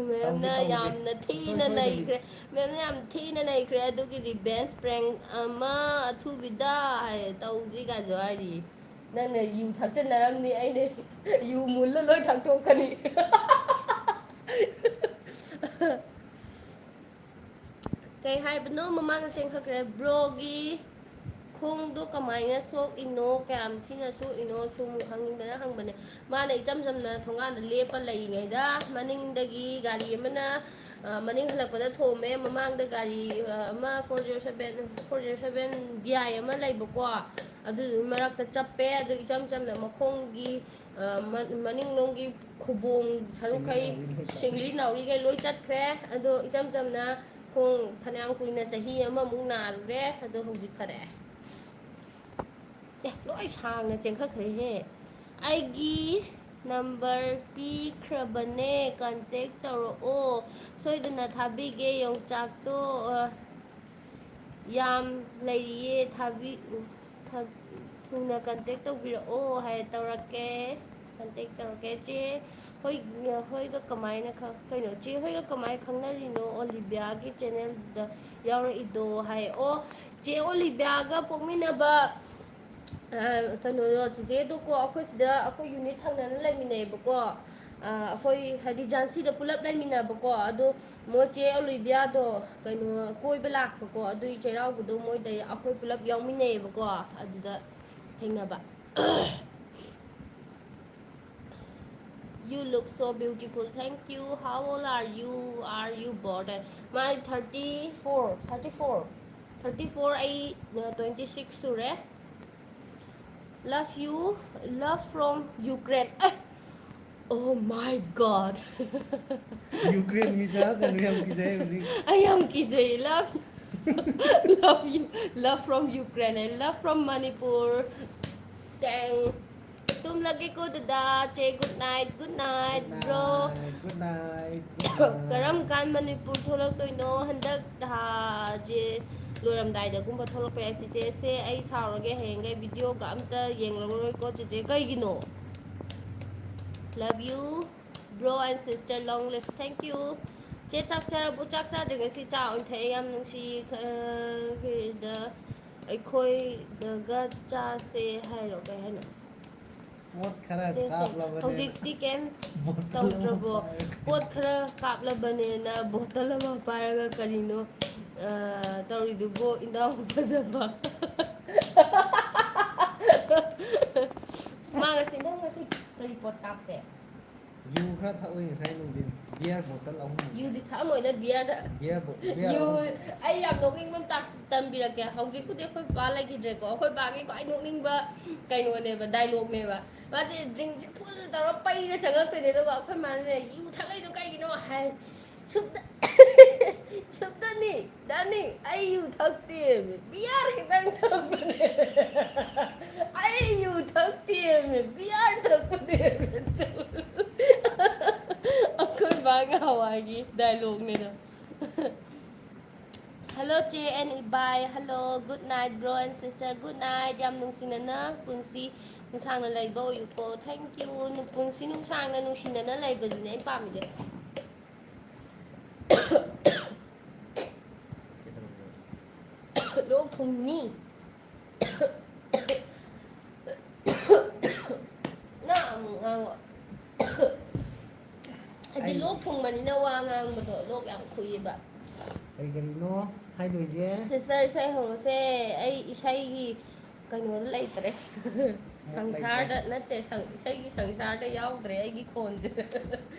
B: ꯃꯦꯝꯅ ꯌꯥꯝꯅ ꯊꯤꯅ ꯅꯩꯈ꯭ꯔꯦ ꯃꯦꯝꯅ ꯌꯥꯝ ꯊꯤꯅ ꯅꯩꯈ꯭ꯔꯦ ꯑꯗꯨꯒꯤ ꯔꯤꯚꯦꯟꯁ ꯄ꯭ꯔꯦꯡ ꯑꯃ ꯑꯊꯨꯕꯤꯗ ꯍꯥꯏ ꯇꯧꯁꯤ ꯀꯥꯏꯁꯨ ꯍꯥꯏꯔꯤ ꯅꯪꯅ ꯌꯨ ꯊꯛꯆꯟꯅꯔꯝꯅꯤ ꯑꯩꯅ ꯌꯨ ꯃꯨꯜꯂ ꯂꯣꯏ ꯊꯛꯇꯣꯛꯀꯅꯤ ꯀꯩ ꯍꯥꯏꯕꯅꯣ ꯃꯃꯥꯡꯗ ꯆꯦꯟꯈꯠꯈ꯭ꯔꯦ ꯕ꯭ꯔꯣꯒꯤ ꯃꯈꯣꯡꯗꯣ ꯀꯃꯥꯏꯅ ꯁꯣꯛꯏꯅꯣ ꯀꯌꯥꯝ ꯊꯤꯅ ꯁꯣꯛꯏꯅꯣ ꯁꯨꯝ ꯈꯪꯅꯤꯡꯗꯅ ꯍꯪꯕꯅꯦ ꯃꯥꯅ ꯏꯆꯝ ꯆꯝꯅ ꯊꯣꯡꯒꯥꯟꯗ ꯂꯦꯞꯄ ꯂꯩꯔꯤꯉꯩꯗ ꯃꯅꯤꯡꯗꯒꯤ ꯒꯥꯔꯤ ꯑꯃꯅ ꯃꯅꯤꯡ ꯍꯜꯂꯛꯄꯗ ꯊꯣꯝꯃꯦ ꯃꯃꯥꯡꯗ ꯒꯥꯔꯤ ꯑꯃ 407 DI ꯑꯃ ꯂꯩꯕꯀꯣ ꯑꯗꯨꯗꯨꯒꯤ ꯃꯔꯛꯇ ꯆꯞꯄꯦ ꯑꯗꯨ ꯏꯆꯝ ꯆꯝꯅ ꯃꯈꯣꯡꯒꯤ ꯃꯅꯤꯡꯂꯣꯝꯒꯤ ꯈꯨꯕꯣꯡ ꯁꯔꯨꯛꯈꯩ ꯁꯤꯡꯂꯤ ꯅꯥꯎꯔꯤꯈꯩ ꯂꯣꯏ ꯆꯠꯈ꯭ꯔꯦ ꯑꯗꯣ ꯏꯆꯝ ꯆꯝꯅ ꯈꯣꯡ ꯐꯅꯌꯥꯝ ꯀꯨꯏꯅ ꯆꯍꯤ ꯑꯃꯃꯨꯛ ꯅꯥꯔꯨꯔꯦ ꯑꯗꯣ ꯍꯧꯖꯤꯛ ꯐꯔꯛꯑꯦ ꯂꯣꯏ ꯁꯥꯡꯅ ꯆꯦꯟꯈꯠꯈ꯭ꯔꯦꯍꯦ ꯑꯩꯒꯤ ꯅꯝꯕꯔ ꯄꯤꯈ꯭ꯔꯕꯅꯦ ꯀꯟꯇꯦꯛ ꯇꯧꯔꯛꯑꯣ ꯁꯣꯏꯗꯅ ꯊꯥꯕꯤꯒꯦ ꯌꯣꯡꯆꯥꯛꯇꯣ ꯌꯥꯝ ꯂꯩꯔꯤꯌꯦ ꯊꯨꯅ ꯀꯟꯇꯦꯛ ꯇꯧꯕꯤꯔꯛꯑꯣ ꯍꯥꯏ ꯇꯧꯔꯛꯀꯦ ꯀꯟꯇꯦꯛ ꯇꯧꯔꯛꯀꯦ ꯆꯦ ꯍꯣꯏꯒ ꯀꯃꯥꯏꯅ ꯀꯩꯅꯣ ꯆꯦ ꯍꯣꯏꯒ ꯀꯃꯥꯏꯅ ꯈꯪꯅꯔꯤꯅꯣ ꯑꯣꯂꯤꯕꯤꯌꯥꯒꯤ ꯆꯦꯅꯦꯜꯗ ꯌꯥꯎꯔꯛꯏꯗꯣ ꯍꯥꯏ ꯑꯣ ꯆꯦ ꯑꯣꯂꯤꯕꯤꯌꯥꯒ ꯄꯣꯛꯃꯤꯟꯅꯕ ꯀꯩꯅꯣꯗꯣ ꯆꯤꯆꯦꯗꯣꯀꯣ ꯑꯩꯈꯣꯏ ꯁꯤꯗ ꯑꯩꯈꯣꯏ ꯌꯨꯅꯤꯠ ꯊꯪꯅꯅ ꯂꯩꯃꯤꯟꯅꯩꯑꯕꯀꯣ ꯑꯩꯈꯣই ꯍꯥꯏꯗꯤ ꯖꯥꯟꯁꯤꯗ ꯄꯨꯂꯞ ꯂꯩꯃꯤꯟꯅꯕꯀꯣ ꯑꯗꯣ ꯃꯣꯏ ꯆꯦ ꯑꯣꯂꯤꯕꯤꯌꯥꯗꯣ ꯀꯩꯅꯣ ꯀꯣꯏꯕ ꯂꯥꯛꯄꯀꯣ ꯑꯗꯨꯒꯤ ꯆꯩꯔꯥꯎꯕꯗꯣ ꯃꯣꯏꯗ ꯑꯩꯈꯣꯏ ꯄꯨꯂꯞ ꯌꯥꯎꯃꯤꯟꯅꯩꯑꯕꯀꯣ ꯑꯗꯨꯗ ꯊꯦꯡꯅꯕ You look so beautiful. Thank you. How old are you? Are you bored? My 34. I 26 sure. Love you. Love from Ukraine. Oh my God.
A: Ukraine ꯃꯤꯁꯥ ꯀꯩꯅꯣ ꯌꯥꯝ ꯀꯤꯖꯩ ꯍꯧꯖꯤꯛ
B: I am kizay. Love you. Love from Ukraine. And love from Manipur. Dang. Tum lagi ko dada. Che good night. Good night, bro.
A: good night
B: Karam kan Manipur tholak toino handak ha je loiramdaidagumba tholakpa yai chiche se ai saurage hayengai video ga amta yengloroi ko chiche kaigino. Love you, bro and sister. Long live. Thank you. Che chak chara bu chak cha de si cha on the yam nung si da khoi da ga cha se hai ro kai hai na.
A: ꯄꯣꯠ ꯈꯔ
B: Se
A: ꯀꯥꯞꯂꯕꯅꯦ
B: hojikti ken
A: ꯕꯣꯇꯜ ꯑꯃ
B: tawtrabo
A: ꯄꯥꯏꯔꯒ
B: pot khara kaplabane bottle ama paraga karino tawridugo indau fazaba maga sindang ngasi kari pot kapte
A: ꯌꯨ ꯈꯔ ꯊꯛꯑꯣꯏ ꯉꯁꯥꯏ ꯅꯨꯡꯊꯤꯟ ꯕꯤꯌꯔ ꯕꯣꯇꯜ ꯑꯍꯨꯝ
B: yudi thamoida biada
A: beer
B: yu
A: ꯑꯍꯨꯝ
B: ai yam nokningba tambirake hojikudi khoi ba lagidreko khoi ba gi kai nokningba kainoneba dialogue neba maje drink full tawra paira changaktoine daga khoi mane yu thaklaido kaigino hai subda subdani dani ai yu thakte biyar kitang thakne ai yu thakte biyar thakne akhoi banga hawagi dialogue ne na Hello Che and Ibai. Hello. Good night bro and sister. Good night. Yam nungsinana punsi nungsangna laiba oyuko. Thank you. Punsi nungsangna nungsinana laiba dine ai pamide. Lok thungni. Na ngango. Adi lok thungmanina wa ngangbodo lok yam khuiba.
A: ꯀꯔꯤ ꯀꯔꯤꯅꯣ ꯍꯥꯏꯗꯣꯏꯁꯦ
B: Sister isai hongse ai isaigi kainona leitre sangsarda natte isaigi sangsarda yaudre aigi khonje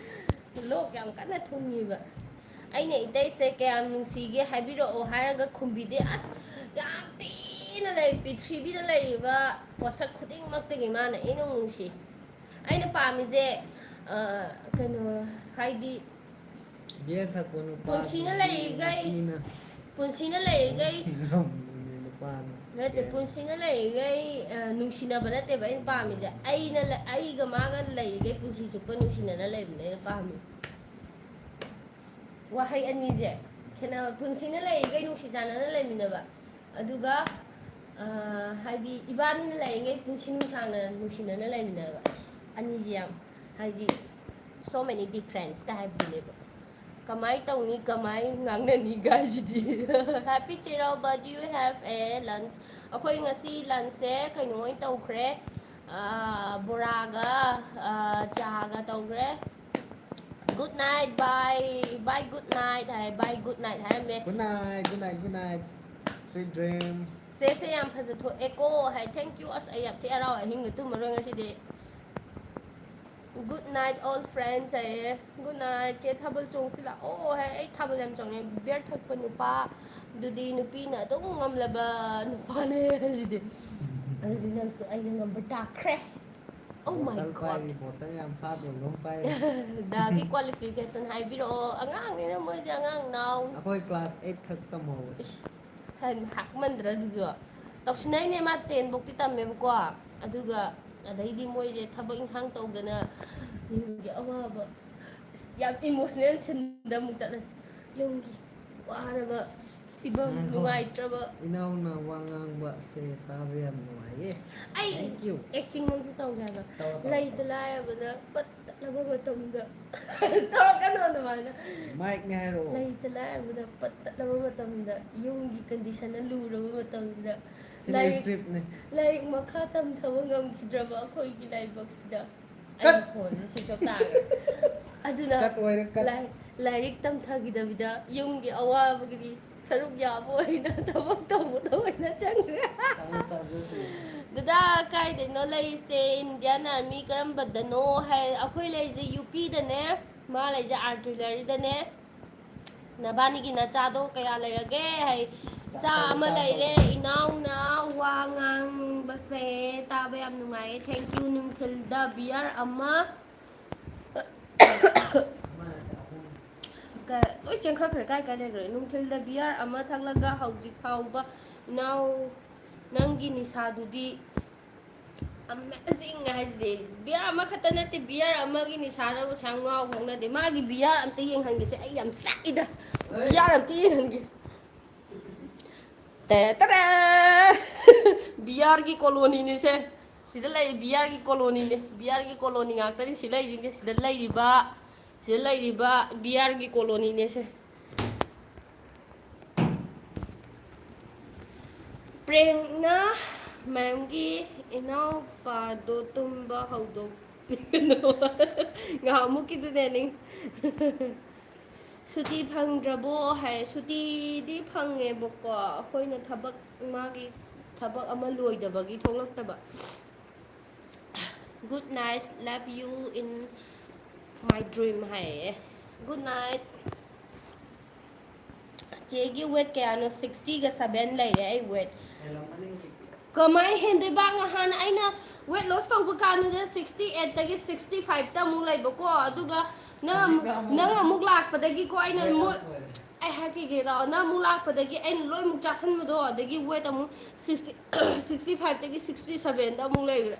B: lok yam kana thungiba aine itaise kayam nungsige haibiro hairaga khumbide as yam tina lei prithvi da leiba posak khuding maktagi mana inu nungsi aina pamije kaino haidi
A: beer ꯊꯛꯄ
B: Punsina ꯂꯩꯔꯤꯈꯩ
A: ꯅꯨꯄꯤꯅ
B: punsina ꯂꯩꯔꯤꯈꯩ
A: ꯉꯝꯕꯅꯦ ꯅꯨꯄꯥꯅ
B: ꯅꯠꯇꯦ punsina ꯂꯩꯔꯤꯈꯩ ꯅꯨꯡꯁꯤꯅꯕ ꯅꯠꯇꯦꯕ ꯑꯩꯅ ꯄꯥꯝꯃꯤꯁꯦ ꯑꯩꯒ ꯃꯥꯒ ꯂꯩꯔꯤꯈꯩ ꯄꯨꯟꯁꯤ ꯆꯨꯞꯄ ꯅꯨꯡꯁꯤꯅꯅ ꯂꯩꯕꯅꯦ ꯑꯩꯅ ꯄꯥꯝꯃꯤꯁꯦ ꯋꯥꯍꯩ ꯑꯅꯤꯁꯦ ꯈꯦꯠꯅꯕ ꯄꯨꯟꯁꯤꯅ ꯂꯩꯔꯤꯈꯩ ꯅꯨꯡꯁꯤ ꯆꯥꯟꯅꯅ ꯂꯩꯃꯤꯟꯅꯕ ꯑꯗꯨꯒ ꯍꯥꯏꯗꯤ ꯏꯕꯥꯅꯤꯅ ꯂꯩꯔꯤꯉꯩ ꯄꯨꯟꯁꯤ ꯅꯨꯡꯁꯥꯡꯅ ꯅꯨꯡꯁꯤꯅꯅ ꯂꯩꯃꯤꯟꯅꯕ ꯑꯅꯤꯁꯦ ꯌꯥꯝ ꯍꯥꯏꯗꯤ so many difference ꯀ ꯍꯥꯏꯕꯗꯨꯅꯦꯕ Kamai tawni kamai ngangnani gaisidi Happy Chirauba, do you have a lunch? Akoy ngasi lunch se kaino oy tawkhre boraga chaga tawkhre Good night, bye good night, bye good night,
A: good night good night good night sweet dream
B: ꯁꯦꯁꯦ ꯌꯥꯝ ꯐꯖꯊꯣꯛꯑꯦꯀꯣ ꯍꯥꯏ ꯊꯦꯡꯛ ꯌꯨ ꯑꯁ ꯑꯩ ꯌꯥꯝ ꯊꯤ ꯍꯔꯥꯎꯋꯦ ꯑꯍꯤꯡꯒ ꯇꯨꯝꯃꯔꯣꯏ ꯉꯁꯤꯗꯤ ꯒꯨꯗ ꯅꯥꯏꯠ ꯑꯣꯜ ꯐ꯭ꯔꯦꯟꯁ ꯍꯥꯏꯌꯦ ꯒꯨꯗ ꯅꯥꯏꯠ ꯆꯦ ꯊꯥꯕꯜ ꯆꯣꯡꯁꯤ ꯂꯥꯛꯑꯣ ꯍꯥꯏ ꯑꯩ ꯊꯥꯕꯜ ꯌꯥꯝ ꯆꯣꯡꯉꯦ ꯕꯤꯌꯔ ꯊꯛꯄ ꯅꯨꯄꯥ ꯑꯗꯨꯗꯤ ꯅꯨꯄꯤꯅ ꯑꯗꯨꯝ ꯉꯝꯂꯕ ꯅꯨꯄꯥꯅꯦ ꯑꯗꯨꯗꯤ ꯑꯗꯨꯗꯤ ꯅꯪꯁꯨ ꯑꯩꯅ ꯉꯝꯕ ꯇꯥꯈ꯭ꯔꯦ ꯑꯣ ꯃꯥꯏ
A: ꯕꯣꯇꯜ
B: ꯒꯣꯠ
A: ꯄꯥꯏꯔꯤ ꯕꯣꯇꯜ ꯌꯥꯝ ꯐꯥꯠꯕ ꯄꯥꯏꯔꯤ
B: ꯗꯥꯒꯤ ꯀ꯭ꯋꯥꯂꯤꯐꯤꯀꯦꯁꯟ ꯍꯥꯏꯕꯤꯔꯛꯑꯣ ꯑꯉꯥꯡꯅꯤꯅ ꯃꯣꯏꯗꯤ ꯑꯉꯥꯡ ꯅꯥꯎ
A: ꯑꯩꯈꯣꯏ ꯀ꯭ꯂꯥꯁ 8 ꯈꯛ ꯇꯝꯍꯧꯋꯦ
B: ꯍꯥꯛꯃꯟꯗ꯭ꯔ ꯑꯗꯨꯁꯨ ꯇꯧꯁꯤꯟꯅꯩꯅꯦ ꯃꯥ 10ꯐꯧꯗꯤ ꯇꯝꯃꯦꯕꯀꯣ ꯑꯗꯨꯒ ꯑꯗꯩꯗꯤ ꯃꯣꯏꯁꯦ ꯊꯕꯛ ꯏꯪꯈꯥꯡ ꯇꯧꯗꯅ ꯌꯨꯝꯒꯤ ꯑꯋꯥꯕ ꯌꯥꯝ ꯏꯃꯣꯁꯅꯦꯜ ꯁꯤꯟꯗ ꯑꯃꯨꯛ ꯆꯠꯂꯁꯤ ꯌꯨꯝꯒꯤ ꯋꯥꯔꯕ ꯐꯤꯕꯝ
A: ꯉꯥꯏꯈꯣ
B: ꯅꯨꯡꯉꯥꯏꯇ꯭ꯔꯕ
A: ꯏꯅꯥꯎꯅ ꯋꯥ ꯉꯥꯡꯕꯁꯦ ꯇꯥꯕ ꯌꯥꯝ ꯅꯨꯡꯉꯥꯏꯌꯦ
B: ꯑꯩ
A: ꯊꯦꯡꯛ ꯌꯨ
B: ꯑꯦꯛꯇꯤꯡ ꯑꯃꯁꯨ ꯇꯧꯒꯦ ꯍꯥꯏꯕ
A: ꯇꯧꯔꯣ ꯇꯧꯔꯣ
B: ꯂꯩꯇ
A: ꯇꯧꯔꯣ
B: ꯂꯥꯏꯔꯕꯅ ꯄꯠ ꯇꯠꯂꯕ ꯃꯇꯝꯗ ꯇꯧꯔꯛꯀꯅꯣ ꯑꯗꯨꯃꯥꯏꯅ
A: ꯃꯥꯏꯛꯅꯦ ꯍꯥꯏꯔꯛꯑꯣ
B: ꯂꯩꯇ ꯂꯥꯏꯔꯕꯅ ꯄꯠ ꯇꯠꯂꯕ ꯃꯇꯝꯗ ꯌꯨꯝꯒꯤ ꯀꯟꯗꯤꯁꯟꯅ ꯂꯨꯔꯕ ꯃꯇꯝꯁꯤꯗ
A: ꯁꯤꯅ
B: ꯂꯥꯏꯔꯤꯛ
A: ꯏꯁꯀ꯭ꯔꯤꯞꯅꯦ
B: ꯂꯥꯏꯔꯤꯛ ꯃꯈꯥ ꯇꯝꯊꯕ ꯉꯝꯈꯤꯗ꯭ꯔꯕ ꯑꯩꯈꯣꯏꯒꯤ ꯂꯥꯏꯕꯛꯁꯤꯗ
A: ꯀꯠ
B: ꯑꯩꯒꯤ ꯐꯣꯟꯁꯦ ꯁ꯭ꯋꯤꯆ ꯑꯣꯐ ꯇꯥꯈ꯭ꯔꯦ ꯑꯗꯨꯅ
A: ꯀꯠ ꯑꯣꯏꯔꯦ ꯀꯠ
B: ꯂꯥꯏꯔꯤꯛ ꯇꯝꯊꯈꯤꯗꯕꯤꯗ ꯌꯨꯝꯒꯤ ꯑꯋꯥꯕꯒꯤꯗꯤ ꯁꯔꯨꯛ ꯌꯥꯕ ꯑꯣꯏꯅ ꯊꯕꯛ ꯇꯧꯕꯗ ꯑꯣꯏꯅ ꯆꯪꯈ꯭ꯔꯦ ꯗꯗꯥ ꯀꯥꯏꯗꯅꯣ ꯂꯩꯔꯤꯁꯦ ꯏꯟꯗꯤꯌꯥꯟ ꯑꯥꯔꯃꯤ ꯀꯔꯝꯕꯗꯅꯣ ꯍꯥꯏ ꯑꯩꯈꯣꯏ ꯂꯩꯔꯤꯁꯦ ꯌꯨꯄꯤꯗꯅꯦ ꯃꯥ ꯂꯩꯁꯦ ꯑꯥꯔꯇꯤꯂꯔꯤꯗꯅꯦ ꯅꯕꯥꯅꯤꯒꯤ ꯅꯆꯥꯗꯣ ꯀꯌꯥ ꯂꯩꯔꯒꯦ ꯍꯥꯏ ꯏꯆꯥ
A: ꯆꯥꯛ
B: ꯑꯃ
A: ꯇꯧꯕ
B: ꯂꯩꯔꯦ ꯏꯅꯥꯎꯅ ꯋꯥ ꯉꯥꯡꯕꯁꯦ ꯇꯥꯕ ꯌꯥꯝ ꯅꯨꯡꯉꯥꯏꯌꯦ ꯊꯦꯡꯛ ꯌꯨ ꯅꯨꯡꯊꯤꯜꯗ ꯕꯤꯌꯔ ꯑꯃ
A: ꯑꯃ ꯅꯠꯇꯦ ꯑꯍꯨꯝ
B: ꯂꯣꯏ ꯆꯦꯟꯈꯠꯈ꯭ꯔꯦ ꯀꯥꯏ ꯀꯥꯏ ꯂꯩꯈ꯭ꯔꯦ ꯅꯨꯡꯊꯤꯜꯗ ꯕꯤꯌꯥꯔ ꯑꯃ ꯊꯛꯂꯒ ꯍꯧꯖꯤꯛ ꯐꯥꯎꯕ ꯏꯅꯥꯎ ꯅꯪꯒꯤ ꯅꯤꯁꯥꯗꯨꯗꯤ ꯑꯃꯦꯖꯤꯡ ꯍꯥꯏꯁꯤꯗꯤ ꯕꯤꯌꯥꯔ ꯑꯃꯈꯛꯇ ꯅꯠꯇꯦ ꯕꯤꯌꯥꯔ ꯑꯃꯒꯤ ꯅꯤꯁꯥꯅꯕꯨ ꯁꯨꯃꯥꯏꯅ ꯉꯥꯎ ꯍꯣꯡꯅꯗꯦ ꯃꯥꯒꯤ ꯕꯤꯌꯥꯔ ꯑꯝꯇ ꯌꯦꯡꯍꯟꯒꯦꯁꯦ ꯑꯩ ꯌꯥꯝ ꯆꯥꯛꯏꯗ
A: ꯑꯩ
B: ꯕꯤꯌꯥꯔ ꯑꯝꯇ ꯌꯦꯡꯍꯟꯒꯦ ꯇꯦꯇꯔꯦ ꯕꯤꯌꯥꯔꯒꯤ ꯀꯣꯂꯣꯅꯤꯅꯤꯁꯦ ꯁꯤꯗ ꯂꯩꯔꯤ ꯕꯤꯌꯥꯔꯒꯤ ꯀꯣꯂꯣꯅꯤꯅꯦ ꯕꯤꯌꯥꯔꯒꯤ ꯀꯣꯂꯣꯅꯤ ꯉꯥꯛꯇꯅꯤ ꯁꯤ ꯂꯩꯔꯤꯁꯤꯡꯁꯦ ꯁꯤꯗ ꯂꯩꯔꯤꯕ ꯕꯤꯌꯥꯔꯒꯤ ꯀꯣꯂꯣꯅꯤꯅꯦꯁꯦ ꯄ꯭ꯔꯦꯡꯅ ꯃꯦꯝꯒꯤ ꯏꯅꯥꯎꯄꯥꯗꯣ ꯇꯨꯝꯕ ꯍꯧꯗꯣꯛꯄꯤꯒꯅꯨ ꯉꯍꯥꯟꯃꯨꯛꯀꯤꯗꯨꯅꯦ ꯁꯨꯇꯤ ꯐꯪꯗ꯭ꯔꯕꯣ ꯍꯥꯏ ꯁꯨꯇꯤꯗꯤ ꯐꯪꯉꯦꯕꯀꯣ ꯑꯩꯈꯣꯏꯅ ꯊꯕꯛ ꯃꯥꯒꯤ ꯊꯕꯛ ꯑꯃ ꯂꯣꯏꯗꯕꯒꯤ ꯊꯣꯛꯂꯛꯇꯕ ꯒꯨꯗ ꯅꯥꯏꯠ ꯂꯞ ꯌꯨ ꯏꯟ ꯃꯥꯏ ꯗ꯭ꯔꯤꯝ ꯍꯥꯏꯌꯦ ꯒꯨꯗ ꯅꯥꯏꯠ ꯆꯦꯒꯤ ꯋꯦꯠ ꯀꯌꯥꯅꯣ 60ꯒ7 ꯂꯩꯔꯦ ꯑꯩ ꯋꯦꯠ
A: ꯍꯦꯜꯂꯝꯃꯅꯤ ꯍꯧꯖꯤꯛꯇꯤ
B: ꯀꯃꯥꯏꯅ ꯍꯦꯟꯗꯣꯏꯕ ꯉꯍꯥꯟ ꯑꯩꯅ ꯋꯦꯠ ꯂꯣꯁ ꯇꯧꯕ ꯀꯥꯟꯗꯨꯗ 68ꯇꯒꯤ 65ꯇ ꯑꯃꯨꯛ ꯂꯩꯕꯀꯣ ꯑꯗꯨꯒ
A: ꯍꯧꯖꯤꯛꯅ
B: ꯅꯪ ꯑꯃꯨꯛ ꯂꯥꯛꯄꯗꯒꯤꯀꯣ ꯑꯩꯅ
A: ꯋꯦꯠ ꯑꯞ ꯑꯣꯏꯔꯦ
B: ꯑꯩ ꯍꯥꯏꯈꯤꯒꯦꯗꯣ ꯅꯪ ꯑꯃꯨꯛ ꯂꯥꯛꯄꯗꯒꯤ ꯑꯩꯅ ꯂꯣꯏꯃꯨꯛ ꯆꯥꯁꯟꯕꯗꯣ ꯑꯗꯒꯤ ꯋꯦꯠ ꯑꯃꯨꯛ 65ꯇꯒꯤ 67ꯗ ꯑꯃꯨꯛ ꯂꯩꯈ꯭ꯔꯦ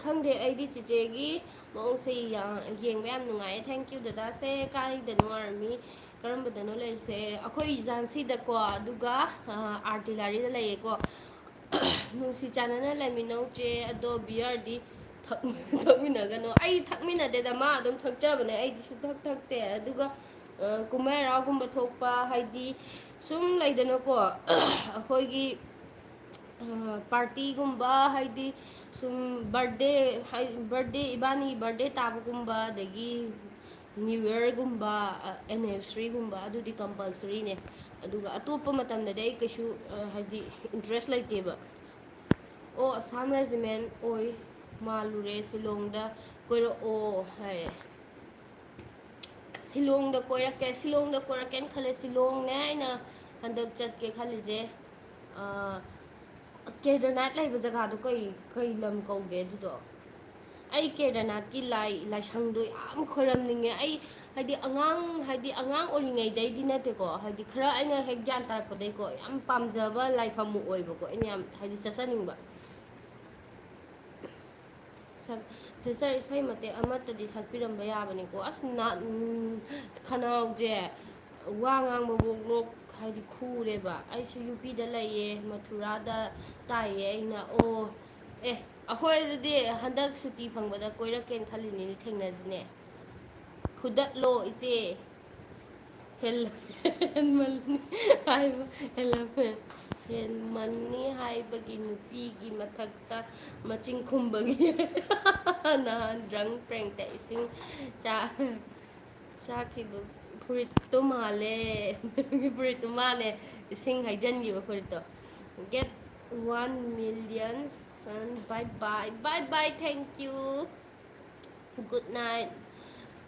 B: ꯈꯪꯗꯦ ꯑꯩꯗꯤ ꯆꯤꯆꯦꯒꯤ ꯃꯑꯣꯡꯁꯦ ꯌꯦꯡꯕ ꯌꯥꯝ ꯅꯨꯡꯉꯥꯏꯌꯦ ꯊꯦꯡꯛ ꯌꯨ ꯗꯗꯥꯁꯦ ꯀꯥꯏꯗꯅꯣ ꯑꯥꯔꯃꯤ ꯀꯔꯝꯕꯗꯅꯣ ꯂꯩꯔꯤꯁꯦ ꯑꯩꯈꯣꯏ ꯏꯖꯥꯟꯁꯤꯗꯀꯣ ꯑꯗꯨꯒ ꯑꯥꯔꯇꯤꯂꯥꯔꯤꯗ ꯂꯩꯌꯦꯀꯣ ꯅꯨꯡꯁꯤ ꯆꯥꯟꯅꯅ ꯂꯩꯃꯤꯟꯅꯧ ꯆꯦ ꯑꯗꯣ ꯕꯤꯌꯔꯗꯤ ꯊꯛꯃꯤꯟꯅꯒꯅꯣ ꯑꯩ ꯊꯛꯃꯤꯟꯅꯗꯦꯗ ꯃꯥ ꯑꯗꯨꯝ ꯊꯛꯆꯕꯅꯦ ꯑꯩꯗꯤ ꯁꯨꯡꯊꯛ ꯊꯛꯇꯦ ꯑꯗꯨꯒ ꯀꯨꯝꯍꯩ ꯍꯔꯥꯎꯒꯨꯝꯕ ꯊꯣꯛꯄ ꯍꯥꯏꯗꯤ ꯁꯨꯝ ꯂꯩꯗꯅꯀꯣ ꯑꯩꯈꯣꯏꯒꯤ ꯄꯥꯔꯇꯤꯒꯨꯝꯕ ꯍꯥꯏꯗꯤ ꯁꯨꯝ ꯕꯔꯗꯦ ꯏꯕꯥꯅꯤ ꯕꯔꯗꯦ ꯇꯥꯕꯒꯨꯝꯕ ꯑꯗꯒꯤ ꯅ꯭ꯌꯨ ꯌꯔꯒꯨꯝꯕ ꯑꯦꯅꯤꯚꯔꯁꯔꯤꯒꯨꯝꯕ ꯑꯗꯨꯗꯤ ꯀꯝꯄꯜꯁꯔꯤꯅꯦ ꯑꯗꯨꯒ ꯑꯇꯣꯞꯄ ꯃꯇꯝꯗꯗꯤ ꯑꯩ ꯀꯩꯁꯨ ꯍꯥꯏꯗꯤ ꯏꯟꯇꯔꯦꯁ ꯂꯩꯇꯦꯕ ꯑꯣ ꯑꯁꯥꯝ ꯔꯦꯖꯤꯃꯦꯟ ꯑꯣꯏ ꯃꯥꯜꯂꯨꯔꯦ ꯁꯤꯂꯣꯡꯗ ꯀꯣꯏꯔꯛꯑꯣ ꯍꯥꯏꯌꯦ ꯁꯤꯂꯣꯡꯗ ꯀꯣꯏꯔꯛꯀꯦꯅ ꯈꯜꯂꯦ ꯁꯤꯂꯣꯡꯅꯦ ꯑꯩꯅ ꯍꯟꯗꯛ ꯆꯠꯀꯦ ꯈꯜꯂꯤꯁꯦ ꯀꯦꯗꯔꯅꯥꯠ ꯂꯩꯕ ꯖꯒꯥꯗꯣ ꯀꯩ ꯂꯝ ꯀꯧꯒꯦ ꯑꯗꯨꯗꯣ ꯑꯩ ꯀꯦꯗꯔꯅꯥꯠꯀꯤ ꯂꯥꯏꯁꯪꯗꯣ ꯌꯥꯝ ꯈꯣꯏꯔꯝꯅꯤꯡꯉꯦ ꯑꯩ ꯍꯥꯏꯗꯤ ꯑꯉꯥꯡ ꯑꯣꯏꯔꯤꯉꯩꯗꯩꯗꯤ ꯅꯠꯇꯦꯀꯣ ꯍꯥꯏꯗꯤ ꯈꯔ ꯑꯩꯅ ꯍꯦꯛ ꯒ꯭ꯌꯥꯟ ꯇꯥꯔꯛꯄꯗꯒꯤꯀꯣ ꯌꯥꯝ ꯄꯥꯝꯖꯕ ꯂꯥꯏꯐꯝ ꯑꯣꯏꯕꯀꯣ ꯑꯩꯅ ꯌꯥꯝ ꯍꯥꯏꯗꯤ ꯆꯠꯆꯅꯤꯡꯕ ꯁꯤꯁꯇꯔ ꯏꯁꯩ ꯃꯇꯦꯛ ꯑꯃꯠꯇꯗꯤ ꯁꯛꯄꯤꯔꯝꯕ ꯌꯥꯕꯅꯤꯀꯣ ꯑꯁ ꯈꯅꯥꯎꯁꯦ ꯋꯥ ꯉꯥꯡꯕꯐꯥꯎ ꯂꯣꯛ ꯍꯥꯏꯗꯤ ꯈꯨꯔꯦꯕ ꯑꯩꯁꯨ ꯌꯨꯄꯤꯗ ꯂꯩꯌꯦ ꯃꯊꯨꯔꯥꯗ ꯇꯥꯏꯌꯦ ꯑꯩꯅ ꯑꯩꯈꯣꯏ ꯑꯗꯨꯗꯤ ꯍꯟꯗꯛ ꯁꯨꯇꯤ ꯐꯪꯕꯗ ꯀꯣꯏꯔꯛꯀꯦꯅ ꯈꯜꯂꯤꯅꯤꯅꯦ ꯊꯦꯡꯅꯁꯤꯅꯦ ꯐꯨꯗꯠꯂꯣ ꯏꯆꯦ ꯍꯦꯟꯃꯟꯅꯤ ꯍꯥꯏꯕꯒꯤ ꯅꯨꯄꯤꯒꯤ ꯃꯊꯛꯇ ꯃꯆꯤꯟ ꯈꯨꯝꯕꯒꯤ ꯅꯍꯥꯟ ꯗ꯭ꯔꯪ ꯄ꯭ꯔꯦꯡꯛꯇ ꯏꯁꯤꯡ ꯆꯥꯈꯤꯕ ꯐꯨꯔꯤꯠꯇꯨ ꯃꯥꯜꯂꯦ ꯐꯨꯔꯤꯠꯇꯨ ꯃꯥꯜꯂꯦ Ising haijangiba furito. Get 1 million son. Bye bye. Bye bye. Thank you. Good night.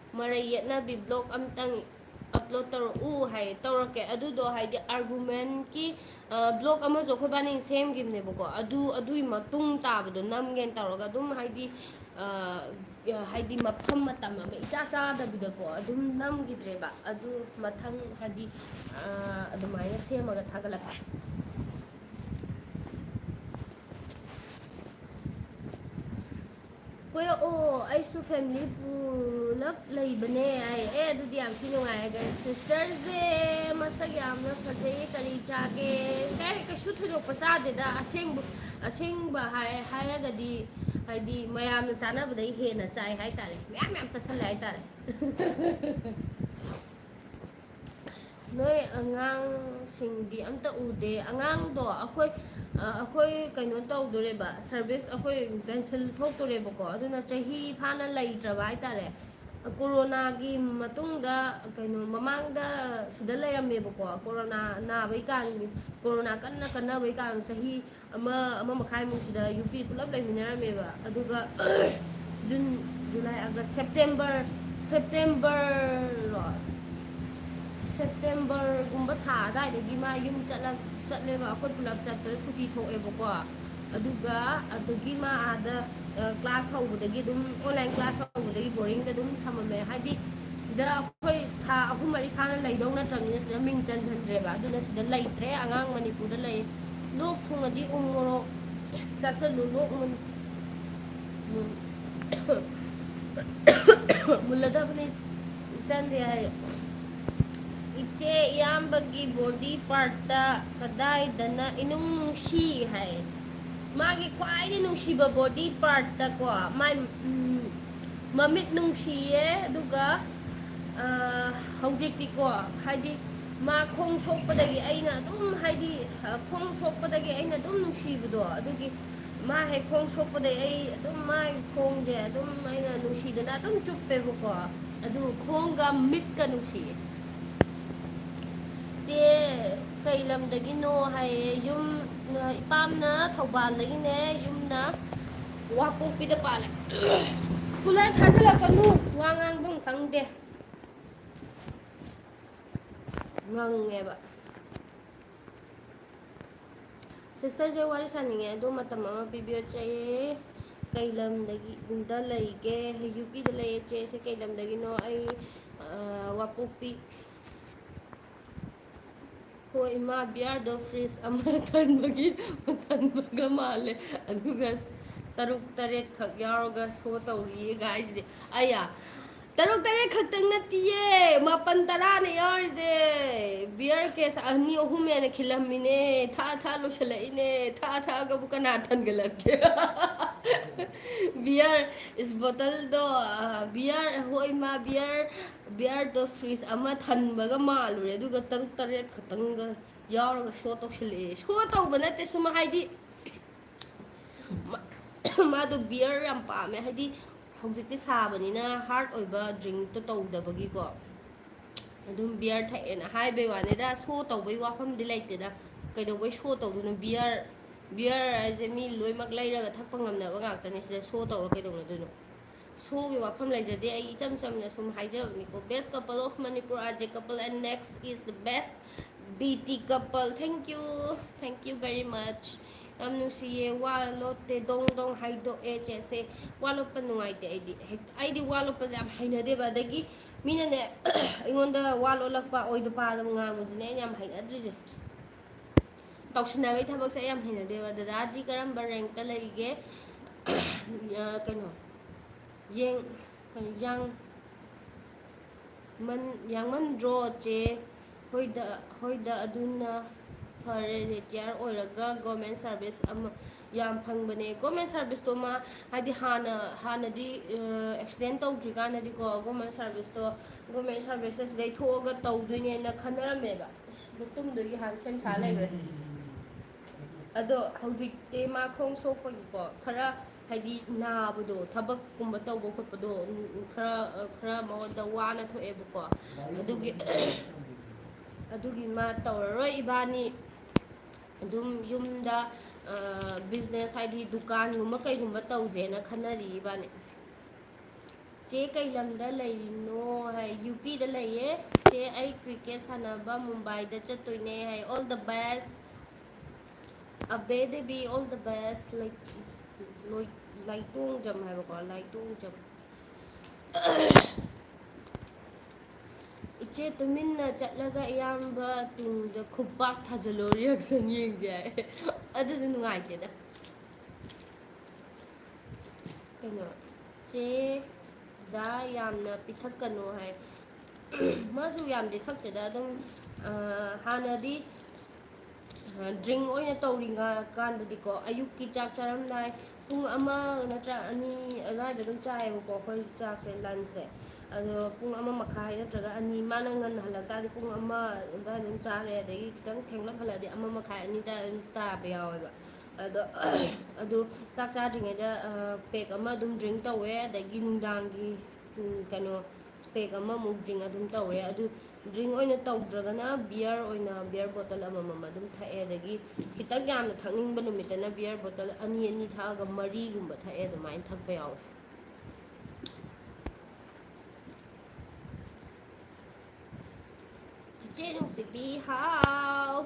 B: Marayat na bi-blog amtang upload taro hay tawrake adudo haydi argument ki blog ama jo khoi bani same game ne bako adui matung tabado namgen tawraga dum haydi haydi mafam matam ama icha cha da bidako adum namgidre ba adu mathang haydi adumaya semaga thagalak Kuya ay su family pulap laibane ay adudi am sinungai ga sisters masag yamna fazay kari chage kay kashu thudo pachade da asing ba hayagadi haydi mayam chana badai he na chai hay tare yam chasal hay tare Noi angang singdi amta ude angang do akhoi kaino tawdore ba service akhoi cancel thokdore ba ko aduna chahi phana laitraba haitare corona gi matungda kaino mamangda sida lairame ba ko corona na bai kan corona kanna bai kan chahi ama makhai mu sida UP pulap laiminarame ba aduga June July August September September gumba tha dai de ma yum chatle ba akhoi pulap chatle suti thoe ba ko aduga adugi ma ada class hawudagi dum online class hawudagi boring da dum thamame hadi sida akhoi tha ahum mari khana laidong na tamni sida ming chan re ba aduna sida laitre angang manipur da lai lok thungadi umoro sasalu lok mun mulada bani chan re ay iche iyambagi body part da kadai dana inung shi hai magi kwai ni nung shiba body part da ko mai mamit nung shiye duga hojik ti ko haidi ma khong sok padagi aina dum haidi khong sok padagi aina dum nung shibdo adugi ma he khong sok padai ai dum mai khong je dum aina nung shidana dum chuppe ko adu khong ga mit ka nung shi kay lam dagi no hay yung ipam na thawbal lagi ne yung na wapok pida pala kulan thajala kanu wangang bang khangde ngang nge ba sister je wari saninge do matam ama pibyo chaye kay lam dagi da laige UP da lai che se kay lam dagi no ay wapok pi Hoy ma biar do freeze amatan bagi matan baga male aduga taruk taret khak yaroga so tawri guys de aya taruk taret khak tang natiye mapan tara ne yar je biar ke sa ani ohum ne khilamine tha lo shalaine tha ga bukana tan galak ke biar is bottle do biar hoy ma biar do freeze ama than baga malu re duga taruk taret khatang ga yaroga so to shile so to banate suma haidi ma do beer yam pa me haidi hojikti sabanina hard oiba drink to tawdabagi ko adum beer thaena hai be wane da so tawbai wafam di laite da kaido bai so tawduna beer as mi loi mak lairaga thakpa ngamna ba ngaktani sida so tawra kaido na duno so gi wafam laijade ai cham na sum haijabni ko best couple of Manipur aj couple and next is the best BT couple thank you very much am nusiye walote dong haido che se walot pa nungaite aidi walot pa jam hainade ba dagi mina ne ingonda walo lakpa oido pa dam nga mujine yam hainadrije tawsna bai thabak sa yam hainade ba dadi karam rank ta laige kano yang man draw che hoida aduna fare retire oiraga government service ama yam phangbane government service to ma hadi hana di extend tawdri kana di ko government services dai thoga tawduine na khanarame ba butum do gi han sem tha laigre ado hojik te ma khong sokpagi ko khara hadi nabudo thabak kumba tawbo khotpado khara mawda wana thoe bu ko adugi ꯑꯗꯨꯒꯤ ꯃꯥ ꯇꯧꯔꯔꯣꯏ ꯏꯕꯥꯅꯤ ꯑꯗꯨꯝ ꯌꯨꯝꯗ ꯕꯤꯖꯤꯅꯦꯁ ꯍꯥꯏꯗꯤ ꯗꯨꯀꯥꯟꯒꯨꯝꯕ ꯀꯩꯒꯨꯝꯕ ꯇꯧꯁꯦꯅ ꯈꯟꯅꯔꯤ ꯏꯕꯥꯅꯤ ꯆꯦ ꯀꯩ ꯂꯝꯗ ꯂꯩꯔꯤꯅꯣ ꯍꯥꯏ ꯌꯨ ꯄꯤꯗ ꯂꯩꯌꯦ ꯆꯦ ꯑꯩ ꯀ꯭ꯔꯤꯀꯦꯠ ꯁꯥꯟꯅꯕ ꯃꯨꯝꯕꯥꯏꯗ ꯆꯠꯇꯣꯏꯅꯦ ꯍꯥꯏ ꯑꯣꯜ ꯗ ꯕꯦꯁ ꯑꯕꯦ ꯗꯦꯕꯤ ꯑꯣꯜ ꯗ ꯕꯦꯁ ꯂꯩꯇꯣꯡꯖꯝ ꯍꯥꯏꯕꯀꯣ ꯂꯥꯏꯇꯣꯡꯖꯝ ꯏꯆꯦ ꯇꯨꯃꯤꯟꯅ ꯆꯠꯂꯒ ꯑꯌꯥꯝꯕ ꯇꯨꯡꯗ ꯈꯨꯄꯥꯛ ꯊꯥꯖꯤꯜꯂꯣ ꯔꯤꯌꯦꯛꯁꯟ ꯌꯦꯡꯁꯦ ꯍꯥꯏ ꯑꯗꯨꯗꯤ ꯅꯨꯡꯉꯥꯏꯇꯦꯗ ꯀꯩꯅꯣ ꯆꯦꯗ ꯌꯥꯝꯅ ꯄꯤꯊꯛꯀꯅꯣ ꯍꯥꯏ ꯃꯥꯁꯨ ꯌꯥꯝꯗꯤ ꯊꯛꯇꯦꯗ ꯑꯗꯨꯝ ꯍꯥꯟꯅꯗꯤ ꯗ꯭ꯔꯤꯡ ꯑꯣꯏꯅ ꯇꯧꯔꯤꯉ ꯀꯥꯟꯗꯗꯤꯀꯣ ꯑꯌꯨꯛꯀꯤ ꯆꯥꯛ ꯆꯥꯔꯝꯗꯥꯏ ꯄꯨꯡ ꯑꯃ ꯅꯠꯇ꯭ꯔ ꯑꯅꯤ ꯑꯗꯨꯋꯥꯏꯗ ꯑꯗꯨꯝ ꯆꯥꯏꯑꯕꯀꯣ ꯑꯩꯈꯣꯏ ꯆꯥꯛꯁꯦ ꯂꯟꯁꯁꯦ ꯑꯗꯣ ꯄꯨꯡ 1:30 ꯅꯠꯇ꯭ꯔꯒ 2 ꯃꯥꯅ ꯉꯟꯅ ꯍꯜꯂꯛ ꯇꯥꯔꯗꯤ ꯄꯨꯡ 1 ꯑꯗꯨꯋꯥꯏꯗ ꯑꯗꯨꯝ ꯆꯥꯔꯦ ꯑꯗꯒꯤ ꯈꯤꯇꯪ ꯊꯦꯡꯂꯞ ꯍꯜꯂꯛꯑꯗꯤ 1:30 2 ꯑꯗꯨꯝ ꯇꯥꯕ ꯌꯥꯎꯋꯦꯕ ꯑꯗꯣ ꯑꯗꯨ ꯆꯥꯛ ꯆꯥꯗ꯭ꯔꯤꯉꯩꯗ ꯄꯦꯛ ꯑꯃ ꯑꯗꯨꯝ ꯗ꯭ꯔꯤꯡ ꯇꯧꯋꯦ ꯑꯗꯒꯤ ꯅꯨꯡꯗꯥꯡꯒꯤ ꯀꯩꯅꯣ ꯄꯦꯛ ꯑꯃꯃꯨꯛ ꯗ꯭ꯔꯤꯡ ꯑꯗꯨꯝ ꯇꯧꯋꯦ ꯑꯗꯨ ꯗ꯭ꯔꯤꯡ ꯑꯣꯏꯅ ꯇꯧꯗ꯭ꯔꯒꯅ ꯕꯤꯌꯔ ꯑꯣꯏꯅ ꯕꯤꯌꯔ ꯕꯣꯇꯜ ꯑꯃꯃꯝ ꯑꯗꯨꯝ ꯊꯛꯑꯦ ꯑꯗꯒꯤ ꯈꯤꯇꯪ ꯌꯥꯝꯅ ꯊꯛꯅꯤꯡꯕ ꯅꯨꯃꯤꯠꯇꯅ ꯕꯤꯌꯔ ꯕꯣꯇꯜ 2 ꯊꯛꯑꯒ 4ꯒꯨꯝꯕ ꯊꯛꯑꯦ ꯑꯗꯨꯃꯥꯏꯅ ꯊꯛꯄ ꯌꯥꯎꯋꯦ ꯆꯤꯆꯦ ꯅꯨꯡꯁꯤꯕꯤ ꯍꯥꯎ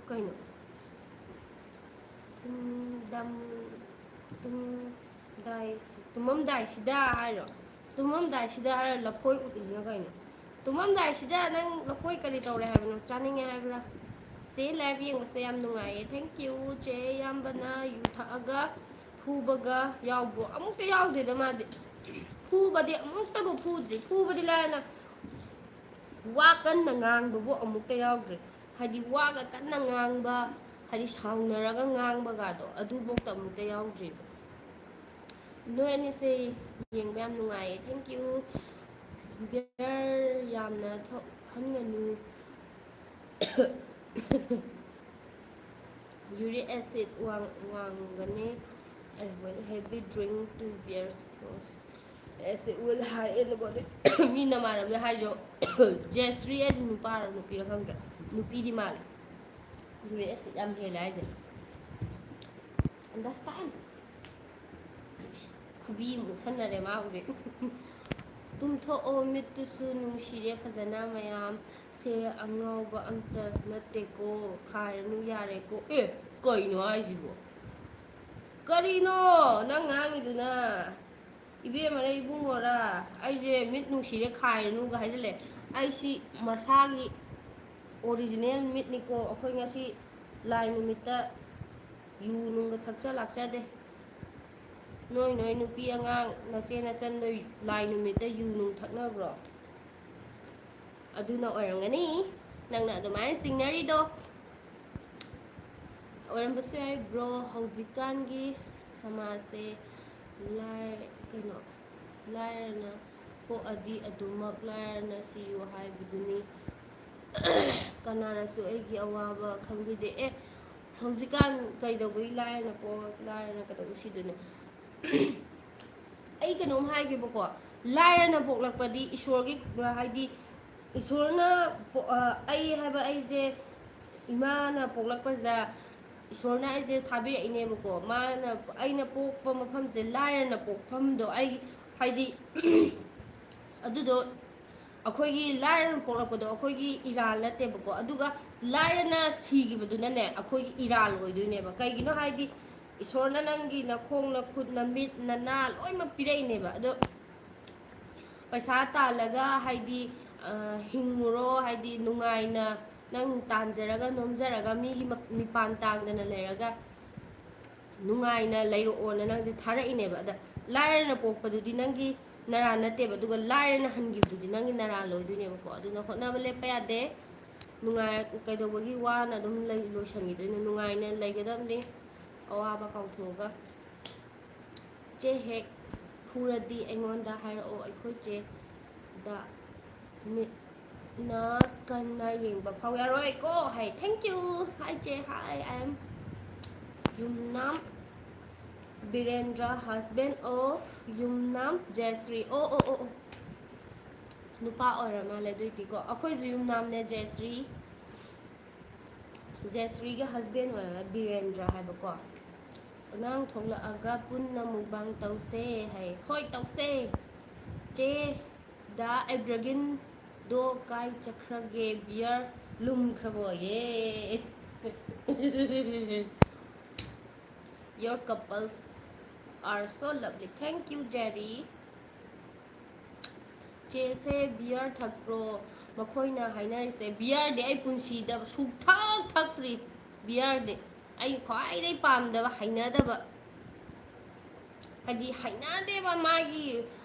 B: ꯀꯩꯅꯣ ꯇꯨꯝꯃꯝꯗꯥꯏꯁꯤꯗ ꯍꯥꯏꯔꯣ ꯇꯨꯝꯃꯝꯗꯥꯏꯁꯤꯗ ꯍꯥꯏꯔ ꯂꯐꯣꯏ ꯎꯠꯂꯤꯁꯤꯅ ꯀꯩꯅꯣ ꯇꯨꯝꯃꯝꯗꯥꯏꯁꯤꯗ ꯅꯪ ꯂꯐꯣꯏ ꯀꯔꯤ ꯇꯧꯔꯦ ꯍꯥꯏꯕꯅꯣ ꯆꯥꯅꯤꯡꯉꯦ ꯍꯥꯏꯕ꯭ꯔꯥ ꯆꯦ ꯂꯥꯏꯚ ꯌꯦꯡꯕꯁꯦ ꯌꯥꯝ ꯅꯨꯡꯉꯥꯏꯌꯦ ꯊꯦꯡꯀ꯭ꯌꯨ ꯆꯦ ꯑꯌꯥꯝꯕꯅ ꯌꯨ ꯊꯛꯑꯒ ꯐꯨꯕꯒ ꯌꯥꯎꯕ꯭ꯔꯣ ꯑꯃꯨꯛꯇ ꯌꯥꯎꯗꯦꯗ ꯃꯥꯗꯤ ꯐꯨꯕꯗꯤ ꯑꯃꯨꯛꯇꯕꯨ ꯐꯨꯗ꯭ꯔꯤ ꯐꯨꯕꯗꯤ ꯂꯥꯏꯔꯅ ꯋꯥ ꯀꯟꯅ ꯉꯥꯡꯕꯕꯨ ꯑꯃꯨꯛꯇ ꯌꯥꯎꯗ꯭ꯔꯤ ꯍꯥꯏꯗꯤ ꯋꯥꯒ ꯀꯟꯅ ꯉꯥꯡꯕ ꯍꯥꯏꯗꯤ ꯁꯥꯎꯅꯔꯒ ꯉꯥꯡꯕꯒꯗꯣ ꯑꯗꯨꯐꯧꯗ ꯑꯃꯨꯛꯇ ꯌꯥꯎꯗ꯭ꯔꯤꯕ ꯅꯣꯏ ꯑꯅꯤꯁꯦ ꯌꯦꯡꯕ ꯌꯥꯝ ꯅꯨꯡꯉꯥꯏꯌꯦ ꯊꯦꯡꯀ꯭ꯌꯨ ꯕꯤꯌꯔ ꯌꯥꯝꯅ ꯊꯛꯍꯟꯒꯅꯨ ꯌꯨꯔꯤꯛ ꯑꯦꯁꯤꯠ ꯋꯥꯡꯒꯅꯤ ꯍꯦꯚꯤ ꯗ꯭ꯔꯤꯡ 2 beers ꯑꯦꯁꯤꯠ will high in the body ꯃꯤ ꯅꯃꯥꯟꯅꯕꯅ ꯍꯥꯏꯁꯨ ꯖꯦꯁ꯭ꯔꯤ ꯍꯥꯏꯁꯦ ꯅꯨꯄꯥꯔ ꯅꯨꯄꯤꯔ ꯈꯪꯗ꯭ꯔꯦ ꯅꯨꯄꯤꯗꯤ ꯃꯥꯜꯂꯦ ꯌꯨꯔꯤꯛ ꯑꯦꯁꯤꯠ ꯌꯥꯝ ꯍꯦꯜꯂꯦ ꯍꯥꯏꯁꯦ ꯑꯟꯗꯔꯁꯇꯦꯟ ꯈꯨꯕꯤ ꯃꯨꯁꯟꯅꯔꯦ ꯃꯥ ꯍꯧꯖꯤꯛ ꯇꯨꯝꯊꯣꯛꯑꯣ ꯃꯤꯠꯇꯨꯁꯨ ꯅꯨꯡꯁꯤꯔꯦ ꯐꯖꯅ ꯃꯌꯥꯝ ꯁꯦ ꯑꯉꯥꯎꯕ ꯑꯝꯇ ꯅꯠꯇꯦꯀꯣ ꯈꯥꯏꯔꯅꯨ ꯌꯥꯔꯦꯀꯣ ꯀꯩꯅꯣ ꯍꯥꯏꯁꯤꯕꯣ ꯀꯔꯤꯅꯣ ꯅꯪ ꯉꯥꯡꯉꯤꯗꯨꯅ ꯏꯕꯦꯝꯃꯔ ꯏꯕꯨꯡꯉꯣꯔꯥ ꯑꯩꯁꯦ ꯃꯤꯠ ꯅꯨꯡꯁꯤꯔꯦ ꯈꯥꯏꯔꯅꯨꯒ ꯍꯥꯏꯖꯜꯂꯦ ꯑꯩꯁꯤ ꯃꯁꯥꯒꯤ ꯑꯣꯔꯤꯖꯤꯅꯦꯜ ꯃꯤꯠꯅꯤꯀꯣ ꯑꯩꯈꯣꯏ ꯉꯁꯤ ꯂꯥꯏ ꯅꯨꯃꯤꯠꯇ ꯌꯨ ꯅꯨꯡꯒ ꯊꯛꯆ ꯂꯥꯛꯆꯗꯦ ꯅꯣꯏ ꯅꯨꯄꯤ ꯑꯉꯥꯡ ꯅꯆꯦ ꯅꯆꯟꯗꯣ ꯂꯥꯏ ꯅꯨꯃꯤꯠꯇ ꯌꯨ ꯅꯨꯡ ꯊꯛꯅꯕ꯭ꯔꯣ ꯑꯗꯨꯅ ꯑꯣꯏꯔꯝꯒꯅꯤ ꯅꯪꯅ ꯑꯗꯨꯃꯥꯏꯅ ꯆꯤꯡꯅꯔꯤꯗꯣ ꯑꯣꯏꯔꯝꯕꯁꯨ ꯌꯥꯏ ꯕ꯭ꯔꯣ ꯍꯧꯖꯤꯛꯀꯥꯟꯒꯤ ꯁꯃꯥꯖꯁꯦ ꯀꯩꯅꯣ ꯂꯥꯏꯔꯅ ꯄꯣꯛꯑꯗꯤ ꯑꯗꯨꯃꯛ ꯂꯥꯏꯔꯅ ꯁꯤꯌꯨ ꯍꯥꯏꯕꯗꯨꯅꯤ ꯀꯅꯥꯅꯁꯨ ꯑꯩꯒꯤ ꯑꯋꯥꯕ ꯈꯪꯕꯤꯗꯦ ꯍꯧꯖꯤꯛꯀꯥꯟ ꯀꯩꯗꯧꯕꯒꯤ ꯂꯥꯏꯔꯅ ꯄꯣꯛꯑ ꯂꯥꯏꯔꯅ ꯀꯩꯗꯧꯕ ꯁꯤꯗꯨꯅꯦ ꯑꯩ ꯀꯩꯅꯣꯝ ꯍꯥꯏꯒꯦꯕꯀꯣ ꯂꯥꯏꯔꯅ ꯄꯣꯛꯂꯛꯄꯗꯤ ꯏꯁꯣꯔꯒꯤ ꯍꯥꯏꯗꯤ ꯏꯁꯣꯔꯅ ꯑꯩ ꯍꯥꯏꯕ ꯑꯩꯁꯦ ꯏꯃꯥꯅ ꯄꯣꯛꯂꯛꯄꯁꯤꯗ ꯏꯁꯣꯔꯅ ꯑꯩꯁꯦ ꯊꯥꯕꯤꯔꯛꯏꯅꯦꯕꯀꯣ ꯃꯥꯅ ꯑꯩꯅ ꯄꯣꯛꯄ ꯃꯐꯝꯁꯦ ꯂꯥꯏꯔꯅ ꯄꯣꯛꯐꯝꯗꯣ ꯑꯩ ꯍꯥꯏꯗꯤ ꯑꯗꯨꯗꯣ ꯑꯩꯈꯣꯏꯒꯤ ꯂꯥꯏꯔꯅ ꯄꯣꯛꯂꯛꯄꯗꯣ ꯑꯩꯈꯣꯏꯒꯤ ꯏꯔꯥꯜ ꯅꯠꯇꯦꯕꯀꯣ ꯑꯗꯨꯒ ꯂꯥꯏꯔꯅ ꯁꯤꯈꯤꯕꯗꯨꯅꯅꯦ ꯑꯩꯈꯣꯏꯒꯤ ꯏꯔꯥꯜ ꯑꯣꯏꯗꯣꯏꯅꯦꯕ ꯀꯩꯒꯤꯅꯣ ꯍꯥꯏꯗꯤ ꯏꯁꯣꯔꯅ ꯅꯪꯒꯤ ꯅꯈꯣꯡ ꯅꯈꯨꯠ ꯅꯃꯤꯠ ꯅꯅꯥ ꯂꯣꯏꯅꯃꯛ ꯄꯤꯔꯛꯏꯅꯦꯕ ꯑꯗꯣ ꯄꯩꯁꯥ ꯇꯥꯜꯂꯒ ꯍꯥꯏꯗꯤ ꯍꯤꯡꯉꯨꯔꯣ ꯍꯥꯏꯗꯤ ꯅꯨꯡꯉꯥꯏꯅ ꯅꯪ ꯇꯥꯟꯖꯔꯒ ꯅꯣꯝꯖꯔꯒ ꯃꯤꯒꯤ ꯃꯤꯄꯥꯟ ꯇꯥꯡꯗꯅ ꯂꯩꯔꯒ ꯅꯨꯡꯉꯥꯏꯅ ꯂꯩꯔꯛꯑꯣꯅ ꯅꯪꯁꯦ ꯊꯥꯔꯛꯏꯅꯦꯕ ꯑꯗ ꯂꯥꯏꯔꯅ ꯄꯣꯛꯄꯗꯨꯗꯤ ꯅꯪꯒꯤ ꯅꯔꯥ ꯅꯠꯇꯦꯕ ꯑꯗꯨꯒ ꯂꯥꯏꯔꯅ ꯍꯟꯈꯤꯕꯗꯨꯗꯤ ꯅꯪꯒꯤ ꯅꯔꯥ ꯂꯣꯏꯗꯣꯏꯅꯦꯕꯀꯣ ꯑꯗꯨꯅ ꯍꯣꯠꯅꯕ ꯂꯦꯞꯄ ꯌꯥꯗꯦ ꯅꯨꯡꯉꯥꯏ ꯀꯩꯗꯧꯕꯒꯤ ꯋꯥꯅ ꯑꯗꯨꯝ ꯂꯣꯏꯁꯤꯟꯈꯤꯗꯣꯏꯅꯣ ꯅꯨꯡꯉꯥꯏꯅ ꯂꯩꯒꯗꯕꯅꯤ ꯑꯋꯥꯕ ꯀꯥꯎꯊꯣꯛꯑꯒ ꯆꯦ ꯍꯦꯛ ꯐꯨꯔꯗꯤ ꯑꯩꯉꯣꯟꯗ ꯍꯥꯏꯔꯛꯑꯣ ꯑꯩꯈꯣꯏ ꯆꯦꯗ ꯃꯤꯠꯅ ꯀꯟꯅ ꯌꯦꯡꯕ ꯐꯥꯎ ꯌꯥꯔꯣꯏꯀꯣ ꯍꯥꯏ ꯊꯦꯡꯀ꯭ꯌꯨ ꯍꯥꯏ ꯆꯦ ꯍꯥꯏ ꯑꯥꯏ ꯑꯦꯝ ꯌꯨꯝꯅꯥꯝ ꯕꯤꯔꯦꯟꯗ꯭ꯔ ꯍꯁꯕꯦꯟ ꯑꯣꯐ ꯌꯨꯝꯅꯥꯝ ꯖयश्री ꯑꯣ नुपा और माले दुईदीको अखोई युम नामने जयश्री के हस्बैंड होय बीरेंद्र हाइबको अगांग थोलअगा पुन्ना मुकबांग तौसे है होय तौसे चे दा एब्रगिन दो काय चखरगे बियर लुम खरबो ये your couples are so lovely thank you Jerry ꯆꯦꯁꯦ ꯕꯤꯌꯔ ꯊꯛꯄ꯭ꯔꯣ ꯃꯈꯣꯏꯅ ꯍꯥꯏꯅꯔꯤꯁꯦ ꯕꯤꯌꯔꯗꯤ ꯑꯩ ꯄꯨꯟꯁꯤꯗ ꯁꯨꯛꯊꯛ ꯊꯛꯇ꯭ꯔꯤ ꯕꯤꯌꯔꯗꯤ ꯑꯩ ꯈ꯭ꯋꯥꯏꯗꯒꯤ ꯄꯥꯝꯗꯕ ꯍꯩꯅꯗꯕ ꯍꯥꯏꯗꯤ ꯍꯩꯅꯗꯦꯕ ꯃꯥꯒꯤ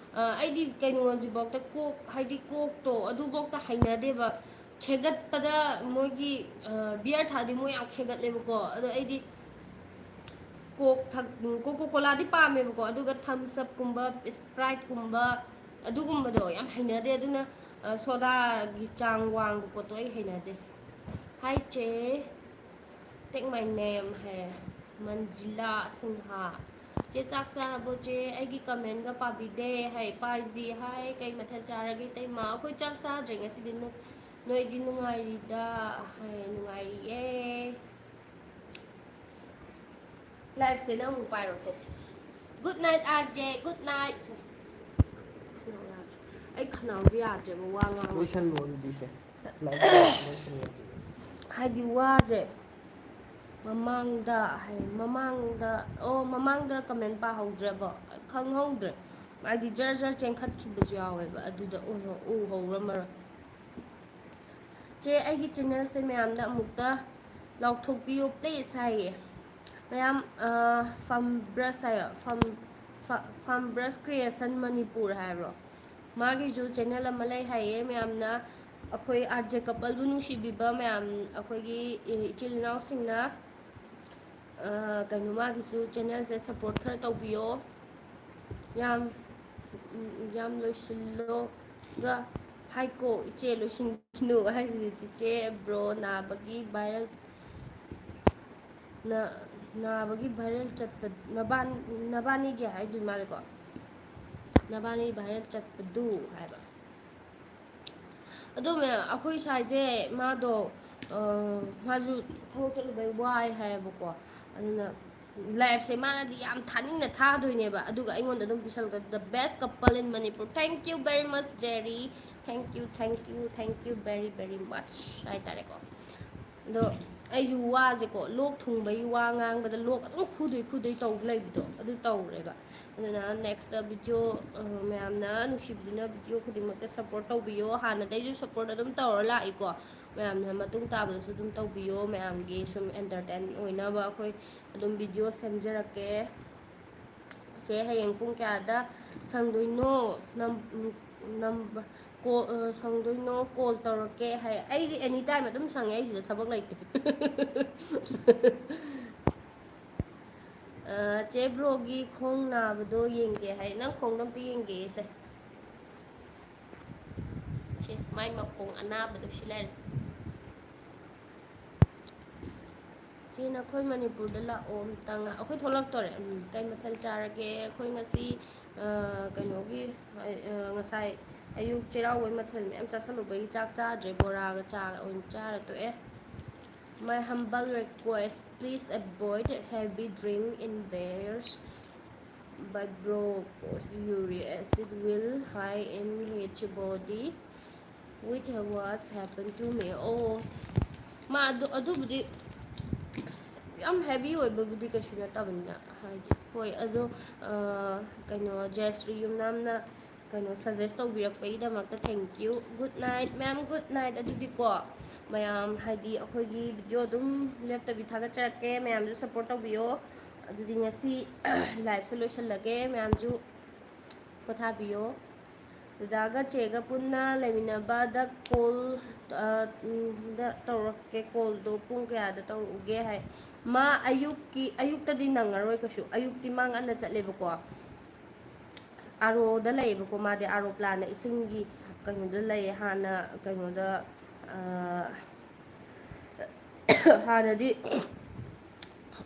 B: ꯑꯩꯗꯤ ꯀꯩꯅꯣꯁꯤꯐꯥꯎꯗ ꯀꯣꯛ ꯍꯥꯏꯗꯤ ꯀꯣꯛꯇꯣ ꯑꯗꯨꯐꯥꯎꯗ ꯍꯩꯅꯗꯦꯕ ꯈꯦꯒꯠꯄꯗ ꯃꯣꯏꯒꯤ ꯕꯤꯌꯔ ꯊꯛꯑꯗꯤ ꯃꯣꯏ ꯌꯥꯝ ꯈꯦꯒꯠꯂꯦꯕꯀꯣ ꯑꯗꯣ ꯑꯩꯗꯤ ꯀꯣꯀꯣ ꯀꯣꯂꯥꯗꯤ ꯄꯥꯝꯃꯦꯕꯀꯣ ꯑꯗꯨꯒ ꯊꯝꯁꯑꯞꯀꯨꯝꯕ ꯏꯁꯄ꯭ꯔꯥꯏꯠꯀꯨꯝꯕ ꯑꯗꯨꯒꯨꯝꯕꯗꯣ ꯌꯥꯝ ꯍꯩꯅꯗꯦ ꯑꯗꯨꯅ ꯁꯣꯗꯥꯒꯤ ꯆꯥꯡ ꯋꯥꯡꯕ ꯄꯣꯠꯇꯣ ꯑꯩ ꯍꯩꯅꯗꯦ ꯍꯥꯏ ꯆꯦ ꯇꯦꯛ ꯃꯥꯏ ꯅꯦꯝ ꯍꯦ ꯃꯟꯖꯤꯂꯥ ꯁꯤꯡꯍꯥ ꯆꯦ ꯆꯥꯛ ꯆꯥꯔꯕꯣ ꯆꯦ ꯑꯩꯒꯤ ꯀꯃꯦꯟꯒ ꯄꯥꯕꯤꯗꯦ ꯍꯥꯏ ꯄꯥꯏꯁꯗꯤ ꯍꯥꯏ ꯀꯩ ꯃꯊꯦꯜ ꯆꯥꯔꯒꯦ ꯏꯇꯩꯃ ꯑꯩꯈꯣꯏ ꯆꯥꯛ ꯆꯥꯗ꯭ꯔꯦ ꯉꯁꯤꯗꯤ ꯅꯣꯏꯗꯤ ꯅꯨꯡꯉꯥꯏꯔꯤꯗ ꯍꯥꯏ ꯅꯨꯡꯉꯥꯏꯔꯤꯌꯦ ꯂꯥꯏꯐꯁꯦ ꯅꯪ ꯑꯃꯨꯛ ꯄꯥꯏꯔꯣꯁꯦ ꯒꯨꯗ ꯅꯥꯏꯠ ꯑꯥꯔꯖꯦ ꯒꯨꯗ ꯅꯥꯏꯠ ꯑꯩ ꯈꯅꯥꯎꯁꯦ ꯌꯥꯗ꯭ꯔꯦꯕ ꯋꯥ ꯉꯥꯡꯕꯗ
A: ꯂꯣꯏꯁꯜꯂꯣ ꯑꯗꯨꯗꯤ ꯁꯦ ꯂꯥꯏꯛ ꯂꯣꯏꯁꯜꯂꯣ ꯑꯗꯨꯗꯤ
B: ꯍꯥꯏꯗꯤ ꯋꯥꯁꯦ ꯃꯃꯥꯡꯗ ꯃꯃꯥꯡꯗ ꯀꯃꯦꯟ ꯄꯥꯍꯧꯗ꯭ꯔꯦꯕꯣ ꯈꯪꯍꯧꯗ꯭ꯔꯦ ꯍꯥꯏꯗꯤ ꯖꯔ ꯖꯔ ꯆꯦꯟꯈꯠꯈꯤꯕꯁꯨ ꯌꯥꯎꯋꯦꯕ ꯑꯗꯨꯗ ꯎꯍꯧꯔꯝꯃꯔꯣꯏ ꯆꯦ ꯑꯩꯒꯤ ꯆꯦꯅꯦꯜꯁꯦ ꯃꯌꯥꯝꯗ ꯑꯃꯨꯛꯇ ꯂꯥꯎꯊꯣꯛꯄꯤꯌꯨ ꯄ꯭ꯂꯤꯁ ꯍꯥꯏꯌꯦ ꯃꯌꯥꯝ ꯐꯝ ꯕ꯭ꯔꯁ ꯍꯥꯏꯔꯣ ꯐꯝ ꯕ꯭ꯔꯁ ꯀ꯭ꯔꯤꯌꯦꯁꯟ ꯃꯅꯤꯄꯨꯔ ꯍꯥꯏꯕ꯭ꯔꯣ ꯃꯥꯒꯤꯁꯨ ꯆꯦꯅꯦꯜ ꯑꯃ ꯂꯩ ꯍꯥꯏꯌꯦ ꯃꯌꯥꯝꯅ ꯑꯩꯈꯣꯏ ꯑꯥꯔ ꯖꯦ ꯀꯄꯜꯕꯨ ꯅꯨꯡꯁꯤꯕꯤꯕ ꯃꯌꯥꯝ ꯑꯩꯈꯣꯏꯒꯤ ꯏꯆꯤꯜ ꯏꯅꯥꯎꯁꯤꯡꯅ ꯀꯩꯅꯣ ꯃꯥꯒꯤꯁꯨ ꯆꯦꯅꯦꯜꯁꯦ ꯁꯞꯄꯣꯔꯠ ꯈꯔ ꯇꯧꯕꯤꯌꯣ ꯌꯥꯝ ꯂꯣꯏꯁꯤꯜꯂꯣꯒ ꯍꯥꯏꯀꯣ ꯏꯆꯦ ꯂꯣꯏꯁꯤꯟꯈꯤꯅꯨ ꯍꯥꯏꯁꯤꯗꯤ ꯆꯤꯆꯦ ꯕ꯭ꯔꯣ ꯅꯥꯕꯒꯤ ꯚꯥꯏꯔꯦꯜ ꯅꯥꯕꯒꯤ ꯚꯥꯏꯔꯦꯜ ꯆꯠꯄ ꯅꯕꯥꯅꯤꯒꯤ ꯍꯥꯏꯗꯣꯏ ꯃꯥꯜꯂꯦꯀꯣ ꯅꯕꯥꯅꯤ ꯚꯥꯏꯔꯦꯜ ꯆꯠꯄꯗꯨ ꯍꯥꯏꯕ ꯑꯗꯣ ꯑꯩꯈꯣꯏ ꯁ꯭ꯋꯥꯏꯁꯦ ꯃꯥꯗꯣ ꯃꯥꯁꯨ ꯊꯕꯛ ꯆꯠꯂꯨꯕꯩ ꯋꯥꯏ ꯍꯥꯏꯌꯦꯕꯀꯣ ꯑꯗꯨꯅ ꯂꯥꯏꯐꯁꯦ ꯃꯥꯅꯗꯤ ꯌꯥꯝ ꯊꯥꯅꯤꯡꯅ ꯊꯥꯗꯣꯏꯅꯦꯕ ꯑꯗꯨꯒ ꯑꯩꯉꯣꯟꯗ ꯑꯗꯨꯝ ꯄꯤꯁꯜꯂꯛꯇ the best couple in Manipur thank you very much Jerry thank you very much ꯍꯥꯏꯇꯥꯔꯦꯀꯣ ꯑꯗꯣ ꯑꯩꯁꯨ ꯋꯥꯁꯦꯀꯣ ꯂꯣꯛ ꯊꯨꯡꯕꯒꯤ ꯋꯥ ꯉꯥꯡꯕꯗ ꯂꯣꯛ ꯑꯗꯨꯝ ꯈꯨꯗꯣꯏ ꯇꯧꯕ ꯂꯩꯕꯗꯣ ꯑꯗꯨ ꯇꯧꯔꯦꯕ ꯑꯗꯨꯅ ꯅꯦꯛꯁꯇ ꯚꯤꯗꯤꯑꯣ ꯃꯌꯥꯝꯅ ꯅꯨꯡꯁꯤꯕꯤꯗꯨꯅ ꯚꯤꯗꯤꯑꯣ ꯈꯨꯗꯤꯡꯃꯛꯇ ꯁꯞꯄꯣꯔꯠ ꯇꯧꯕꯤꯌꯣ ꯍꯥꯟꯅꯗꯩꯁꯨ ꯁꯞꯄꯣꯔꯠ ꯑꯗꯨꯝ ꯇꯧꯔ ꯂꯥꯛꯏꯀꯣ ꯃꯌꯥꯝꯅ ꯃꯇꯨꯡ ꯇꯥꯕꯗꯁꯨ ꯑꯗꯨꯝ ꯇꯧꯕꯤꯌꯣ ꯃꯌꯥꯝꯒꯤ ꯁꯨꯝ ꯑꯦꯟꯇꯔꯇꯦꯟ ꯑꯣꯏꯅꯕ ꯑꯩꯈꯣꯏ ꯑꯗꯨꯝ ꯚꯤꯗꯤꯑꯣ ꯁꯦꯝꯖꯔꯛꯀꯦ ꯆꯦ ꯍꯌꯦꯡ ꯄꯨꯡ ꯀꯌꯥꯗ ꯁꯪꯗꯣꯏꯅꯣ ꯁꯪꯗꯣꯏꯅꯣ ꯀꯣꯜ ꯇꯧꯔꯛꯀꯦ ꯍꯥꯏ ꯑꯩꯗꯤ ꯑꯦꯅꯤ ꯇꯥꯏꯝ ꯑꯗꯨꯝ ꯁꯪꯉꯦ ꯑꯩꯁꯤꯗ ꯊꯕꯛ ꯂꯩꯇꯦ ꯆꯦ ꯕ꯭ꯔꯣꯒꯤ ꯈꯣꯡ ꯅꯥꯕꯗꯣ ꯌꯦꯡꯒꯦ ꯍꯥꯏ ꯅꯪ ꯈꯣꯡꯗꯣ ꯑꯝꯇ ꯌꯦꯡꯒꯦꯁꯦ ꯃꯥꯏ ꯃꯈꯣꯡ ꯑꯅꯥꯕꯗꯣ ꯁꯤ ꯂꯩꯔꯦ ꯆꯦ ꯅꯈꯣꯏ ꯃꯅꯤꯄꯨꯔꯗ ꯂꯥꯛꯑꯣ ꯑꯝꯇꯪ ꯑꯩꯈꯣꯏ ꯊꯣꯛꯂꯛꯇꯣꯔꯦ ꯀꯩ ꯃꯊꯦꯜ ꯆꯥꯔꯒꯦ ꯑꯩꯈꯣꯏ ꯉꯁꯤ ꯀꯩꯅꯣꯒꯤ ꯉꯁꯥꯏ ꯑꯌꯨꯛ ꯆꯩꯔꯥꯎꯕꯩ ꯃꯊꯦꯜ ꯃꯌꯥꯝ ꯆꯥꯁꯤꯜꯂꯨꯕꯒꯤ ꯆꯥꯛ ꯆꯥꯗ꯭ꯔꯦ ꯕꯣꯔꯥꯒ ꯆꯥꯒ ꯑꯣꯏꯅ ꯆꯥꯔ ꯇꯣꯛꯑꯦ My humble request, please avoid heavy drink in beers. But bro, cause uric acid will high in his body, which was happened to me. Oh, ꯑꯗꯨꯕꯨꯗꯤ ꯌꯥꯝ ꯍꯦꯚꯤ ꯑꯣꯏꯕꯕꯨꯗꯤ ꯀꯩꯁꯨ ꯅꯠꯇꯕꯅꯤꯅ ꯍꯥꯏꯗꯤ ꯍꯣꯏ ꯑꯗꯣ ꯀꯩꯅꯣ ꯖꯌꯁ꯭ꯔꯤ ꯌꯨꯝꯅꯥꯝꯅ ꯀꯩꯅꯣ ꯁꯖꯦꯁ ꯇꯧꯕꯤꯔꯛꯄꯒꯤꯗꯃꯛꯇ ꯊꯦꯡꯀ꯭ꯌꯨ ꯒꯨꯗ ꯅꯥꯏꯠ ꯃꯦꯝ ꯒꯨꯗ ꯅꯥꯏꯠ ꯑꯗꯨꯗꯤꯀꯣ ꯃꯌꯥꯝ ꯍꯥꯏꯗꯤ ꯑꯩꯈꯣꯏꯒꯤ ꯚꯤꯗꯤꯑꯣ ꯑꯗꯨꯝ ꯂꯦꯞꯇꯕꯤ ꯊꯥꯒꯠꯆꯔꯛꯀꯦ ꯃꯌꯥꯝꯁꯨ ꯁꯞꯄꯣꯔꯠ ꯇꯧꯕꯤꯌꯣ ꯑꯗꯨꯗꯤ ꯉꯁꯤ ꯂꯥꯏꯚꯁꯦ ꯂꯣꯏꯁꯤꯜꯂꯒꯦ ꯃꯌꯥꯝꯁꯨ ꯄꯣꯊꯥꯕꯤꯌꯣ ꯗꯗꯥꯒ ꯆꯦꯒ ꯄꯨꯟꯅ ꯂꯩꯃꯤꯟꯅꯕꯗ ꯀꯣꯜ ꯗ ꯇꯧꯔꯛꯀꯦ ꯀꯣꯜꯗꯣ ꯄꯨꯡ ꯀꯌꯥꯗ ꯇꯧꯔꯛꯎꯒꯦ ꯍꯥꯏ ꯃꯥ ꯑꯌꯨꯛꯇꯗꯤ ꯅꯪꯉꯔꯣꯏ ꯀꯩꯁꯨ ꯑꯌꯨꯛꯇꯤ ꯃꯥ ꯉꯟꯅ ꯆꯠꯂꯦꯕꯀꯣ ꯑꯥꯔꯣꯗ ꯂꯩꯌꯦꯕꯀꯣ ꯃꯥꯗꯤ ꯑꯥꯔꯣ ꯄ꯭ꯂꯥꯟꯅ ꯏꯁꯤꯡꯒꯤ ꯀꯩꯅꯣꯗ ꯂꯩꯌꯦ ꯍꯥꯟꯅ ꯀꯩꯅꯣꯗ ꯍꯥꯟꯅꯗꯤ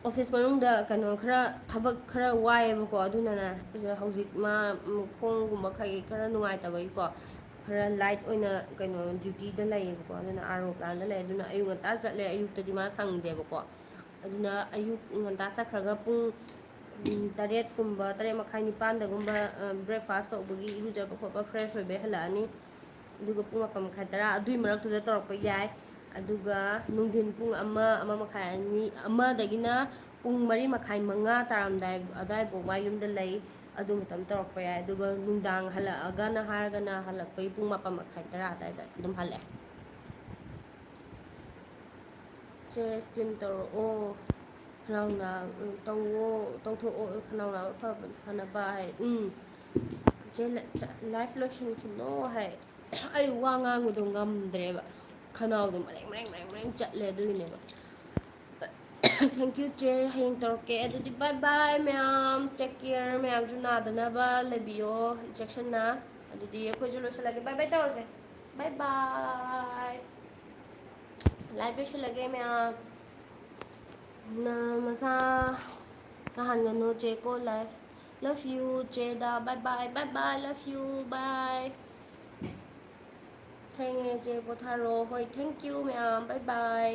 B: ꯑꯣꯐꯤꯁ ꯃꯅꯨꯡꯗ ꯀꯩꯅꯣ ꯈꯔ ꯊꯕꯛ ꯈꯔ ꯋꯥꯏꯑꯦꯕꯀꯣ ꯑꯗꯨꯅꯅꯦ ꯍꯧꯖꯤꯛ ꯃꯥ ꯈꯣꯡꯒꯨꯝꯕ ꯈꯔ ꯅꯨꯡꯉꯥꯏꯇꯕꯒꯤꯀꯣ ꯈꯔ ꯂꯥꯏꯠ ꯑꯣꯏꯅ ꯀꯩꯅꯣ ꯗ꯭ꯌꯨꯇꯤꯗ ꯂꯩꯌꯦꯕꯀꯣ ꯑꯗꯨꯅ ꯑꯥꯔꯣ ꯄ꯭ꯂꯥꯟꯗ ꯂꯩ ꯑꯗꯨꯅ ꯑꯌꯨꯛ ꯉꯟꯇꯥ ꯆꯠꯂꯦ ꯑꯌꯨꯛꯇꯗꯤ ꯃꯥ ꯁꯪꯗꯦꯕꯀꯣ ꯑꯗꯨꯅ ꯑꯌꯨꯛ ꯉꯟꯇꯥ ꯆꯠꯈ꯭ꯔꯒ ꯄꯨꯡ 8ꯀꯨꯝꯕ 8:30 9ꯗꯒꯨꯝꯕ ꯕ꯭ꯔꯦꯛꯐꯥꯁ ꯇꯧꯕꯒꯤ ꯏꯔꯨꯖꯕ ꯈꯣꯠꯄ ꯐ꯭ꯔꯦꯁ ꯑꯣꯏꯕꯩ ꯍꯜꯂꯛꯑꯅꯤ ꯑꯗꯨꯒ ꯄꯨꯡ 8:30 10 ꯑꯗꯨꯏ ꯃꯔꯛꯇꯨꯗ ꯇꯧꯔꯛꯄ ꯌꯥꯏ ꯑꯗꯨꯒ ꯅꯨꯡꯊꯤꯟ ꯄꯨꯡ 1:30 2 1ꯗꯒꯤꯅ ꯄꯨꯡ 4:30 5 ꯇꯥꯔꯝꯗꯥꯏ ꯑꯗꯨꯋꯥꯏꯐꯥꯎ ꯃꯥ ꯌꯨꯝꯗ ꯂꯩ ꯑꯗꯨ ꯃꯇꯝ ꯇꯧꯔꯛꯄ ꯌꯥꯏ ꯑꯗꯨꯒ ꯅꯨꯡꯗꯥꯡ ꯍꯜꯂꯛꯑꯒꯅ ꯍꯥꯏꯔꯒꯅ ꯍꯜꯂꯛꯄꯩ ꯄꯨꯡ 9:30 10 ꯑꯗꯨꯋꯥꯏꯗ ꯑꯗꯨꯝ ꯍꯜꯂꯛꯑꯦ ꯆꯦ ꯁ꯭ꯇꯤꯝ ꯇꯧꯔꯛꯑꯣ ꯈꯅꯥꯎ ꯇꯧꯊꯣꯛꯑꯣ ꯈꯅꯥꯎ ꯅꯥꯕ ꯐꯅꯕ ꯍꯥꯏ ꯆꯦ ꯂꯥꯏꯐ ꯂꯣꯏꯁꯤꯟꯈꯤꯅꯣ ꯍꯥꯏ ꯑꯩ ꯋꯥ ꯉꯥꯡꯕꯗꯣ ꯉꯝꯗ꯭ꯔꯦꯕ ꯈꯅꯥꯎꯗꯣ ꯃꯔꯦꯡ ꯆꯠꯂꯦ ꯑꯗꯨꯒꯤꯅꯦꯕ ꯊꯦꯡꯀ꯭ꯌꯨ ꯆꯦ ꯍꯌꯦꯡ ꯇꯧꯔꯛꯀꯦ ꯑꯗꯨꯗꯤ ꯕꯥꯏ ꯕꯥꯏ ꯃꯌꯥꯝ ꯇꯦꯛ ꯀꯦꯌꯔ ꯃꯌꯥꯝꯁꯨ ꯅꯥꯗꯅꯕ ꯂꯩꯕꯤꯌꯣ ꯆꯦꯛꯁꯤꯟꯅ ꯑꯗꯨꯗꯤ ꯑꯩꯈꯣꯏꯁꯨ ꯂꯣꯏꯁꯤꯜꯂꯒꯦ ꯕꯥꯏ ꯕꯥꯏ ꯇꯧꯔꯁꯦ ꯕꯥꯏ ꯕꯥꯏ ꯂꯥꯏꯚ ꯂꯣꯏꯁꯤꯜꯂꯒꯦ ꯃꯌꯥꯝ ꯃꯁꯥ ꯅꯥꯍꯟꯒꯅꯨ ꯆꯦ ꯀꯣ ꯂꯥꯏꯐ ꯂꯚ ꯌꯨ ꯆꯦꯗꯥ bye bye bye bye love you bye ꯊꯦꯡꯉꯦ ꯆꯦ ꯄꯣꯊꯥꯔꯣ ꯍꯣꯏ ꯊꯦꯡꯀ꯭ꯌꯨ ꯃꯌꯥꯝ ꯕꯥꯏ ꯕꯥꯏ